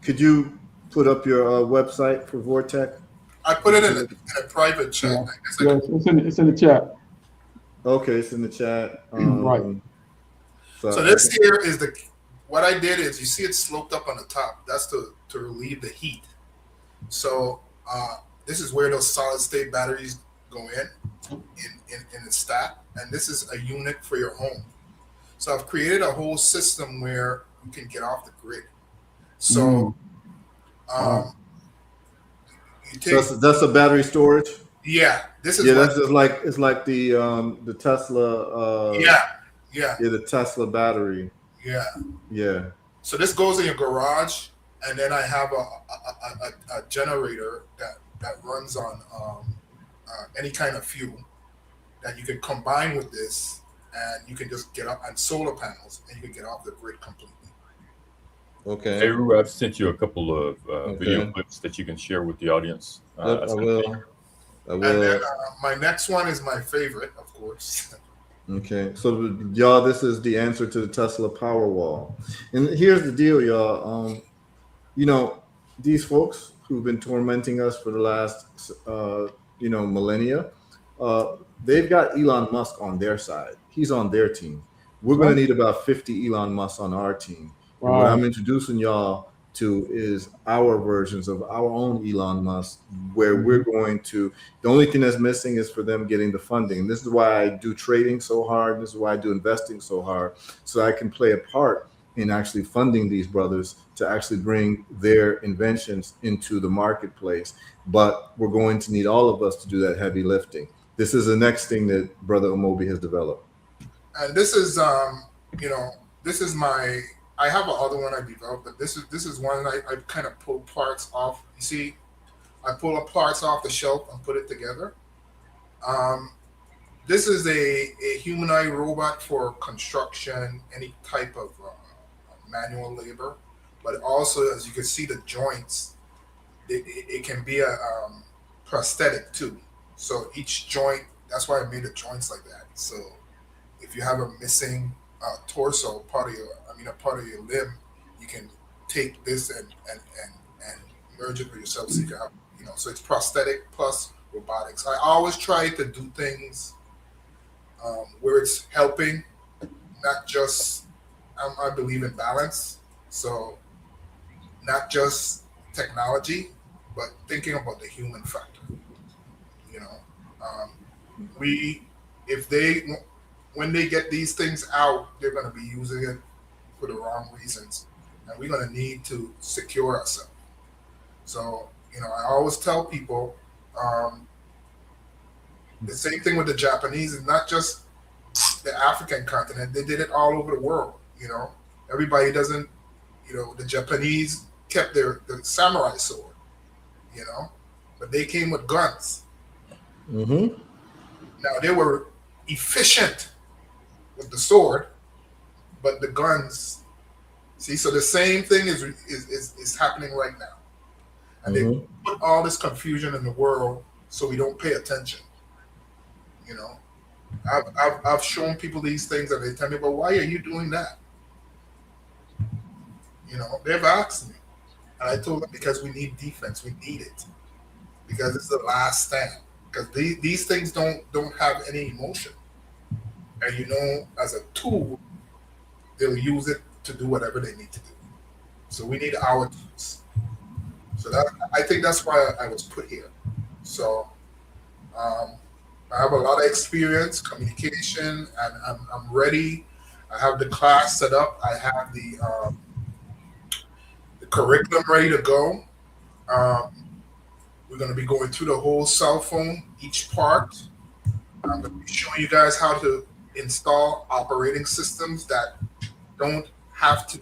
could you put up your website for Vortech? I put it in a private chat. Yeah. It's in the chat. Okay, it's in the chat. Right. So this here is what I did is, you see it sloped up on the top. That's to relieve the heat. So this is where those solid state batteries go in the stack, and this is a unit for your home. So I've created a whole system where you can get off the grid. So you take, that's a battery storage. Yeah, this is that's just like the Tesla. The Tesla battery. Yeah. So this goes in your garage, and then I have a generator that runs on any kind of fuel that you can combine with this, and you can just get up on solar panels, and you can get off the grid completely. Okay. HERU, I've sent you a couple of video clips that you can share with the audience. I will. And then my next one is my favorite, of course. Okay, so y'all, this is the answer to the Tesla Powerwall. And here's the deal, y'all. These folks who've been tormenting us for the last, millennia, they've got Elon Musk on their side. He's on their team. We're going to need about 50 Elon Musk on our team. Wow. And what I'm introducing y'all to is our versions of our own Elon Musk, where we're going to, the only thing that's missing is for them getting the funding. This is why I do trading so hard. This is why I do investing so hard, so I can play a part in actually funding these brothers to actually bring their inventions into the marketplace. But we're going to need all of us to do that heavy lifting. This is the next thing that Brother Omobi has developed. And this is, this is I have another one I developed, but this is one I kind of pull parts off. You see, I pull up parts off the shelf and put it together. This is a humanoid robot for construction, any type of manual labor, but also, as you can see, the joints, it can be a prosthetic too. So each joint, that's why I made the joints like that. So if you have a missing torso part of a part of your limb, you can take this and merge it with yourself so you can have, so it's prosthetic plus robotics. I always try to do things where it's helping, not just, I believe in balance. So not just technology, but thinking about the human factor. When they get these things out, they're going to be using it for the wrong reasons, and we're going to need to secure ourselves. So, I always tell people the same thing with the Japanese, and not just the African continent. They did it all over the world. Everybody doesn't. The Japanese kept the samurai sword. But they came with guns. Mm-hmm. Now they were efficient with the sword, but the guns. See, so the same thing is happening right now, and they put all this confusion in the world so we don't pay attention. I've shown people these things, and they tell me, "But why are you doing that?" They've asked me, and I told them because we need defense. We need it because it's the last stand. Because these things don't have any emotion, and as a tool, they'll use it to do whatever they need to do. So we need our tools. So I think that's why I was put here. So I have a lot of experience, communication, and I'm ready. I have the class set up. I have the curriculum ready to go. We're going to be going through the whole cell phone, each part. I'm going to be showing you guys how to install operating systems that don't have to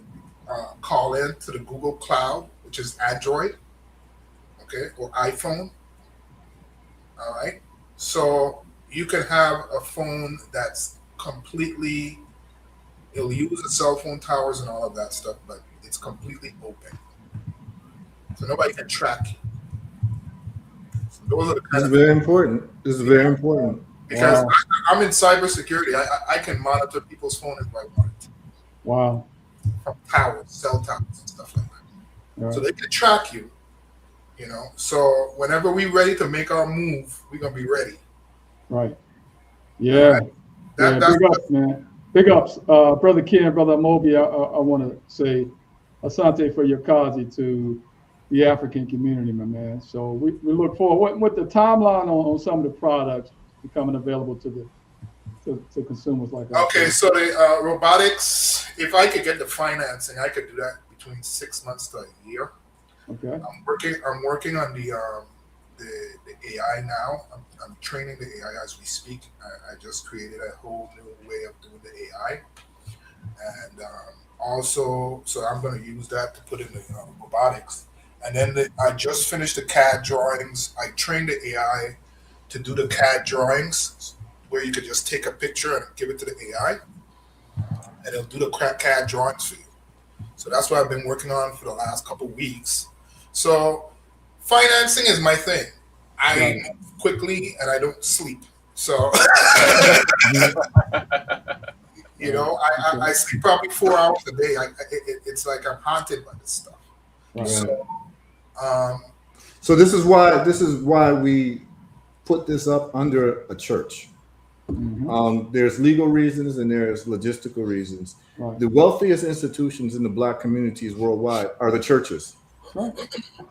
call in to the Google Cloud, which is Android, okay, or iPhone. All right. So you can have a phone that's completely, it'll use the cell phone towers and all of that stuff, but it's completely open. So nobody can track you. Those are the This is very important. This is very important. Because I'm in cybersecurity. I can monitor people's phones if I want it. Wow. From towers, cell towers, and stuff like that. Right. So they can track you, So whenever we're ready to make our move, we're going to be ready. Right. Yeah. That's big ups, man. Big ups. Brother Ken, Brother Moby, I want to say asante for your kazi to the African community, my man. So we look forward with the timeline on some of the products becoming available to consumers like us. Okay, so the robotics, if I could get the financing, I could do that between 6 months to a year. Okay. I'm working on the AI now. I'm training the AI as we speak. I just created a whole new way of doing the AI, and also, so I'm going to use that to put in the robotics. And then I just finished the CAD drawings. I trained the AI to do the CAD drawings, where you could just take a picture and give it to the AI, and it'll do the CAD drawings for you. So that's what I've been working on for the last couple of weeks. So financing is my thing. I move quickly and I don't sleep. So, I sleep probably 4 hours a day. It's like I'm haunted by this stuff. Right. So this is why we put this up under a church. Mm-hmm. There's legal reasons and there's logistical reasons. Right. The wealthiest institutions in the Black communities worldwide are the churches. Right.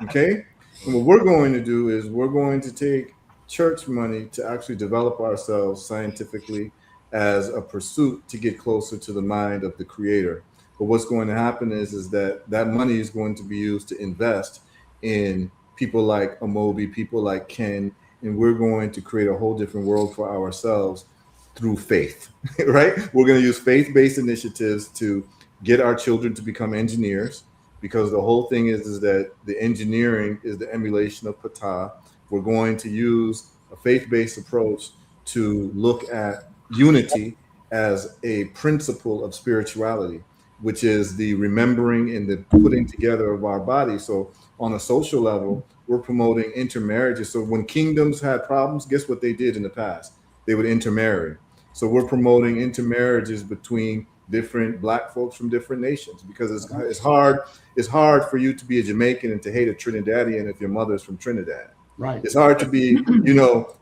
Okay? And what we're going to do is we're going to take church money to actually develop ourselves scientifically as a pursuit to get closer to the mind of the creator. But what's going to happen is that money is going to be used to invest in people like Amobi, people like Ken, and we're going to create a whole different world for ourselves through faith, right? We're going to use faith-based initiatives to get our children to become engineers, because the whole thing is that the engineering is the emulation of Ptah. We're going to use a faith-based approach to look at unity as a principle of spirituality, which is the remembering and the putting together of our body. So on a social level, we're promoting intermarriages. So when kingdoms had problems, guess what they did in the past? They would intermarry. So we're promoting intermarriages between different black folks from different nations, because it's hard for you to be a Jamaican and to hate a Trinidadian if your mother's from Trinidad. Right. It's hard to be,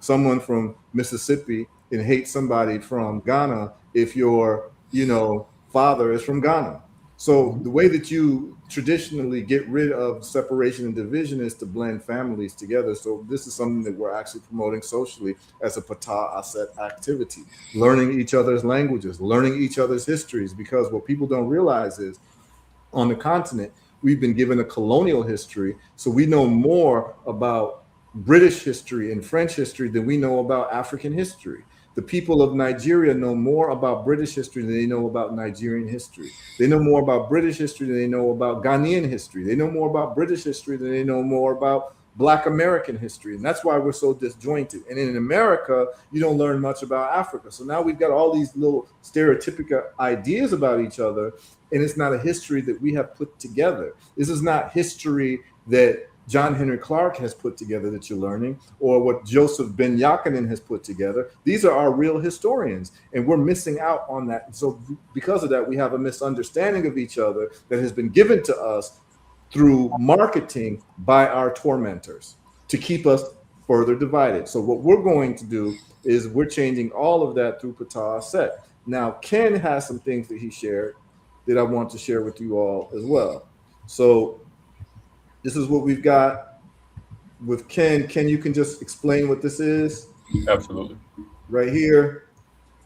someone from Mississippi and hate somebody from Ghana if your, father is from Ghana. So the way that you traditionally get rid of separation and division is to blend families together. So this is something that we're actually promoting socially as a Ptah Asset activity, learning each other's languages, learning each other's histories, because what people don't realize is on the continent, we've been given a colonial history. So we know more about British history and French history than we know about African history. The people of Nigeria know more about British history than they know about Nigerian history. They know more about British history than they know about Ghanaian history. They know more about British history than they know more about Black American history. And that's why we're so disjointed. And in America, you don't learn much about Africa. So now we've got all these little stereotypical ideas about each other, and it's not a history that we have put together. This is not history that John Henry Clark has put together that you're learning, or what Joseph Ben Yakinen has put together. These are our real historians, and we're missing out on that. And so because of that, we have a misunderstanding of each other that has been given to us through marketing by our tormentors to keep us further divided. So what we're going to do is we're changing all of that through Ptah Asset. Now, Ken has some things that he shared that I want to share with you all as well. So this is what we've got with Ken. Ken, you can just explain what this is? Absolutely. Right here.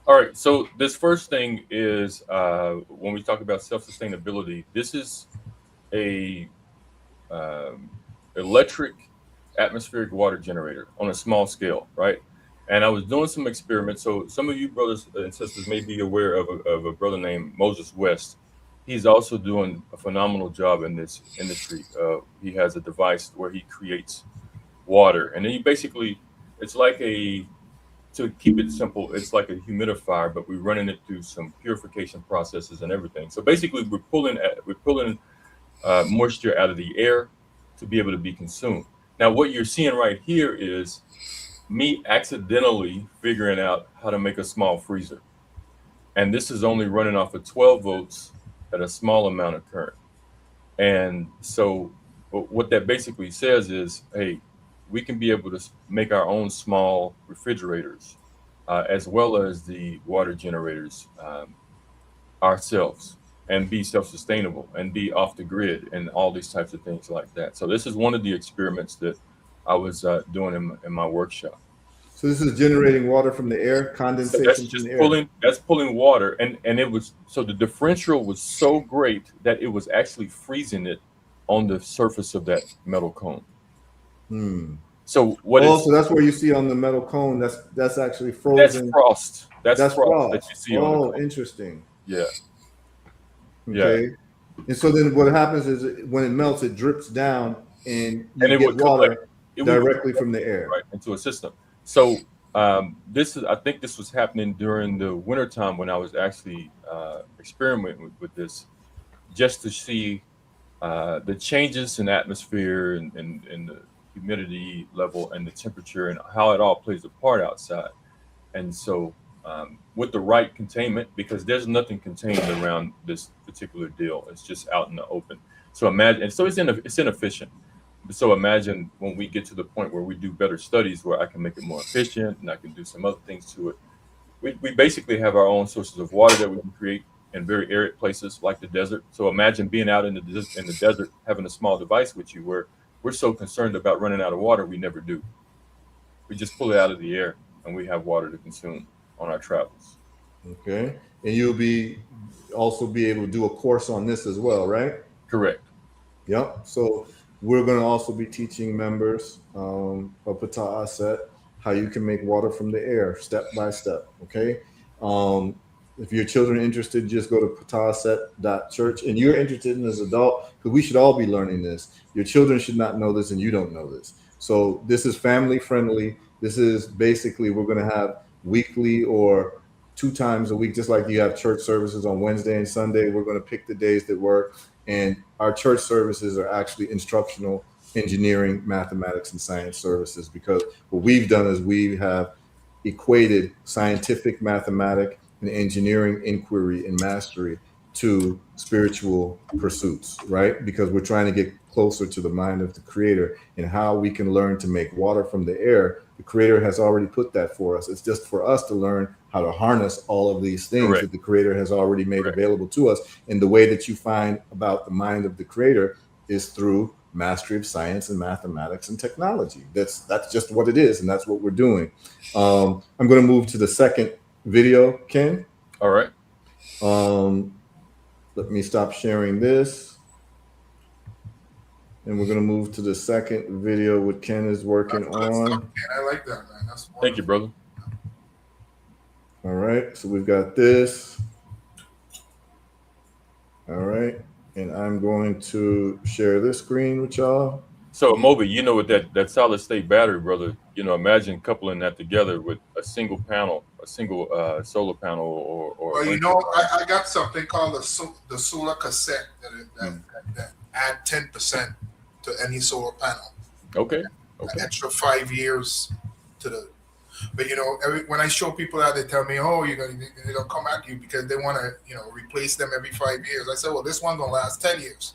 All right. So this first thing is when we talk about self-sustainability, this is a electric atmospheric water generator on a small scale, right? And I was doing some experiments. So some of you brothers and sisters may be aware of a brother named Moses West. He's also doing a phenomenal job in this industry. He has a device where he creates water, and then it's like to keep it simple, it's like a humidifier, but we're running it through some purification processes and everything. So basically, we're pulling moisture out of the air to be able to be consumed. Now, what you're seeing right here is me accidentally figuring out how to make a small freezer, and this is only running off of 12 volts at a small amount of current. And so what that basically says is, hey, we can be able to make our own small refrigerators as well as the water generators ourselves, and be self-sustainable and be off the grid and all these types of things like that. So this is one of the experiments that I was doing in my workshop. So this is generating water from the air, condensation from the air. That's pulling water, and it was, so the differential was so great that it was actually freezing it on the surface of that metal cone. So so that's where you see on the metal cone, that's actually frozen. That's frost. That's frost that you see on the cone. Interesting. Yeah. Okay. Yeah. And so then what happens is when it melts, it drips down, and you get water directly from the air, right, into a system. So I think this was happening during the wintertime when I was actually experimenting with this, just to see the changes in atmosphere and the humidity level and the temperature and how it all plays a part outside. And so with the right containment, because there's nothing contained around this particular deal, it's just out in the open. So imagine, and so it's inefficient. So imagine when we get to the point where we do better studies, where I can make it more efficient and I can do some other things to it. We basically have our own sources of water that we can create in very arid places like the desert. So imagine being out in the desert, having a small device with you, where we're so concerned about running out of water, we never do. We just pull it out of the air and we have water to consume on our travels. Okay. And you'll also be able to do a course on this as well, right? Correct. Yep. So we're going to also be teaching members of Ptah Asset how you can make water from the air, step by step. Okay. If your children are interested, just go to pataset.church. And you're interested in as an adult, because we should all be learning this. Your children should not know this, and you don't know this. So this is family friendly. This is basically, we're going to have weekly or 2 times a week, just like you have church services on Wednesday and Sunday. We're going to pick the days that work. And our church services are actually instructional engineering, mathematics, and science services, because what we've done is we have equated scientific, mathematic, and engineering inquiry and mastery to spiritual pursuits, right? Because we're trying to get closer to the mind of the creator and how we can learn to make water from the air. The creator has already put that for us. It's just for us to learn how to harness all of these things that the creator has already made available to us. And the way that you find about the mind of the creator is through mastery of science and mathematics and technology. That's just what it is, and that's what we're doing. I'm going to move to the second video, Ken. All right. Let me stop sharing this, and we're going to move to the second video what Ken is working on. I like that, man. That's wonderful. Thank you, brother. All right, so we've got this. All right, and I'm going to share this screen with y'all. So Moby, you know, with that solid state battery, brother, you know, imagine coupling that together with a single panel, a single solar panel, or well, you know, I got something called the solar cassette that add 10% to any solar panel. Okay. An extra 5 years to the. But you know, when I show people that, they tell me, "Oh, they'll come at you because they want to, you know, replace them every 5 years." I said, "Well, this one gonna last 10 years."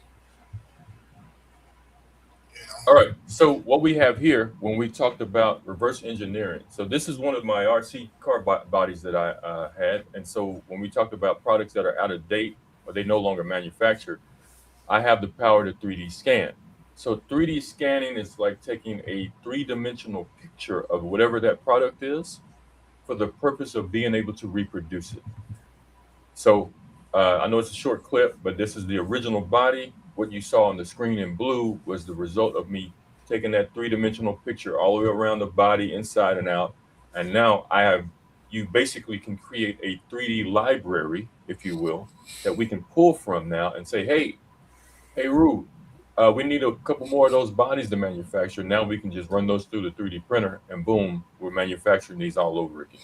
All right. So what we have here, when we talked about reverse engineering, so this is one of my RC car bodies that I had, and so when we talked about products that are out of date or they no longer manufactured, I have the power to 3D scan. So 3D scanning is like taking a 3-dimensional picture of whatever that product is for the purpose of being able to reproduce it. So I know it's a short clip, but this is the original body. What you saw on the screen in blue was the result of me taking that 3-dimensional picture all the way around the body, inside and out. And now you basically can create a 3D library, if you will, that we can pull from now and say, hey, HERU, we need a couple more of those bodies to manufacture. Now we can just run those through the 3D printer and boom, we're manufacturing these all over again.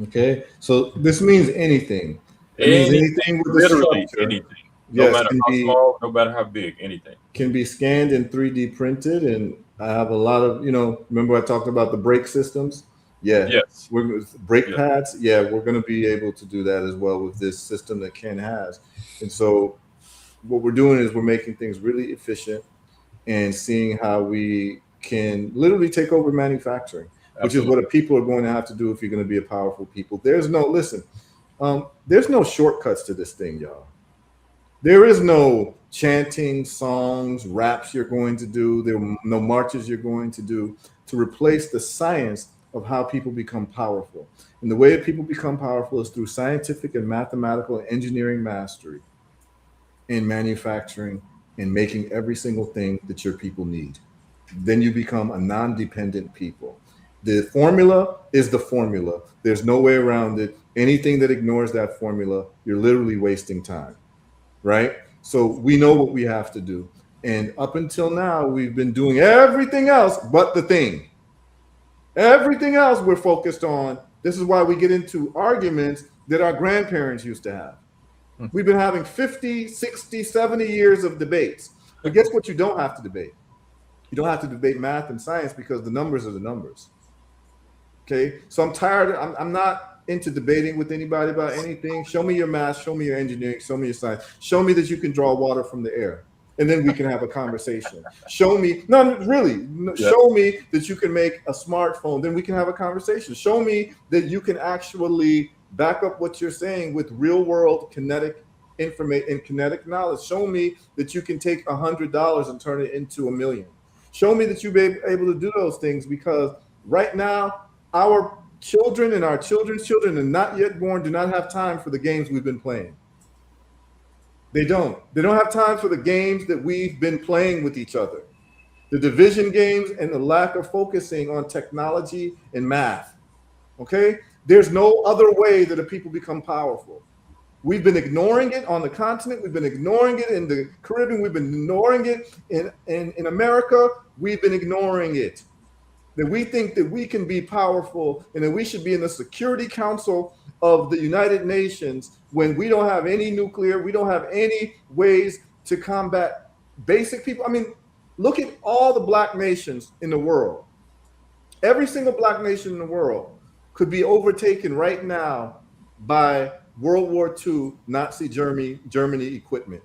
Okay, so this means anything. It means anything with literally anything. No matter how small, no matter how big, anything. Can be scanned and 3D printed. And I have a lot of, you know, remember I talked about the brake systems? Yeah. Yes. Brake pads. Yeah, we're going to be able to do that as well with this system that Ken has. And so what we're doing is we're making things really efficient and seeing how we can literally take over manufacturing, which is what people are going to have to do if you're going to be a powerful people. There's no shortcuts to this thing, y'all. There is no chanting, songs, raps you're going to do. There are no marches you're going to do to replace the science of how people become powerful. And the way that people become powerful is through scientific and mathematical and engineering mastery in manufacturing and making every single thing that your people need. Then you become a non-dependent people. The formula is the formula. There's no way around it. Anything that ignores that formula, you're literally wasting time. Right? So we know what we have to do. And up until now, we've been doing everything else but the thing. Everything else we're focused on. This is why we get into arguments that our grandparents used to have. We've been having 50, 60, 70 years of debates. But guess what you don't have to debate? You don't have to debate math and science because the numbers are the numbers. Okay? So I'm tired. I'm not into debating with anybody about anything. Show me your math, show me your engineering, show me your science. Show me that you can draw water from the air. And then we can have a conversation. Show me, show me that you can make a smartphone. Then we can have a conversation. Show me that you can actually back up what you're saying with real world kinetic information and kinetic knowledge. Show me that you can take $100 and turn it into $1 million. Show me that you'll be able to do those things, because right now, our children and our children's children and not yet born do not have time for the games we've been playing. They don't have time for the games that we've been playing with each other. The division games and the lack of focusing on technology and math. Okay? There's no other way that a people become powerful. We've been ignoring it on the continent. We've been ignoring it in the Caribbean. We've been ignoring it in America. We've been ignoring it. That we think that we can be powerful and that we should be in the Security Council of the United Nations when we don't have any nuclear, we don't have any ways to combat basic people. I mean, look at all the black nations in the world. Every single black nation in the world could be overtaken right now by World War II Nazi Germany equipment,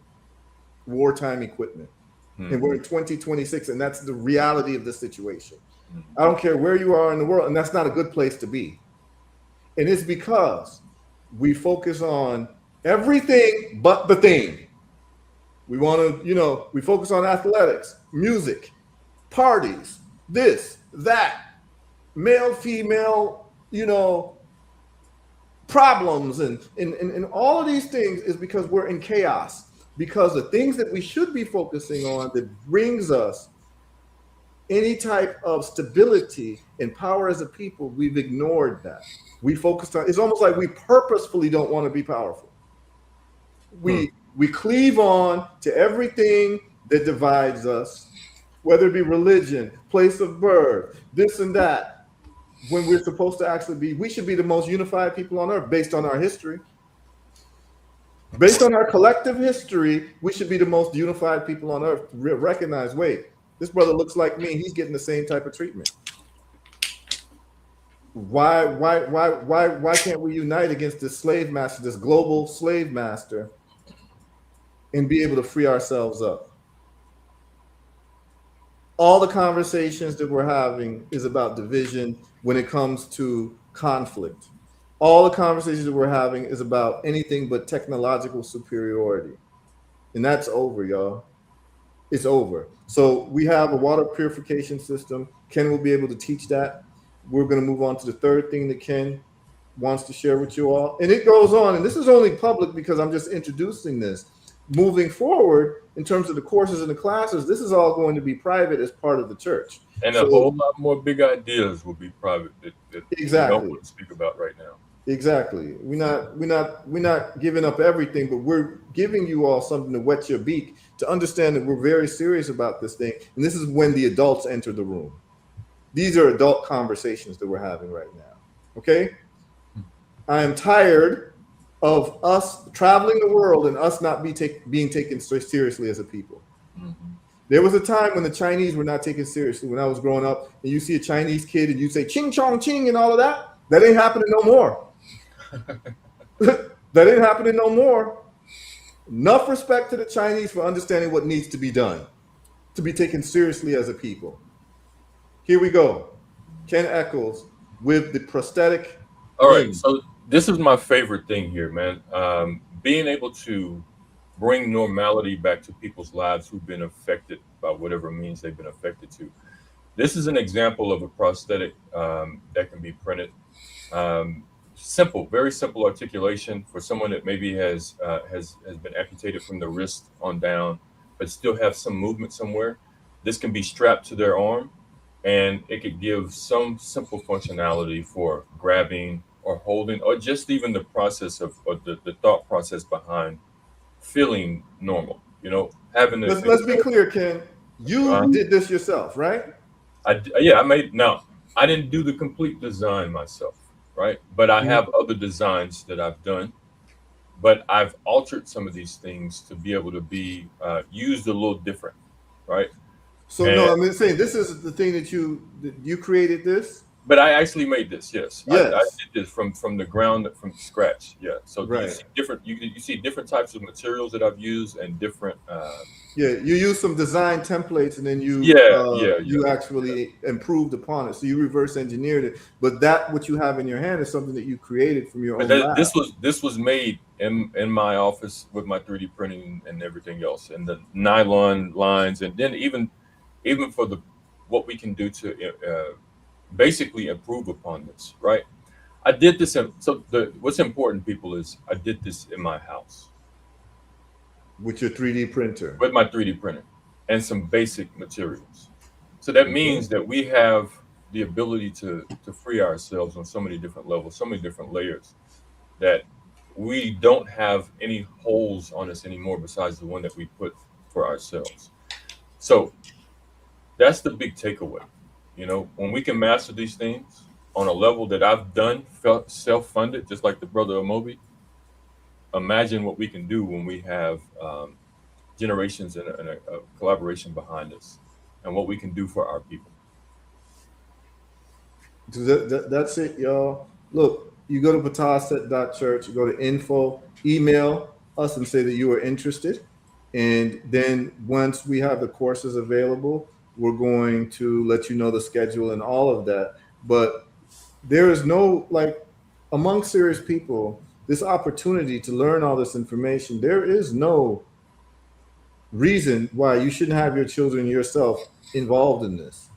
wartime equipment. And we're in 2026, and that's the reality of the situation. I don't care where you are in the world, and that's not a good place to be. And it's because we focus on everything but the thing. We want to, we focus on athletics, music, parties, this, that, male, female, problems, and all of these things is because we're in chaos. Because the things that we should be focusing on that brings us any type of stability and power as a people, we've ignored that. We focused on, it's almost like we purposefully don't want to be powerful. We cleave on to everything that divides us, whether it be religion, place of birth, this and that, when we're supposed to actually be, we should be the most unified people on earth based on our history. Based on our collective history, we should be the most unified people on earth. Recognize, wait, this brother looks like me. He's getting the same type of treatment. Why can't we unite against this slave master, this global slave master, and be able to free ourselves up? All the conversations that we're having is about division when it comes to conflict. All the conversations that we're having is about anything but technological superiority. And that's over, y'all. It's over. So we have a water purification system. Ken will be able to teach that. We're going to move on to the third thing that Ken wants to share with you all. And it goes on. And this is only public because I'm just introducing this. Moving forward, in terms of the courses and the classes, this is all going to be private as part of the church. And a whole lot more big ideas will be private that exactly. we don't want to speak about right now. Exactly. We're not giving up everything, but we're giving you all something to wet your beak to understand that we're very serious about this thing. And this is when the adults enter the room. These are adult conversations that we're having right now. Okay? I am tired of us traveling the world and us not being taken so seriously as a people. There was a time when the Chinese were not taken seriously when I was growing up, and you see a Chinese kid and you say ching chong ching and all of that. That ain't happening no more. That ain't happening no more. Enough respect to the Chinese for understanding what needs to be done to be taken seriously as a people. Here we go. Ken Eccles with the prosthetic. All right, so this is my favorite thing here, man. Being able to bring normality back to people's lives who've been affected by whatever means they've been affected to. This is an example of a prosthetic that can be printed. Simple, very simple articulation for someone that maybe has been amputated from the wrist on down, but still have some movement somewhere. This can be strapped to their arm, and it could give some simple functionality for grabbing or holding, or just even the process of or the thought process behind feeling normal. Having this. Let's be clear, Ken. You did this yourself, right? I didn't do the complete design myself, right? But I have other designs that I've done, but I've altered some of these things to be able to be used a little different, right? So no, I'm saying this is the thing that you created this. But I actually made this, yes. Yes. I did this from the ground, from scratch, yeah. So right. you see different types of materials that I've used and different. You use some design templates and then you actually improved upon it. So you reverse engineered it. But what you have in your hand is something that you created from your own lab. This was made in my office with my 3D printing and everything else, and the nylon lines, and then even for what we can do to basically improve upon this, right? I did this. What's important, people, is I did this in my house. With your 3D printer? With my 3D printer and some basic materials. So that means that we have the ability to free ourselves on so many different levels, so many different layers, that we don't have any holes on us anymore besides the one that we put for ourselves. So that's the big takeaway. You know, when we can master these things on a level that I've done, felt self-funded, just like the brother Amobi, imagine what we can do when we have generations and a collaboration behind us, and what we can do for our people. That's it, y'all. Look, you go to pataset.church, you go to info, email us and say that you are interested. And then once we have the courses available, we're going to let you know the schedule and all of that. But there is no, like, among serious people, this opportunity to learn all this information, there is no reason why you shouldn't have your children yourself involved in this.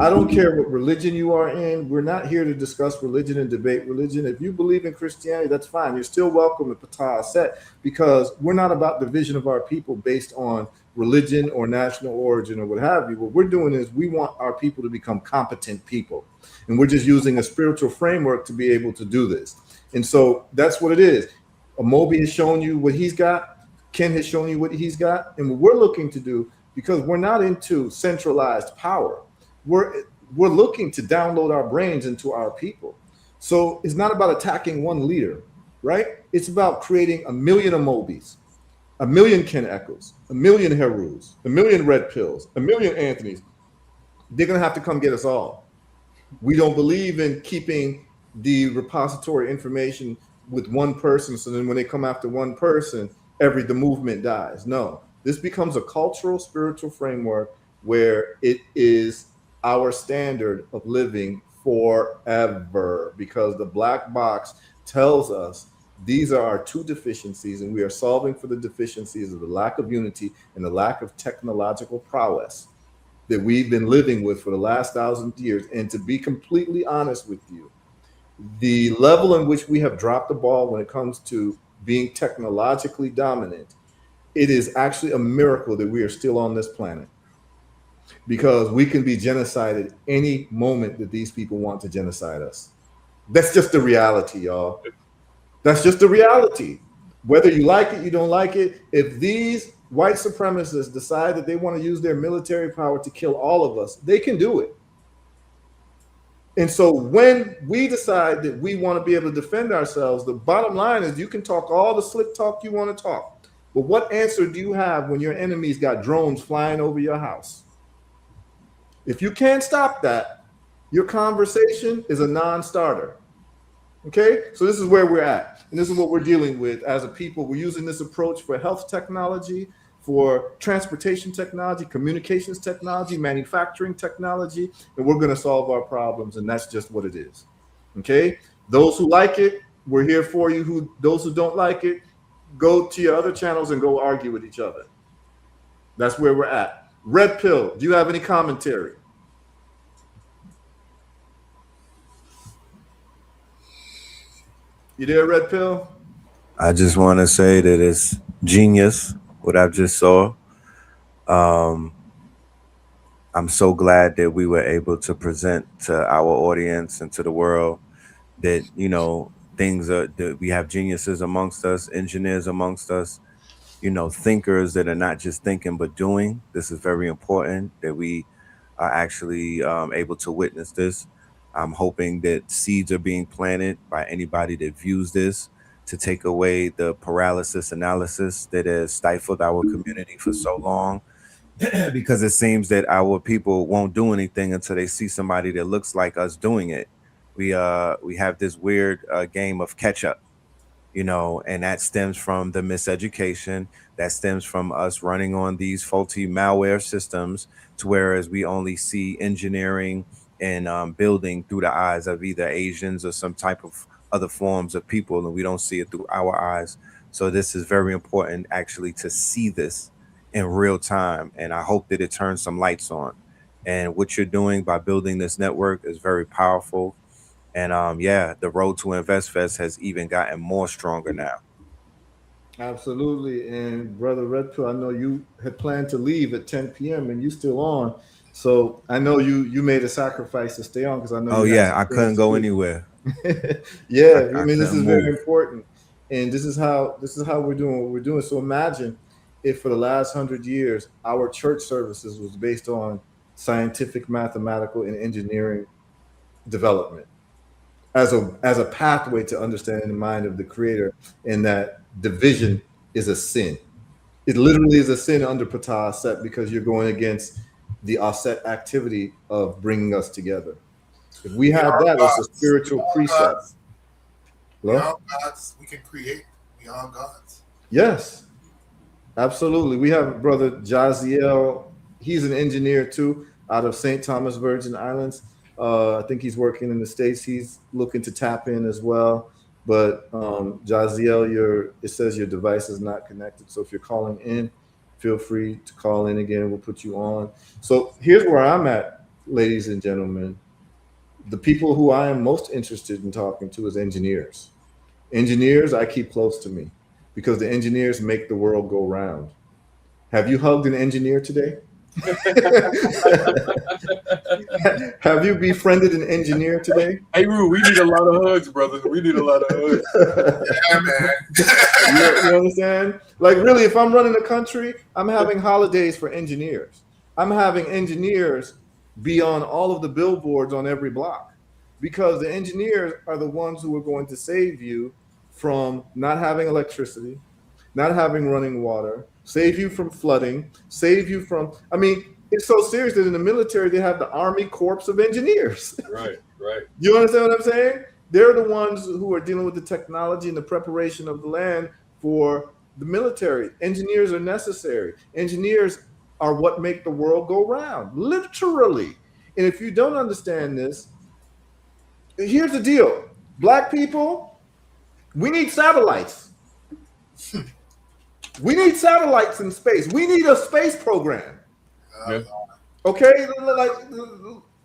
I don't care what religion you are in. We're not here to discuss religion and debate religion. If you believe in Christianity, that's fine. You're still welcome at Patah Set, because we're not about division of our people based on religion or national origin or what have you. What we're doing is we want our people to become competent people. And we're just using a spiritual framework to be able to do this. And so that's what it is. Amobi has shown you what he's got. Ken has shown you what he's got. And what we're looking to do, because we're not into centralized power, we're looking to download our brains into our people. So it's not about attacking one leader, right? It's about creating a million Amobis, a million Ken Echoes, a million HERUs, a million Red Pills, a million Anthonys. They're going to have to come get us all. We don't believe in keeping the repository information with one person, so then when they come after one person, the movement dies. No, this becomes a cultural, spiritual framework where it is our standard of living forever, because the black box tells us these are our two deficiencies, and we are solving for the deficiencies of the lack of unity and the lack of technological prowess that we've been living with for the last 1,000 years. And to be completely honest with you, the level in which we have dropped the ball when it comes to being technologically dominant, it is actually a miracle that we are still on this planet, because we can be genocided any moment that these people want to genocide us. That's just the reality, y'all. That's just the reality. Whether you like it, you don't like it. If these white supremacists decide that they want to use their military power to kill all of us, they can do it. And so when we decide that we want to be able to defend ourselves, the bottom line is you can talk all the slick talk you want to talk, but what answer do you have when your enemy's got drones flying over your house? If you can't stop that, your conversation is a non-starter. Okay, so this is where we're at, and this is what we're dealing with as a people. We're using this approach for health technology, for transportation technology, communications technology, manufacturing technology, and we're going to solve our problems, and that's just what it is. Okay, those who like it, we're here for you. Those who don't like it, go to your other channels and go argue with each other. That's where we're at. Red Pill, do you have any commentary? You there, Red Pill? I just want to say that it's genius what I just saw. I'm so glad that we were able to present to our audience and to the world that, you know, that we have geniuses amongst us, engineers amongst us, you know, thinkers that are not just thinking but doing. This is very important that we are actually able to witness this. I'm hoping that seeds are being planted by anybody that views this to take away the paralysis analysis that has stifled our community for so long, because it seems that our people won't do anything until they see somebody that looks like us doing it. We have this weird game of catch up, you know, and that stems from the miseducation, that stems from us running on these faulty malware systems, to whereas we only see engineering and building through the eyes of either Asians or some type of other forms of people, and we don't see it through our eyes. So this is very important actually to see this in real time, and I hope that it turns some lights on. And what you're doing by building this network is very powerful. And yeah, the road to InvestFest has even gotten more stronger now. Absolutely. And Brother Redpill, I know you had planned to leave at 10 p.m. and you still on. So I know you made a sacrifice to stay on because I know Oh you have yeah, some I things couldn't to go do. anywhere. Yeah, I I mean this couldn't is very move. important. And this is how we're doing what we're doing. So imagine if for the last 100 years our church services was based on scientific, mathematical, and engineering development as a pathway to understanding the mind of the creator, and that division is a sin. It literally is a sin under Ptah Aset because you're going against the Aset activity of bringing us together. If we We had are that as a gods. We spiritual are precept, gods. We well, are gods. We can create. We are gods. yes, absolutely. We have brother Jaziel. He's an engineer too, out of St. Thomas Virgin Islands. I think he's working in the States. He's looking to tap in as well. But Jaziel, it says your device is not connected. So if you're calling in, feel free to call in again. We'll put you on. So here's where I'm at, ladies and gentlemen. The people who I am most interested in talking to is engineers. Engineers, I keep close to me because the engineers make the world go round. Have you hugged an engineer today? Have you befriended an engineer today? Hey, Rue, we need a lot of hugs, brother. We need a lot of hugs. Yeah, man. You understand? Like, really, if I'm running a country, I'm having holidays for engineers. I'm having engineers be on all of the billboards on every block because the engineers are the ones who are going to save you from not having electricity, not having running water, save you from flooding, save you from. I mean, it's so serious that in the military they have the Army Corps of Engineers. Right, right. You understand what I'm saying? They're the ones who are dealing with the technology and the preparation of the land for the military. Engineers are necessary. Engineers are what make the world go round, literally. And if you don't understand this, here's the deal. Black people, we need satellites. We need satellites in space. We need a space program. Yeah. Okay, like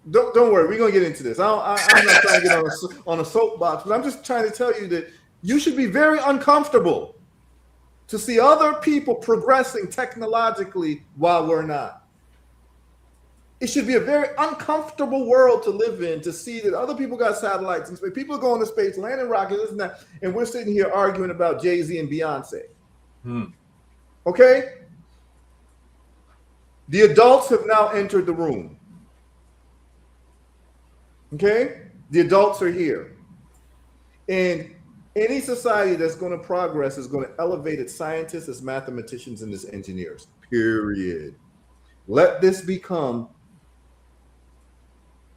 don't worry, we're gonna get into this. I'm not trying to get on a soapbox, but I'm just trying to tell you that you should be very uncomfortable to see other people progressing technologically while we're not. It should be a very uncomfortable world to live in to see that other people got satellites and space. People are going to space, landing rockets, this and that, and we're sitting here arguing about Jay-Z and Beyonce. Okay? The adults have now entered the room. Okay? The adults are here. And any society that's going to progress is going to elevate its scientists, its mathematicians, and its engineers. Period. Let this become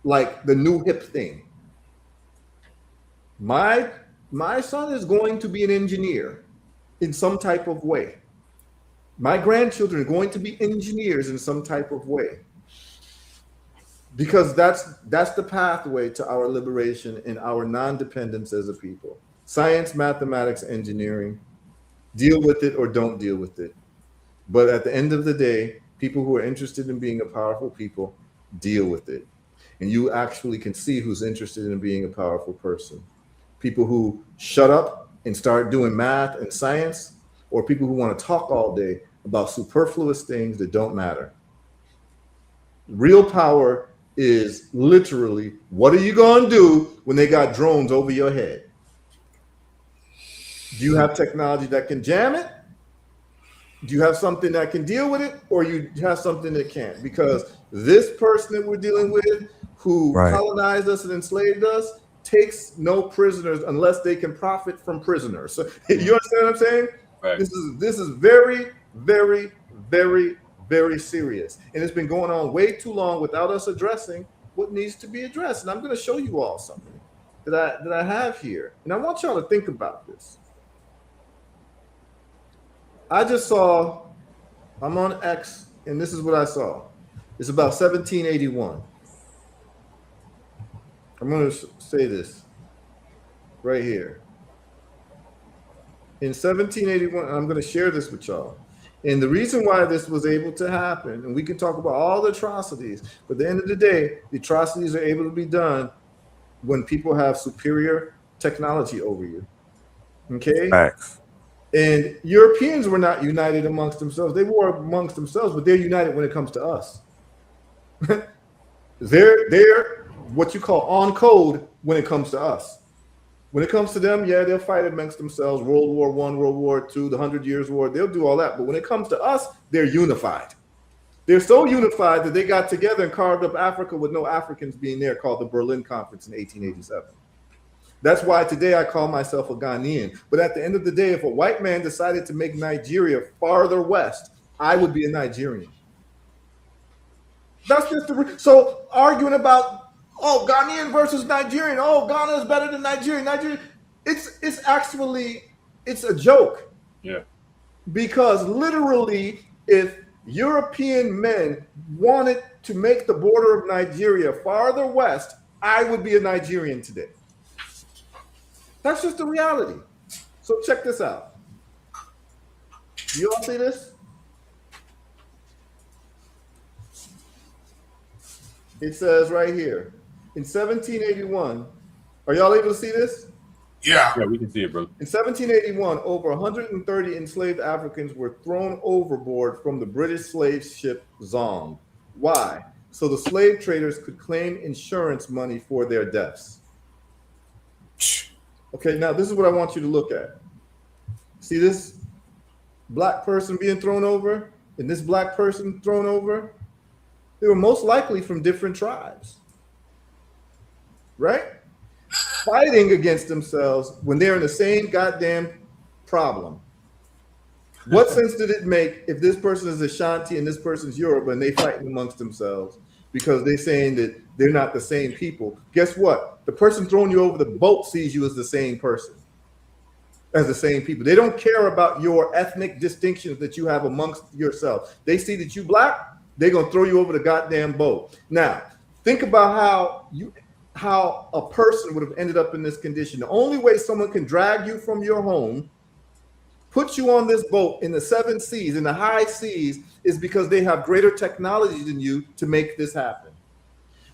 like the new hip thing. My son is going to be an engineer in some type of way. My grandchildren are going to be engineers in some type of way. Because that's the pathway to our liberation and our non-dependence as a people. Science, mathematics, engineering, deal with it or don't deal with it. But at the end of the day, people who are interested in being a powerful people deal with it. And you actually can see who's interested in being a powerful person. People who shut up and start doing math and science, or people who want to talk all day about superfluous things that don't matter. Real power is literally, what are you going to do when they got drones over your head? Do you have technology that can jam it? Do you have something that can deal with it, or you have something that can't? Because this person that we're dealing with, who colonized us and enslaved us, takes no prisoners unless they can profit from prisoners. So, you understand what I'm saying? Right. This is very, very, very, very serious, and it's been going on way too long without us addressing what needs to be addressed. And I'm going to show you all something that I have here, and I want y'all to think about this. I just saw, I'm on X, and this is what I saw. It's about 1781. I'm going to say this right here. In 1781, I'm going to share this with y'all. And the reason why this was able to happen, and we can talk about all the atrocities, but at the end of the day, the atrocities are able to be done when people have superior technology over you. Okay? Facts. And Europeans were not united amongst themselves. They were amongst themselves, but they're united when it comes to us. they're what you call on code when it comes to us. When it comes to them, yeah, they'll fight amongst themselves. World War I, World War II, the 100 Years' War, they'll do all that. But when it comes to us, they're unified. They're so unified that they got together and carved up Africa with no Africans being there, called the Berlin Conference in 1887. That's why today I call myself a Ghanaian. But at the end of the day, if a white man decided to make Nigeria farther west, I would be a Nigerian. That's just so arguing about, oh, Ghanaian versus Nigerian. Oh, Ghana is better than Nigeria. Nigeria, it's actually a joke. Yeah. Because literally, if European men wanted to make the border of Nigeria farther west, I would be a Nigerian today. That's just the reality. So check this out. You all see this? It says right here, in 1781, are y'all able to see this? Yeah. Yeah, we can see it, bro. In 1781, over 130 enslaved Africans were thrown overboard from the British slave ship Zong. Why? So the slave traders could claim insurance money for their deaths. Okay, now this is what I want you to look at. See this black person being thrown over and this black person thrown over? They were most likely from different tribes, right? Fighting against themselves when they're in the same goddamn problem. What sense did it make if this person is Ashanti and this person's Yoruba and they fighting amongst themselves because they're saying that they're not the same people? Guess what? The person throwing you over the boat sees you as the same person, as the same people. They don't care about your ethnic distinctions that you have amongst yourself. They see that you black, they're gonna throw you over the goddamn boat. Now, think about how a person would have ended up in this condition. The only way someone can drag you from your home, put you on this boat in the 7 seas, in the high seas, is because they have greater technology than you to make this happen.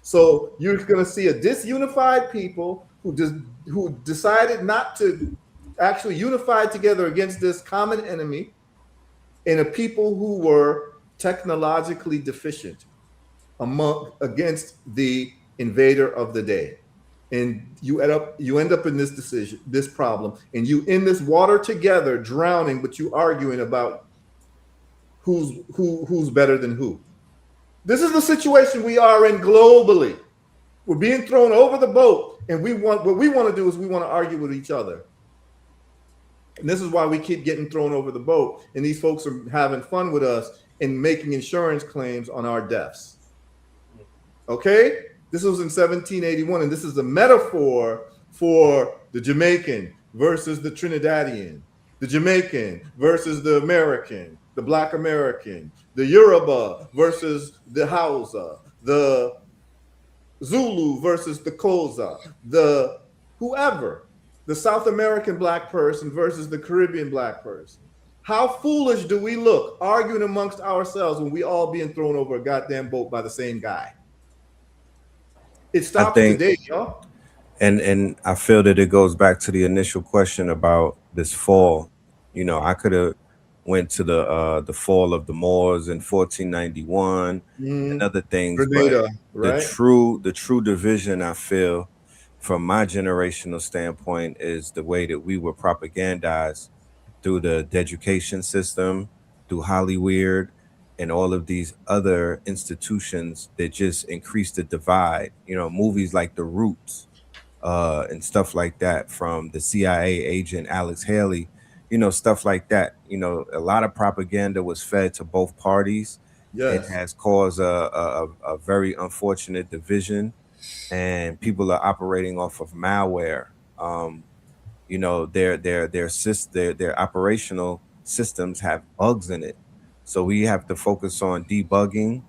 So you're going to see a disunified people who decided not to actually unify together against this common enemy, and a people who were technologically deficient against the invader of the day. And you end up in this problem, and you in this water together, drowning, but you arguing about who's better than who. This is the situation we are in globally. We're being thrown over the boat, and what we want to do is we want to argue with each other. And this is why we keep getting thrown over the boat, and these folks are having fun with us and making insurance claims on our deaths. Okay? This was in 1781, and this is a metaphor for the Jamaican versus the Trinidadian, the Jamaican versus the American, the Black American, the Yoruba versus the Hausa, the Zulu versus the Xhosa, the whoever, the South American black person versus the Caribbean black person. How foolish do we look arguing amongst ourselves when we all being thrown over a goddamn boat by the same guy? It stops today, y'all. And I feel that it goes back to the initial question about this fall. You know, I could have went to the fall of the Moors in 1491 and other things. Grenada, but right? the true division, I feel, from my generational standpoint, is the way that we were propagandized through the education system, through Hollywood, and all of these other institutions that just increase the divide. You know, movies like The Roots and stuff like that from the CIA agent Alex Haley, you know, stuff like that. You know, a lot of propaganda was fed to both parties. Yes. It has caused a very unfortunate division, and people are operating off of malware. You know, their operational systems have bugs in it. So we have to focus on debugging.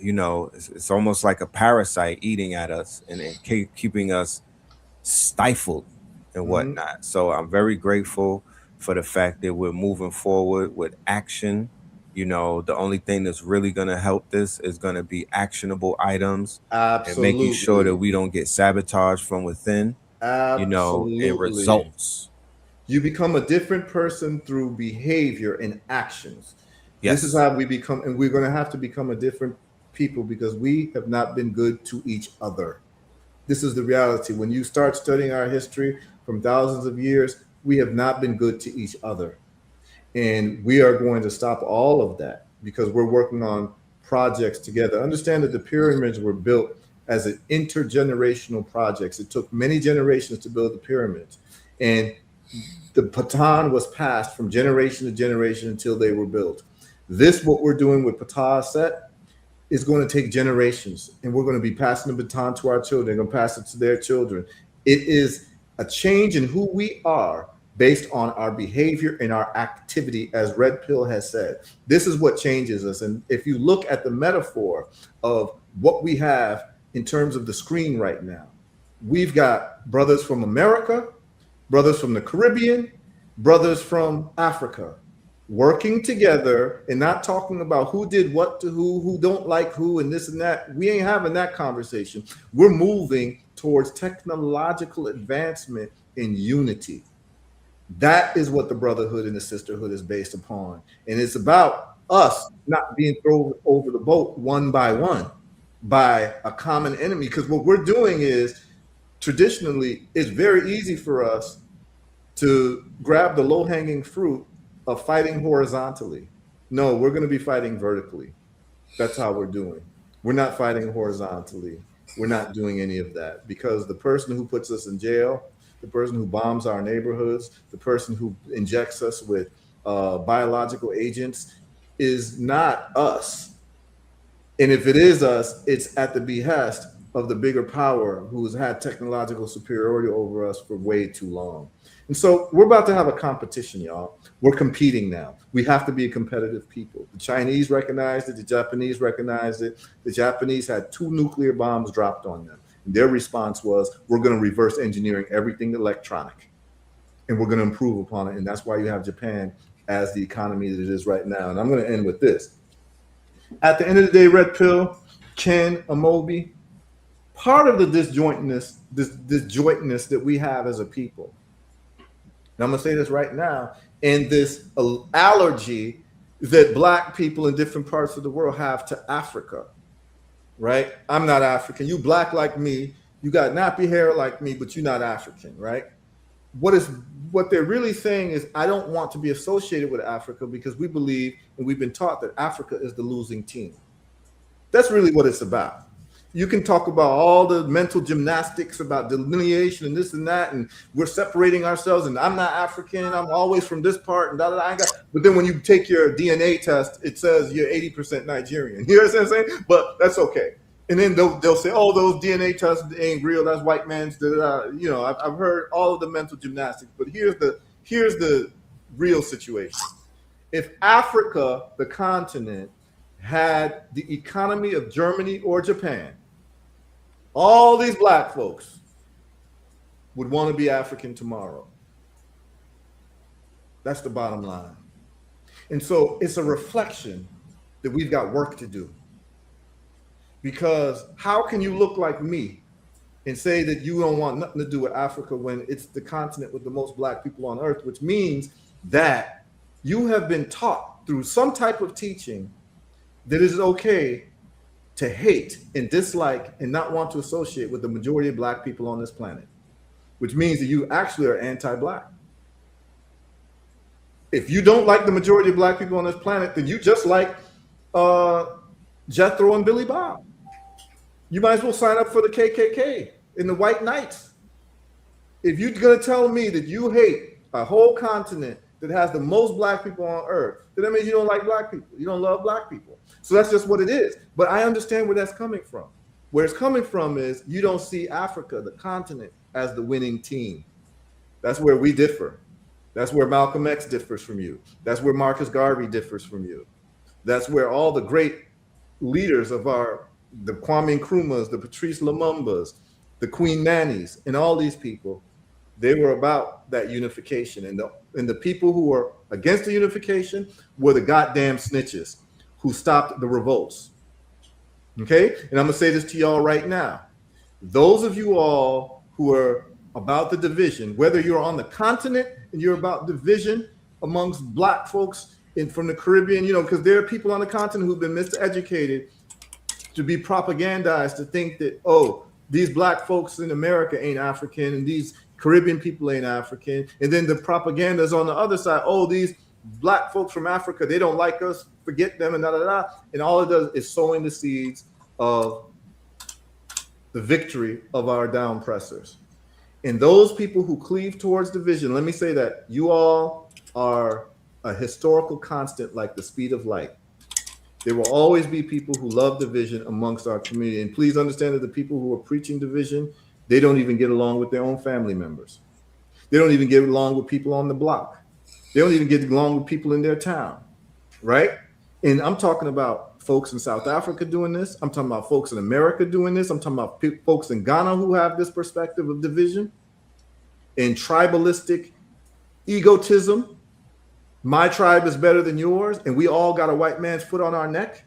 You know, it's almost like a parasite eating at us and keeping us stifled and whatnot. So I'm very grateful for the fact that we're moving forward with action. You know, the only thing that's really going to help this is going to be actionable items. Absolutely. And making sure that we don't get sabotaged from within. Absolutely. You know, and results. You become a different person through behavior and actions. Yes. This is how we become, and we're going to have to become a different people because we have not been good to each other. This is the reality. When you start studying our history from thousands of years, we have not been good to each other. And we are going to stop all of that because we're working on projects together. Understand that the pyramids were built as an intergenerational projects. It took many generations to build the pyramids. And the baton was passed from generation to generation until they were built. This, what we're doing with Ptah Set, is going to take generations, and we're going to be passing the baton to our children. Going to pass it to their children. It is a change in who we are based on our behavior and our activity, as Red Pill has said. This is what changes us. And if you look at the metaphor of what we have in terms of the screen right now, we've got brothers from America, brothers from the Caribbean, brothers from Africa, working together and not talking about who did what to who don't like who, and this and that. We ain't having that conversation. We're moving towards technological advancement in unity. That is what the brotherhood and the sisterhood is based upon. And it's about us not being thrown over the boat one by one by a common enemy. Because what we're doing is, traditionally, it's very easy for us to grab the low-hanging fruit of fighting horizontally. No, we're going to be fighting vertically. That's how we're doing. We're not fighting horizontally. We're not doing any of that because the person who puts us in jail, the person who bombs our neighborhoods, the person who injects us with biological agents is not us. And if it is us, it's at the behest of the bigger power who's had technological superiority over us for way too long. And so we're about to have a competition, y'all. We're competing now. We have to be a competitive people. The Chinese recognized it. The Japanese recognized it. The Japanese had 2 nuclear bombs dropped on them. And their response was, we're going to reverse engineering everything electronic. And we're going to improve upon it. And that's why you have Japan as the economy that it is right now. And I'm going to end with this. At the end of the day, Red Pill, Ken, Amobi, part of the disjointness that we have as a people, and I'm going to say this right now, and this allergy that Black people in different parts of the world have to Africa, right? I'm not African. You Black like me. You got nappy hair like me, but you're not African, right? What they're really saying is, I don't want to be associated with Africa because we believe and we've been taught that Africa is the losing team. That's really what it's about. You can talk about all the mental gymnastics about delineation and this and that, and we're separating ourselves, and I'm not African, I'm always from this part, and but then when you take your DNA test, it says you're 80% Nigerian. You know what I'm saying? But that's okay. And then they'll say, oh, those DNA tests ain't real, that's white man's, you know, I've heard all of the mental gymnastics, but here's the real situation. If Africa, the continent, had the economy of Germany or Japan, all these Black folks would want to be African tomorrow. That's the bottom line. And so it's a reflection that we've got work to do. Because how can you look like me and say that you don't want nothing to do with Africa when it's the continent with the most Black people on earth, which means that you have been taught through some type of teaching that it is okay to hate and dislike and not want to associate with the majority of Black people on this planet, which means that you actually are anti-Black. If you don't like the majority of Black people on this planet, then you just like Jethro and Billy Bob. You might as well sign up for the KKK and the White Knights. If you're going to tell me that you hate a whole continent that has the most Black people on earth, then that means you don't like Black people. You don't love Black people. So that's just what it is. But I understand where that's coming from. Where it's coming from is you don't see Africa, the continent, as the winning team. That's where we differ. That's where Malcolm X differs from you. That's where Marcus Garvey differs from you. That's where all the great leaders of the Kwame Nkrumahs, the Patrice Lumumbas, the Queen Nannies, and all these people, they were about that unification. And the people who were against the unification were the goddamn snitches who stopped the revolts. Okay? And I'm going to say this to y'all right now. Those of you all who are about the division, whether you're on the continent and you're about division amongst black folks from the Caribbean, because there are people on the continent who've been miseducated to be propagandized to think that, oh, these black folks in America ain't African and these Caribbean people ain't African. And then the propaganda is on the other side. Oh, these black folks from Africa, they don't like us, forget them, and da da da. And all it does is sowing the seeds of the victory of our down pressers. And those people who cleave towards division, let me say that you all are a historical constant like the speed of light. There will always be people who love division amongst our community. And please understand that the people who are preaching division, they don't even get along with their own family members. They don't even get along with people on the block. They don't even get along with people in their town, right? And I'm talking about folks in South Africa doing this. I'm talking about folks in America doing this. I'm talking about folks in Ghana who have this perspective of division and tribalistic egotism. My tribe is better than yours, and we all got a white man's foot on our neck.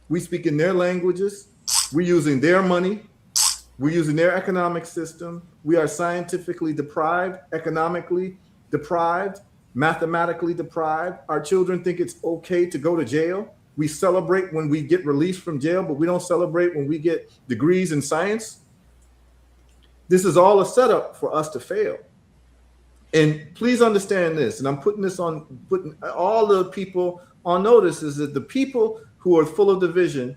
We speak in their languages. We're using their money. We're using their economic system. We are scientifically deprived, economically deprived, mathematically deprived. Our children think it's okay to go to jail. We celebrate when we get released from jail, but we don't celebrate when we get degrees in science. This is all a setup for us to fail. And please understand this, and I'm putting all the people on notice, is that the people who are full of division,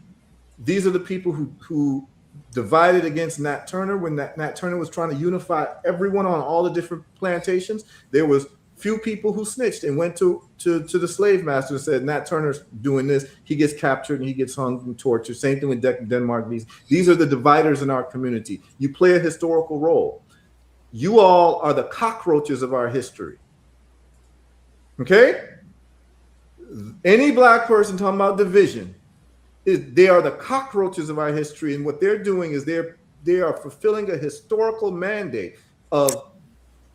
these are the people who divided against Nat Turner when Nat Turner was trying to unify everyone on all the different plantations. There was few people who snitched and went to the slave master and said, Nat Turner's doing this. He gets captured and he gets hung and tortured. Same thing with Denmark. These are the dividers in our community. You play a historical role. You all are the cockroaches of our history. Okay? Any black person talking about division, they are the cockroaches of our history. And what they're doing is they are fulfilling a historical mandate of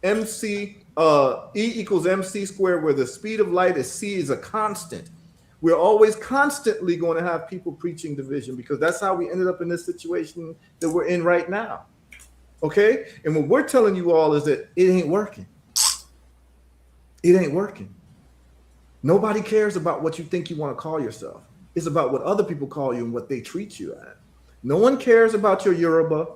E equals MC squared, where the speed of light is C is a constant. We're always constantly going to have people preaching division because that's how we ended up in this situation that we're in right now. Okay? And what we're telling you all is that it ain't working. It ain't working. Nobody cares about what you think you want to call yourself. It's about what other people call you and what they treat you as. No one cares about your Yoruba.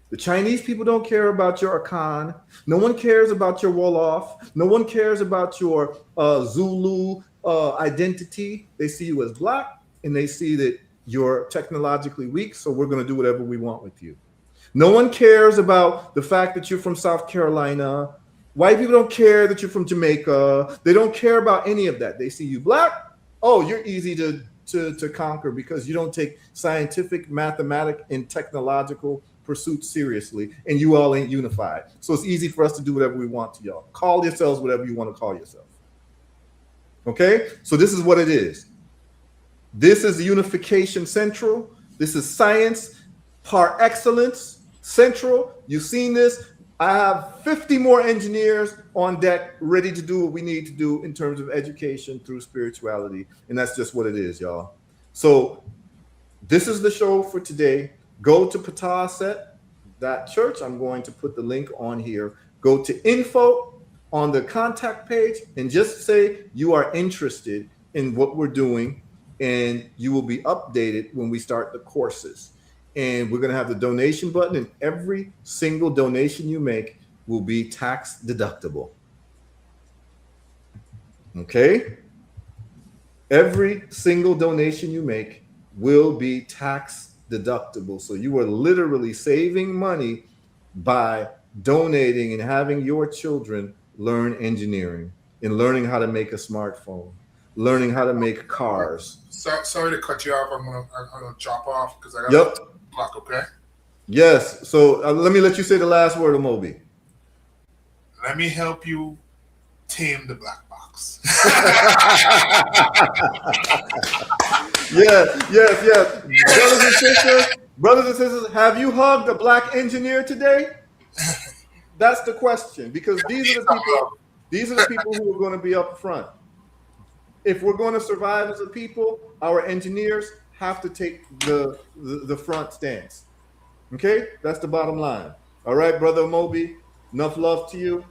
The Chinese people don't care about your Akan. No one cares about your Wolof. No one cares about your Zulu identity. They see you as black and they see that you're technologically weak, so we're going to do whatever we want with you. No one cares about the fact that you're from South Carolina. White people don't care that you're from Jamaica. They don't care about any of that. They see you black. Oh, you're easy to conquer because you don't take scientific, mathematic, and technological pursuits seriously, and you all ain't unified. So it's easy for us to do whatever we want to y'all. Call yourselves whatever you want to call yourself. Okay? So this is what it is. This is Unification Central. This is science par excellence central. You've seen this. I have 50 more engineers on deck ready to do what we need to do in terms of education through spirituality. And that's just what it is, y'all. So this is the show for today. Go to pataset.church. I'm going to put the link on here. Go to info on the contact page and just say you are interested in what we're doing, and you will be updated when we start the courses. And we're going to have the donation button, and every single donation you make will be tax deductible. Okay? Every single donation you make will be tax deductible. So you are literally saving money by donating and having your children learn engineering and learning how to make a smartphone, learning how to make cars. Sorry to cut you off. I'm gonna drop off because I got clock. Okay. Yes. So let me say the last word, Amobi. Let me help you tame the black box. Yes. Brothers and sisters, have you hugged a black engineer today? That's the question, because these are the people who are going to be up front. If we're going to survive as a people, our engineers have to take the front stance. Okay? That's the bottom line. All right, Brother Moby, enough love to you.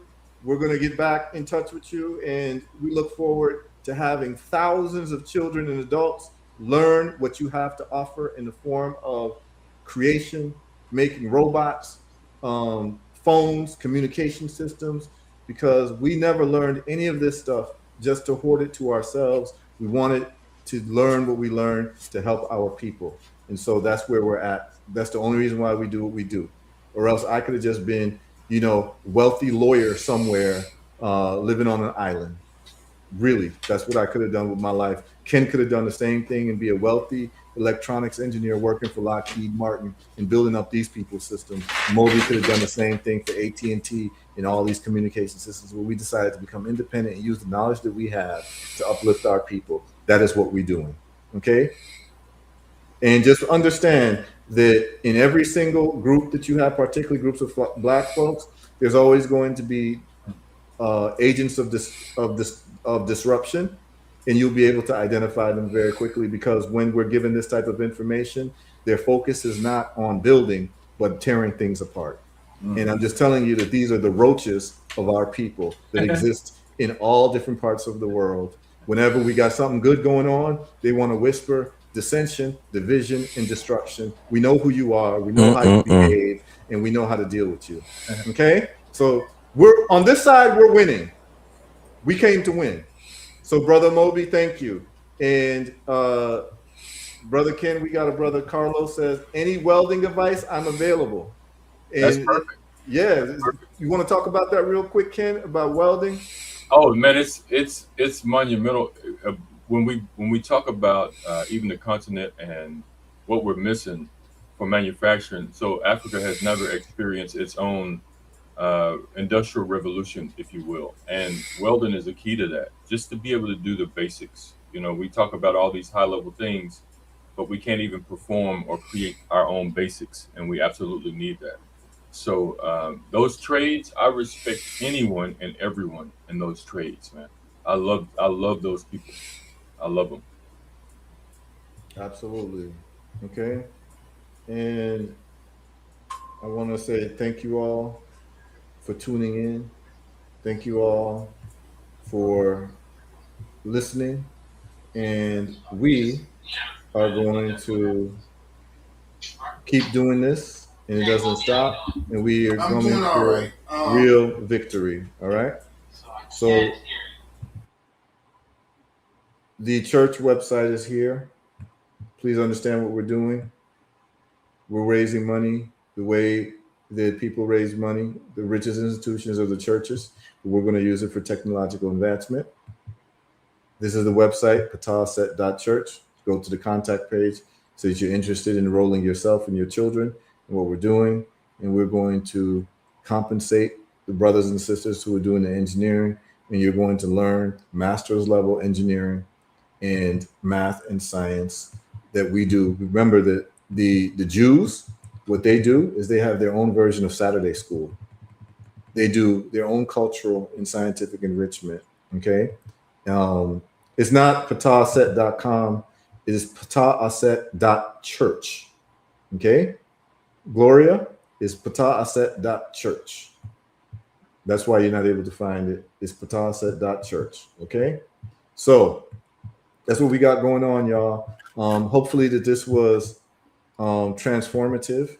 We're going to get back in touch with you, and we look forward to having thousands of children and adults learn what you have to offer in the form of creation, making robots, phones, communication systems, because we never learned any of this stuff just to hoard it to ourselves. We wanted to learn what we learned to help our people. And so that's where we're at. That's the only reason why we do what we do. Or else I could have just been, wealthy lawyer somewhere, living on an island. Really, that's what I could have done with my life. Ken could have done the same thing and be a wealthy electronics engineer working for Lockheed Martin and building up these people's systems. Moby could have done the same thing for AT&T and all these communication systems, where we decided to become independent and use the knowledge that we have to uplift our people. That is what we're doing. Okay? And just understand that in every single group that you have, particularly groups of Black folks, there's always going to be agents of disruption, and you'll be able to identify them very quickly, because when we're given this type of information, their focus is not on building but tearing things apart. And I'm just telling you that these are the roaches of our people that exist in all different parts of the world. Whenever we got something good going on, they want to whisper dissension, division, and destruction. We know who you are, we know how you behave, and we know how to deal with you. Okay? So we're on this side, we're winning. We came to win. So Brother Moby, thank you. And Brother Ken, we got a brother Carlos says, any welding advice, I'm available. And That's perfect. Yeah, That's perfect. You want to talk about that real quick, Ken, about welding? Oh man, it's monumental. When we talk about even the continent and what we're missing for manufacturing, so Africa has never experienced its own industrial revolution, if you will, and welding is a key to that. Just to be able to do the basics. We talk about all these high level things, but we can't even perform or create our own basics, and we absolutely need that. So those trades, I respect anyone and everyone in those trades, man. I love those people. I love them. Absolutely. Okay. And I want to say thank you all for tuning in. Thank you all for listening. And we are going to keep doing this, and it doesn't stop. And we are I'm coming doing all for right. real victory. All right. So the church website is here. Please understand what we're doing. We're raising money the way that people raise money. The richest institutions are the churches. We're going to use it for technological advancement. This is the website, pataset.church. Go to the contact page so that you're interested in enrolling yourself and your children in what we're doing. And we're going to compensate the brothers and sisters who are doing the engineering. And you're going to learn master's level engineering and math and science that we do. Remember that the Jews, what they do is they have their own version of Saturday school. They do their own cultural and scientific enrichment. Okay. It's not pataset.com. It is pataset.church. Okay. Gloria is pataset.church. That's why you're not able to find it. It's pataset.church. Okay. So that's what we got going on, y'all. Hopefully that this was transformative.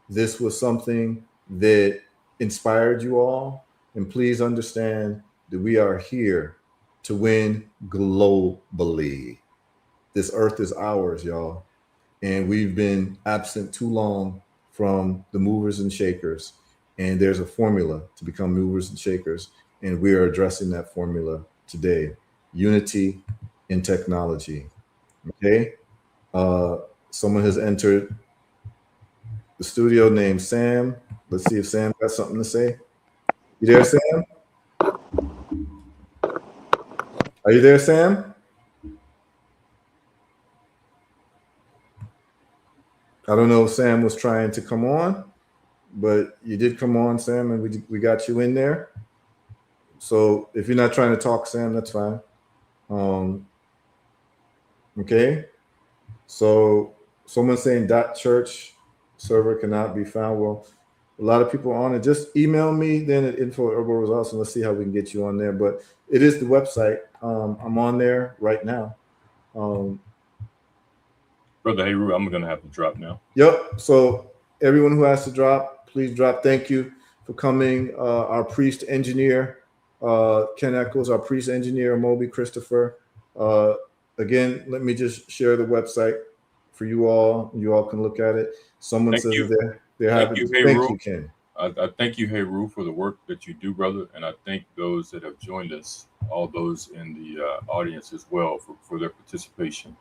This was something that inspired you all. And please understand that we are here to win globally. This earth is ours, y'all. And we've been absent too long from the movers and shakers. And there's a formula to become movers and shakers. And we are addressing that formula today. Unity in technology. Okay. Someone has entered the studio named Sam. Let's see if Sam got something to say. You there, Sam? Are you there, Sam? I don't know if Sam was trying to come on, but you did come on, Sam, and we got you in there. So if you're not trying to talk, Sam, that's fine. Okay. So someone's saying .church server cannot be found. Well, A lot of people are on it. Just email me then at info@herbal and let's see how we can get you on there. But it is the website. I'm on there right now. Brother HERU, I'm gonna have to drop now. Yep. So everyone who has to drop, please drop. Thank you for coming. Our priest engineer, Ken Eccles, our priest engineer, Moby Christopher. Again, let me just share the website for you all. You all can look at it. Someone says that they're happy. Thank you, Ken. I thank you, HERU, for the work that you do, brother, and I thank those that have joined us, all those in the audience as well, for their participation.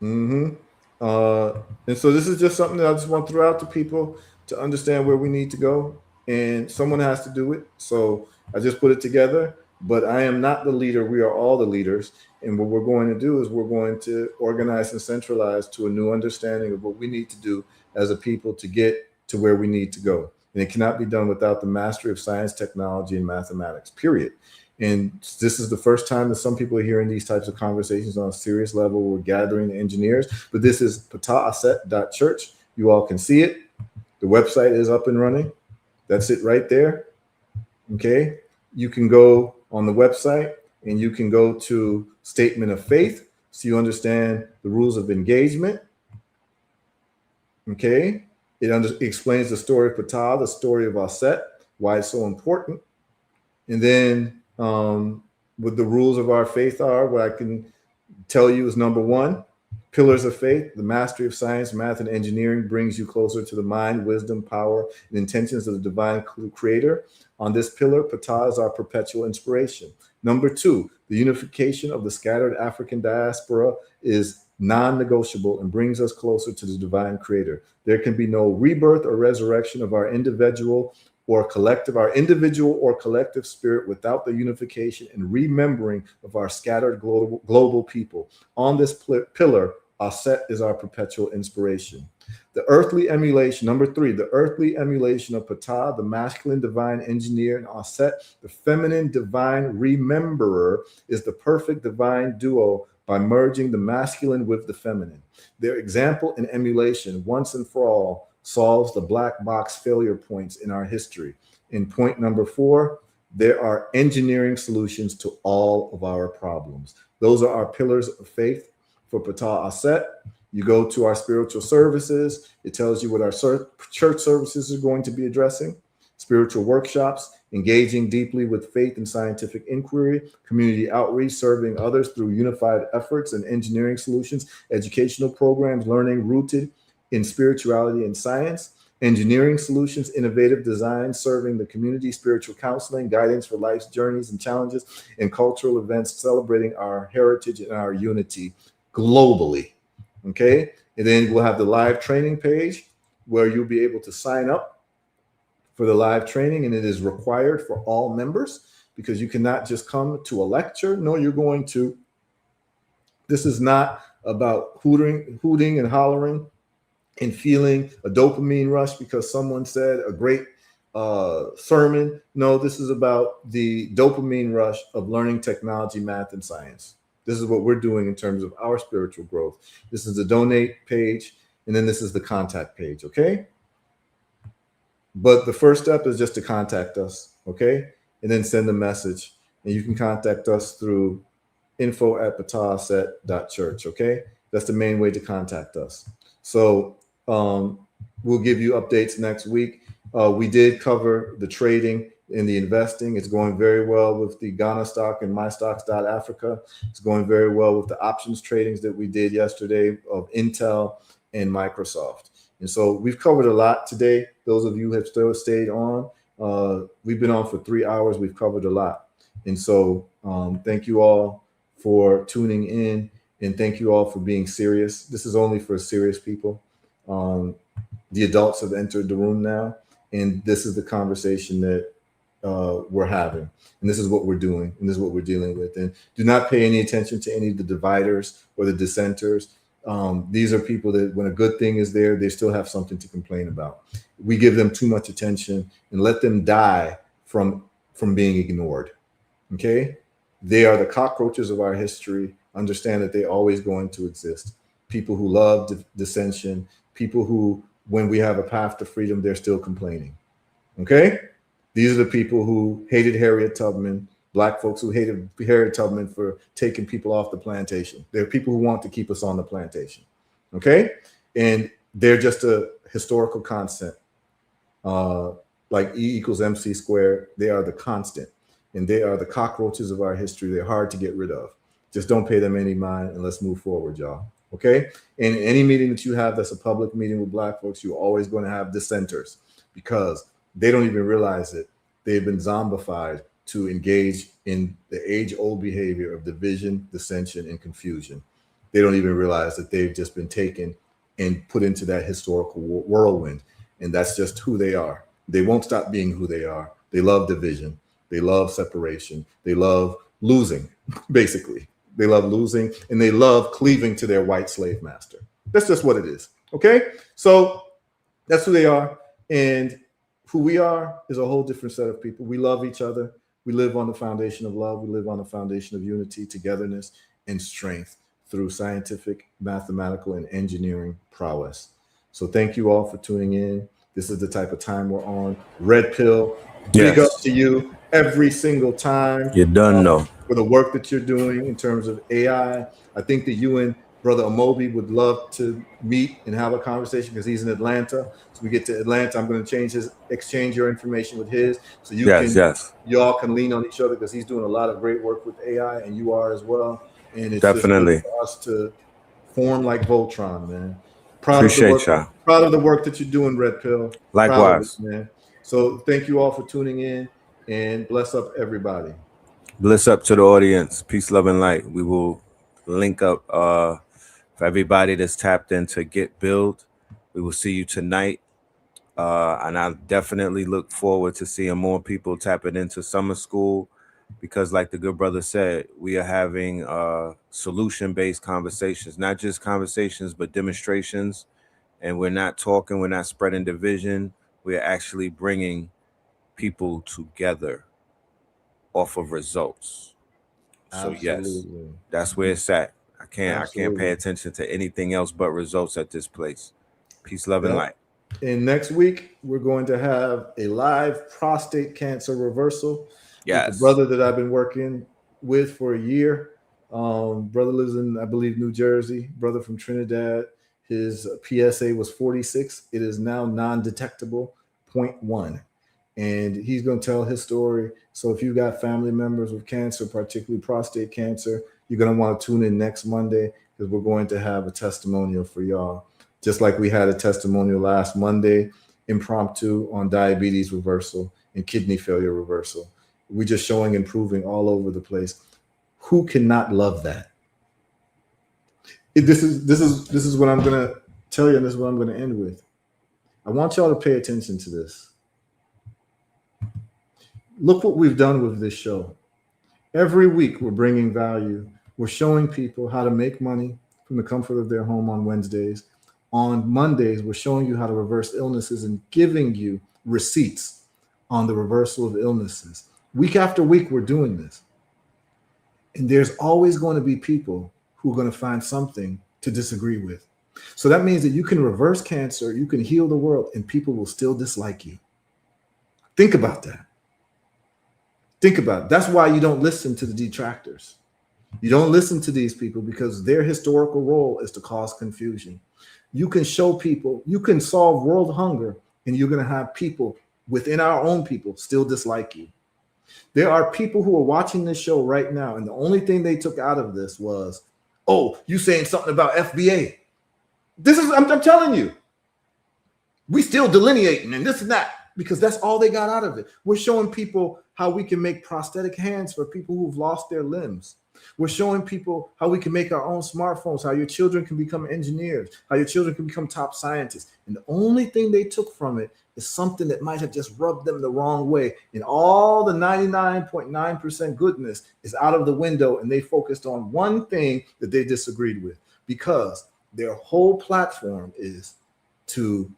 And so this is just something that I just want to throw out to people to understand where we need to go, and someone has to do it. So I just put it together, but I am not the leader. We are all the leaders. And what we're going to do is we're going to organize and centralize to a new understanding of what we need to do as a people to get to where we need to go. And it cannot be done without the mastery of science, technology, and mathematics, period. And this is the first time that some people are hearing these types of conversations on a serious level. We're gathering the engineers, but this is pataaset.church. You all can see it. The website is up and running. That's it right there. Okay. You can go on the website and you can go to statement of faith so you understand the rules of engagement. Okay. It explains the story of Ptah, the story of Aset, why it's so important. And then what the rules of our faith are, what I can tell you is number one, pillars of faith, the mastery of science, math, and engineering brings you closer to the mind, wisdom, power, and intentions of the divine creator. On this pillar, Ptah is our perpetual inspiration. Number two, the unification of the scattered African diaspora is non-negotiable and brings us closer to the divine creator. There can be no rebirth or resurrection of our individual or collective spirit without the unification and remembering of our scattered global people. On this pillar, Aset is our perpetual inspiration. The earthly emulation, number three, the earthly emulation of Ptah, the masculine divine engineer, and Aset, the feminine divine rememberer, is the perfect divine duo by merging the masculine with the feminine. Their example and emulation, once and for all, solves the black box failure points in our history. In point number four, there are engineering solutions to all of our problems. Those are our pillars of faith for Ptah Aset. You go to our spiritual services. It tells you what our church services are going to be addressing. Spiritual workshops, engaging deeply with faith and scientific inquiry, community outreach, serving others through unified efforts and engineering solutions, educational programs, learning rooted in spirituality and science, engineering solutions, innovative design, serving the community, spiritual counseling, guidance for life's journeys and challenges, and cultural events celebrating our heritage and our unity globally. Okay. And then we'll have the live training page where you'll be able to sign up for the live training, and it is required for all members because you cannot just come to a lecture. No, you're going to. This is not about hooting and hollering and feeling a dopamine rush because someone said a great sermon. No, this is about the dopamine rush of learning technology, math, and science. This is what we're doing in terms of our spiritual growth. This is the donate page, and then this is the contact page, okay? But the first step is just to contact us, okay? And then send a message. And you can contact us through info@pataaset.church, okay? That's the main way to contact us. So we'll give you updates next week. We did cover the trading and the investing. It's going very well with the Ghana stock and MyStocks.Africa. It's going very well with the options tradings that we did yesterday of Intel and Microsoft. And so we've covered a lot today. Those of you who have still stayed on, we've been on for 3 hours. We've covered a lot. And so thank you all for tuning in, and thank you all for being serious. This is only for serious people. The adults have entered the room now, and this is the conversation that we're having, and this is what we're doing, and this is what we're dealing with. And do not pay any attention to any of the dividers or the dissenters. These are people that when a good thing is there, they still have something to complain about. We give them too much attention and let them die from being ignored. Okay? They are the cockroaches of our history. Understand that they're always going to exist. People who love dissension, people who when we have a path to freedom, they're still complaining. Okay? These are the people who hated Harriet Tubman, Black folks who hated Harriet Tubman for taking people off the plantation. They're people who want to keep us on the plantation. Okay? And they're just a historical constant. Like E equals MC squared, they are the constant. And they are the cockroaches of our history. They're hard to get rid of. Just don't pay them any mind and let's move forward, y'all. Okay? And any meeting that you have that's a public meeting with Black folks, you're always going to have dissenters because they don't even realize it. They've been zombified to engage in the age-old behavior of division, dissension, and confusion. They don't even realize that they've just been taken and put into that historical whirlwind. And that's just who they are. They won't stop being who they are. They love division. They love separation. They love losing, basically. They love losing, and they love cleaving to their white slave master. That's just what it is, okay? So that's who they are, and who we are is a whole different set of people. We love each other. We live on the foundation of love. We live on the foundation of unity, togetherness, and strength through scientific, mathematical, and engineering prowess. So thank you all for tuning in. This is the type of time we're on. Red Pill, big up to you every single time. You're done, though. For the work that you're doing in terms of AI. I think that you and Brother Amobi would love to meet and have a conversation because he's in Atlanta. So we get to Atlanta, I'm going to exchange your information with his. So you all can lean on each other because he's doing a lot of great work with AI and you are as well. And it's definitely just for us to form like Voltron, man. Appreciate y'all. Proud of the work that you're doing, Red Pill. Likewise, man. So thank you all for tuning in and bless up everybody. Bliss up to the audience. Peace, love, and light. We will link up for everybody that's tapped into Get Build. We will see you tonight. And I definitely look forward to seeing more people tapping into summer school because like the good brother said, we are having solution-based conversations, not just conversations, but demonstrations. And we're not talking, we're not spreading division. We're actually bringing people together off of results. Absolutely. So yes, that's where it's at. I can't pay attention to anything else but results at this place. Peace, love, and light. And next week we're going to have a live prostate cancer reversal. Yes, with the brother that I've been working with for a year. Brother lives in, I believe, New Jersey. Brother from Trinidad. His PSA was 46. It is now non-detectable, 0.1. And he's going to tell his story. So if you got family members with cancer, particularly prostate cancer, you're going to want to tune in next Monday because we're going to have a testimonial for y'all. Just like we had a testimonial last Monday, impromptu on diabetes reversal and kidney failure reversal. We're just showing improving all over the place. Who cannot love that? This is what I'm going to tell you, and this is what I'm going to end with. I want y'all to pay attention to this. Look what we've done with this show. Every week we're bringing value. We're showing people how to make money from the comfort of their home on Wednesdays. On Mondays, we're showing you how to reverse illnesses and giving you receipts on the reversal of illnesses. Week after week, we're doing this. And there's always going to be people who are going to find something to disagree with. So that means that you can reverse cancer, you can heal the world, and people will still dislike you. Think about that. Think about it. That's why you don't listen to the detractors. You don't listen to these people because their historical role is to cause confusion. You can show people, you can solve world hunger, and you're going to have people within our own people still dislike you. There are people who are watching this show right now, and the only thing they took out of this was, oh, you saying something about FBA. I'm telling you, we still delineating and this and that. Because that's all they got out of it. We're showing people how we can make prosthetic hands for people who've lost their limbs. We're showing people how we can make our own smartphones, how your children can become engineers, how your children can become top scientists. And the only thing they took from it is something that might have just rubbed them the wrong way. And all the 99.9% goodness is out of the window, and they focused on one thing that they disagreed with because their whole platform is to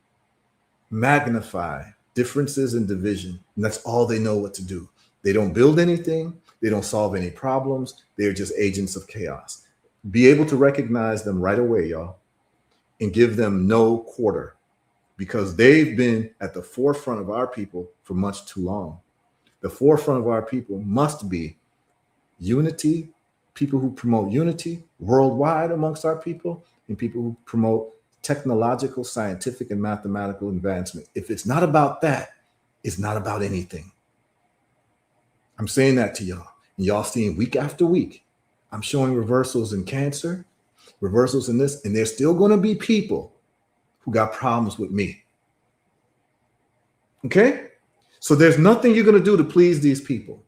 magnify differences and division, and that's all they know what to do. They don't build anything. They don't solve any problems. They're just agents of chaos. Be able to recognize them right away, y'all, and give them no quarter. because they've been at the forefront of our people for much too long. The forefront of our people must be unity, people who promote unity worldwide amongst our people, and people who promote technological, scientific, and mathematical advancement. If it's not about that, it's not about anything. I'm saying that to y'all. And y'all seeing week after week, I'm showing reversals in cancer, reversals in this, and there's still going to be people who got problems with me. Okay? So there's nothing you're going to do to please these people.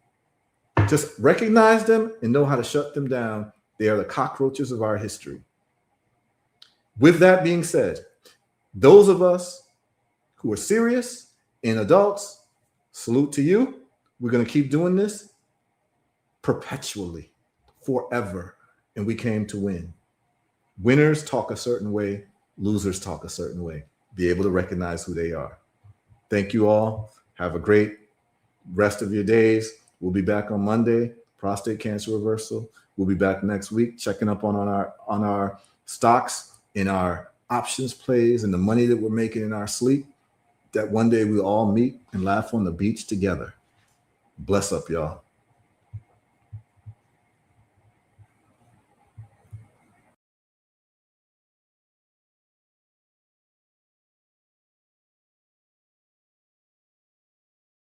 Just recognize them and know how to shut them down. They are the cockroaches of our history. With that being said, those of us who are serious and adults, salute to you. We're going to keep doing this perpetually, forever. And we came to win. Winners talk a certain way. Losers talk a certain way. Be able to recognize who they are. Thank you all. Have a great rest of your days. We'll be back on Monday, prostate cancer reversal. We'll be back next week, checking up on our stocks, in our options plays, and the money that we're making in our sleep. That one day we'll all meet and laugh on the beach together. Bless up, y'all.